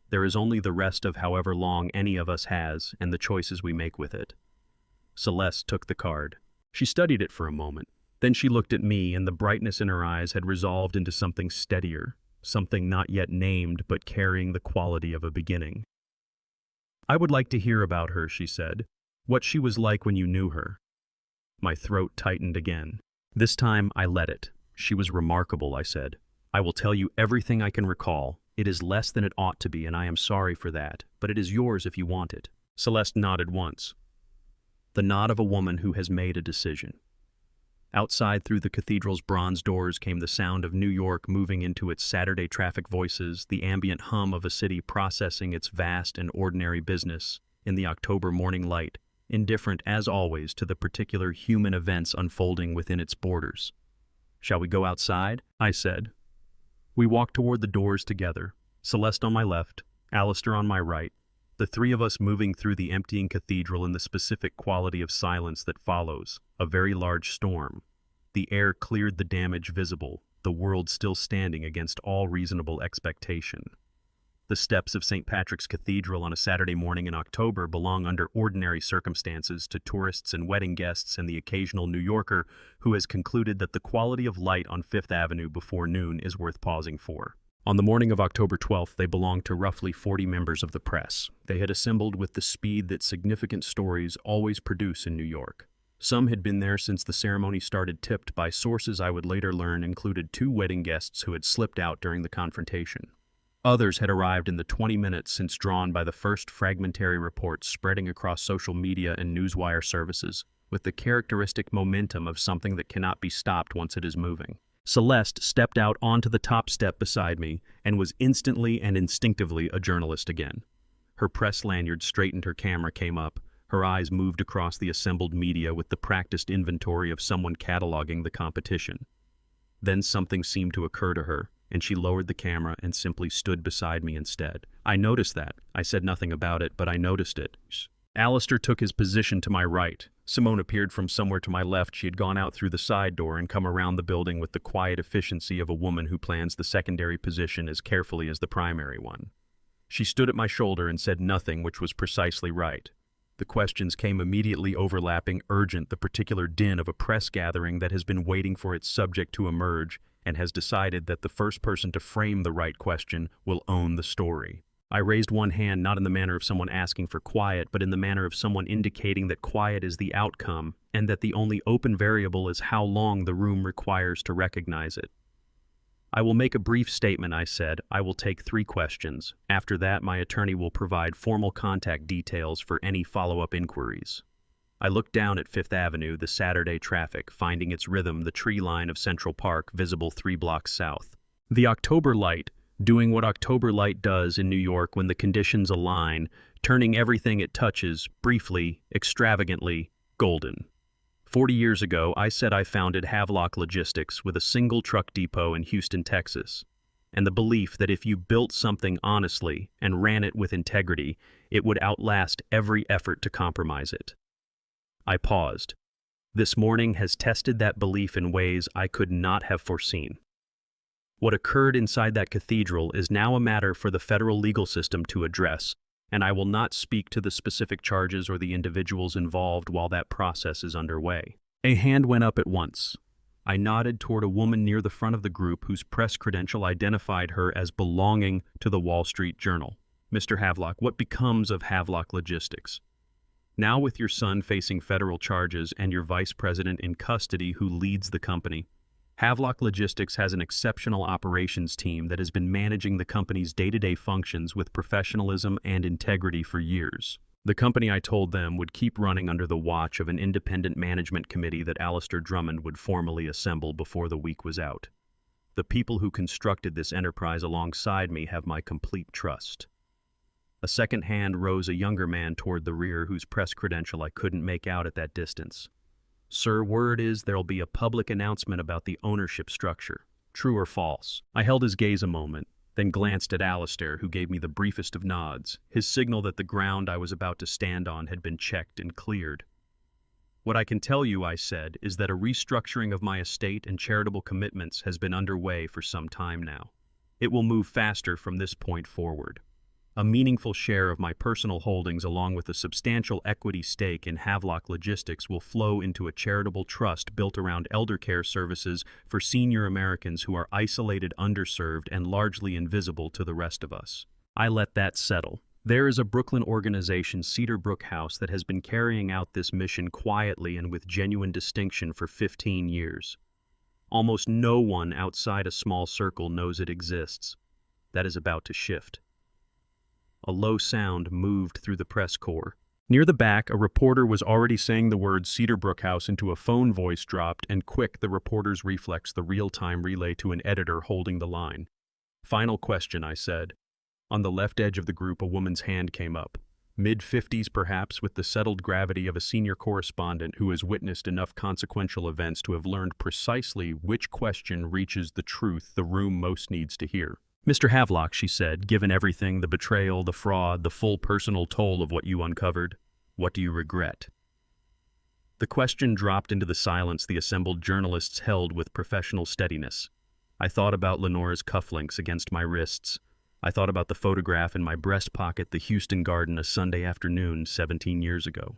There is only the rest of however long any of us has and the choices we make with it. Celeste took the card. She studied it for a moment. Then she looked at me, and the brightness in her eyes had resolved into something steadier, something not yet named but carrying the quality of a beginning. "I would like to hear about her," she said. "What she was like when you knew her." My throat tightened again. This time I let it. "She was remarkable," I said. "I will tell you everything I can recall. It is less than it ought to be, and I am sorry for that, but it is yours if you want it." Celeste nodded once. The nod of a woman who has made a decision. Outside, through the cathedral's bronze doors, came the sound of New York moving into its Saturday traffic voices, the ambient hum of a city processing its vast and ordinary business in the October morning light, indifferent, as always, to the particular human events unfolding within its borders. "Shall we go outside?" I said. We walked toward the doors together, Celeste on my left, Alistair on my right, the 3 of us moving through the emptying cathedral in the specific quality of silence that follows a very large storm. The air cleared the damage visible, the world still standing against all reasonable expectation. The steps of St. Patrick's Cathedral on a Saturday morning in October belong under ordinary circumstances to tourists and wedding guests and the occasional New Yorker who has concluded that the quality of light on Fifth Avenue before noon is worth pausing for. On the morning of October 12th, they belonged to roughly 40 members of the press. They had assembled with the speed that significant stories always produce in New York. Some had been there since the ceremony started, tipped by sources I would later learn included 2 wedding guests who had slipped out during the confrontation. Others had arrived in the 20 minutes since drawn by the first fragmentary reports spreading across social media and newswire services, with the characteristic momentum of something that cannot be stopped once it is moving. Celeste stepped out onto the top step beside me and was instantly and instinctively a journalist again. Her press lanyard straightened, her camera came up, her eyes moved across the assembled media with the practiced inventory of someone cataloging the competition. Then something seemed to occur to her, and she lowered the camera and simply stood beside me instead. I noticed that. I said nothing about it, but I noticed it. Alistair took his position to my right. Simone appeared from somewhere to my left. She had gone out through the side door and come around the building with the quiet efficiency of a woman who plans the secondary position as carefully as the primary one. She stood at my shoulder and said nothing, which was precisely right. The questions came immediately, overlapping, urgent, the particular din of a press gathering that has been waiting for its subject to emerge and has decided that the first person to frame the right question will own the story. I raised one hand, not in the manner of someone asking for quiet, but in the manner of someone indicating that quiet is the outcome, and that the only open variable is how long the room requires to recognize it. "I will make a brief statement," I said. "I will take 3 questions. After that, my attorney will provide formal contact details for any follow-up inquiries." I looked down at Fifth Avenue, the Saturday traffic, finding its rhythm, the tree line of Central Park visible 3 blocks south. The October light, doing what October light does in New York when the conditions align, turning everything it touches, briefly, extravagantly, golden. 40 years ago, I said I founded Havelock Logistics with a single truck depot in Houston, Texas. and the belief that if you built something honestly and ran it with integrity, it would outlast every effort to compromise it. I paused. This morning has tested that belief in ways I could not have foreseen. What occurred inside that cathedral is now a matter for the federal legal system to address, and I will not speak to the specific charges or the individuals involved while that process is underway. A hand went up at once. I nodded toward a woman near the front of the group whose press credential identified her as belonging to the Wall Street Journal. Mr. Havelock, what becomes of Havelock Logistics? Now with your son facing federal charges and your vice president in custody who leads the company, Havelock Logistics has an exceptional operations team that has been managing the company's day-to-day functions with professionalism and integrity for years. The company, I told them, would keep running under the watch of an independent management committee that Alistair Drummond would formally assemble before the week was out. The people who constructed this enterprise alongside me have my complete trust. A second hand rose, a younger man toward the rear whose press credential I couldn't make out at that distance. Sir, word is there'll be a public announcement about the ownership structure. True or false? I held his gaze a moment, then glanced at Alistair, who gave me the briefest of nods, his signal that the ground I was about to stand on had been checked and cleared. What I can tell you, I said, is that a restructuring of my estate and charitable commitments has been underway for some time now. It will move faster from this point forward. A meaningful share of my personal holdings along with a substantial equity stake in Havelock Logistics will flow into a charitable trust built around elder care services for senior Americans who are isolated, underserved, and largely invisible to the rest of us. I let that settle. There is a Brooklyn organization, Cedar Brook House, that has been carrying out this mission quietly and with genuine distinction for 15 years. Almost no one outside a small circle knows it exists. That is about to shift. A low sound moved through the press corps. Near the back, a reporter was already saying the words Cedar Brook House into a phone voice dropped, and quick, the reporter's reflex, the real-time relay to an editor holding the line. Final question, I said. On the left edge of the group, a woman's hand came up. Mid-50s perhaps, with the settled gravity of a senior correspondent who has witnessed enough consequential events to have learned precisely which question reaches the truth the room most needs to hear. Mr. Havelock, she said, given everything, the betrayal, the fraud, the full personal toll of what you uncovered, what do you regret? The question dropped into the silence the assembled journalists held with professional steadiness. I thought about Lenore's cufflinks against my wrists. I thought about the photograph in my breast pocket, the Houston Garden, a Sunday afternoon 17 years ago.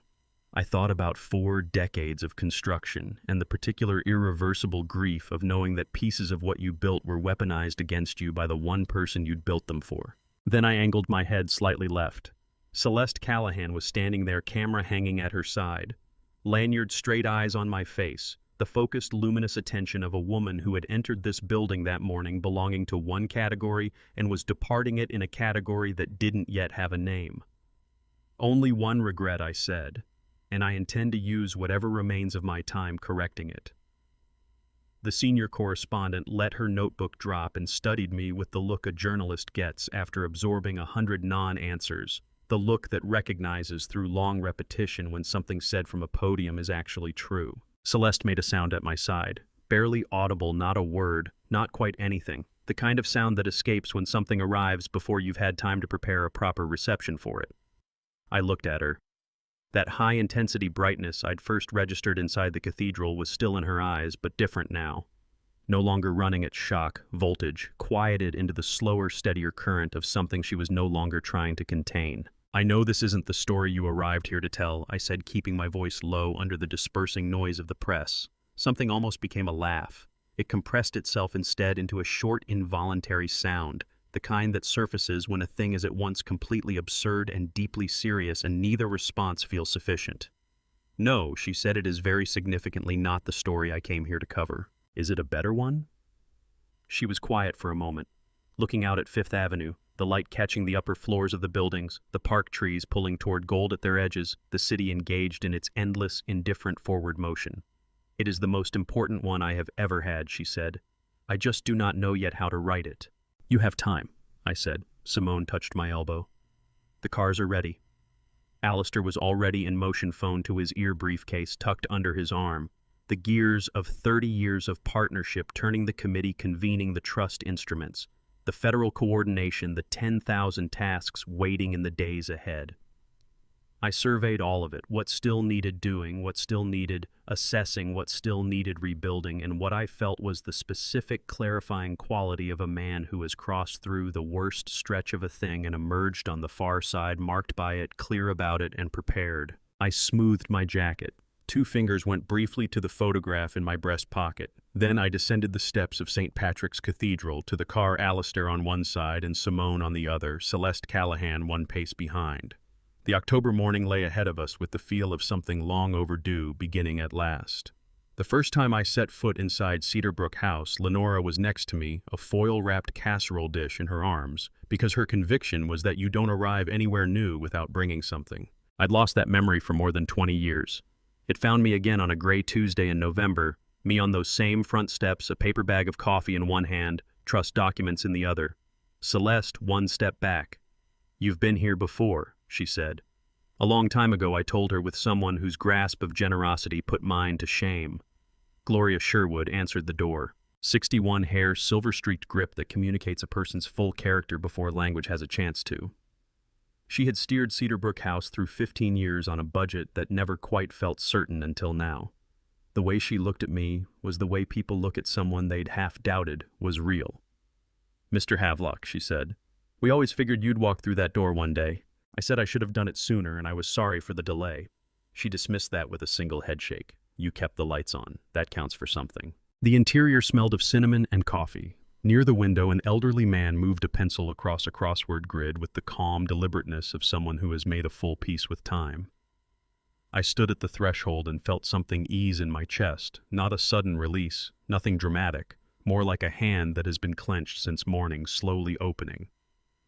I thought about 4 decades of construction and the particular irreversible grief of knowing that pieces of what you built were weaponized against you by the one person you'd built them for. Then I angled my head slightly left. Celeste Callahan was standing there, camera hanging at her side. Lanyard, straight eyes on my face, the focused, luminous attention of a woman who had entered this building that morning belonging to one category and was departing it in a category that didn't yet have a name. Only one regret, I said, and I intend to use whatever remains of my time correcting it. The senior correspondent let her notebook drop and studied me with the look a journalist gets after absorbing 100 non-answers, the look that recognizes through long repetition when something said from a podium is actually true. Celeste made a sound at my side, barely audible, not a word, not quite anything, the kind of sound that escapes when something arrives before you've had time to prepare a proper reception for it. I looked at her. That high-intensity brightness I'd first registered inside the cathedral was still in her eyes, but different now. No longer running at shock, voltage, quieted into the slower, steadier current of something she was no longer trying to contain. I know this isn't the story you arrived here to tell, I said, keeping my voice low under the dispersing noise of the press. Something almost became a laugh. It compressed itself instead into a short, involuntary sound, the kind that surfaces when a thing is at once completely absurd and deeply serious and neither response feels sufficient. No, she said, it is very significantly not the story I came here to cover. Is it a better one? She was quiet for a moment, looking out at Fifth Avenue, the light catching the upper floors of the buildings, the park trees pulling toward gold at their edges, the city engaged in its endless, indifferent forward motion. It is the most important one I have ever had, she said. I just do not know yet how to write it. You have time, I said. Simone touched my elbow. The cars are ready. Alistair was already in motion, phone to his ear briefcase tucked under his arm. The gears of 30 years of partnership turning, the committee convening, the trust instruments. The federal coordination, the 10,000 tasks waiting in the days ahead. I surveyed all of it, what still needed doing, what still needed assessing, what still needed rebuilding, and what I felt was the specific clarifying quality of a man who has crossed through the worst stretch of a thing and emerged on the far side, marked by it, clear about it, and prepared. I smoothed my jacket. 2 fingers went briefly to the photograph in my breast pocket. Then I descended the steps of St. Patrick's Cathedral to the car, Alistair on one side and Simone on the other, Celeste Callahan 1 pace behind. The October morning lay ahead of us with the feel of something long overdue beginning at last. The first time I set foot inside Cedarbrook House, Lenora was next to me, a foil-wrapped casserole dish in her arms, because her conviction was that you don't arrive anywhere new without bringing something. I'd lost that memory for more than 20 years. It found me again on a gray Tuesday in November, me on those same front steps, a paper bag of coffee in one hand, trust documents in the other. Celeste 1 step back. "You've been here before," she said. A long time ago I told her, with someone whose grasp of generosity put mine to shame. Gloria Sherwood answered the door. 61 hair, silver-streaked grip that communicates a person's full character before language has a chance to. She had steered Cedarbrook House through 15 years on a budget that never quite felt certain until now. The way she looked at me was the way people look at someone they'd half doubted was real. "Mr. Havelock," she said, "we always figured you'd walk through that door one day. I said I should have done it sooner, and I was sorry for the delay." She dismissed that with a single headshake. "You kept the lights on. That counts for something." The interior smelled of cinnamon and coffee. Near the window, an elderly man moved a pencil across a crossword grid with the calm deliberateness of someone who has made a full peace with time. I stood at the threshold and felt something ease in my chest, not a sudden release, nothing dramatic, more like a hand that has been clenched since morning slowly opening.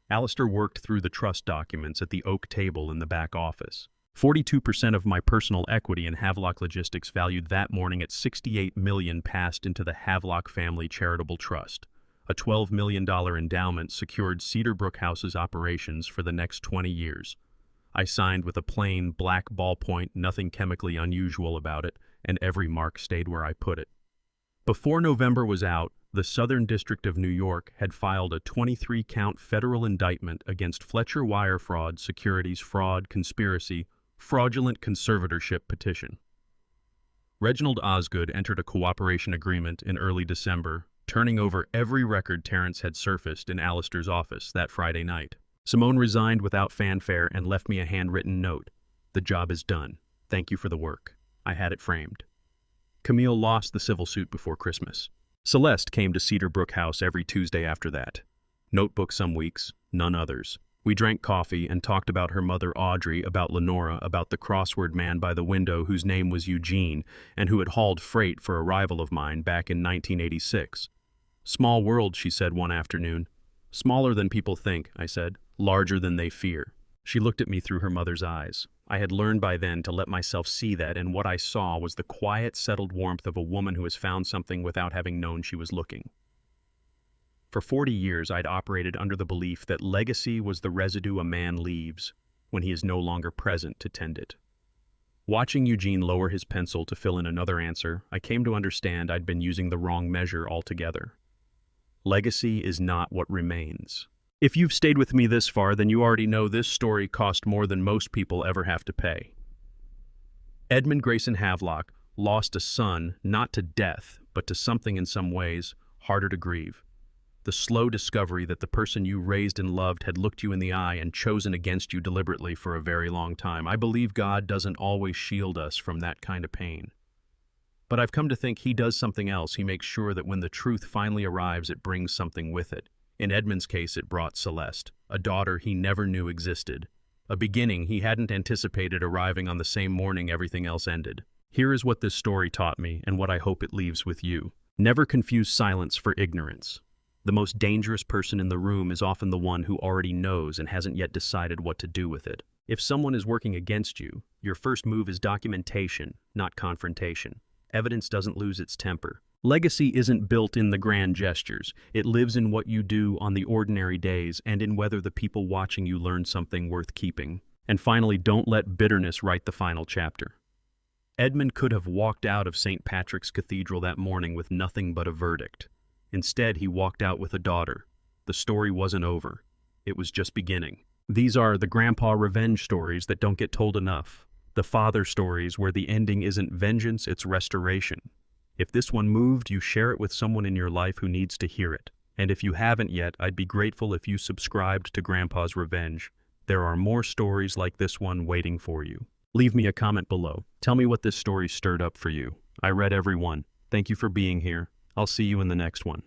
Alistair worked through the trust documents at the oak table in the back office. 42% of my personal equity in Havelock Logistics, valued that morning at $68 million, passed into the Havelock Family Charitable Trust. A $12 million endowment secured Cedarbrook House's operations for the next 20 years. I signed with a plain black ballpoint, nothing chemically unusual about it, and every mark stayed where I put it. Before November was out, the Southern District of New York had filed a 23-count federal indictment against Fletcher wire fraud, securities fraud, conspiracy, fraudulent conservatorship petition. Reginald Osgood entered a cooperation agreement in early December, turning over every record Terrence had surfaced in Alistair's office that Friday night. Simone resigned without fanfare and left me a handwritten note. "The job is done. Thank you for the work." I had it framed. Camille lost the civil suit before Christmas. Celeste came to Cedarbrook House every Tuesday after that. Notebook some weeks, none others. We drank coffee and talked about her mother Audrey, about Lenora, about the crossword man by the window whose name was Eugene and who had hauled freight for a rival of mine back in 1986. "Small world," she said one afternoon. "Smaller than people think," I said. "Larger than they fear." She looked at me through her mother's eyes. I had learned by then to let myself see that, and what I saw was the quiet, settled warmth of a woman who has found something without having known she was looking. For 40 years, I'd operated under the belief that legacy was the residue a man leaves when he is no longer present to tend it. Watching Eugene lower his pencil to fill in another answer, I came to understand I'd been using the wrong measure altogether. Legacy is not what remains. If you've stayed with me this far, then you already know this story cost more than most people ever have to pay. Edmund Grayson Havelock lost a son, not to death, but to something in some ways harder to grieve. The slow discovery that the person you raised and loved had looked you in the eye and chosen against you deliberately for a very long time. I believe God doesn't always shield us from that kind of pain. But I've come to think He does something else. He makes sure that when the truth finally arrives, it brings something with it. In Edmund's case, it brought Celeste, a daughter he never knew existed. A beginning he hadn't anticipated arriving on the same morning everything else ended. Here is what this story taught me, and what I hope it leaves with you. Never confuse silence for ignorance. The most dangerous person in the room is often the one who already knows and hasn't yet decided what to do with it. If someone is working against you, your first move is documentation, not confrontation. Evidence doesn't lose its temper. Legacy isn't built in the grand gestures. It lives in what you do on the ordinary days and in whether the people watching you learn something worth keeping. And finally, don't let bitterness write the final chapter. Edmund could have walked out of St. Patrick's Cathedral that morning with nothing but a verdict. Instead, he walked out with a daughter, The story wasn't over. It was just beginning. These are the grandpa revenge stories that don't get told enough. The father stories where the ending isn't vengeance, it's restoration. If this one moved you, share it with someone in your life who needs to hear it. And if you haven't yet, I'd be grateful if you subscribed to Grandpa's Revenge. There are more stories like this one waiting for you. Leave me a comment below. Tell me what this story stirred up for you. I read every one. Thank you for being here. I'll see you in the next one.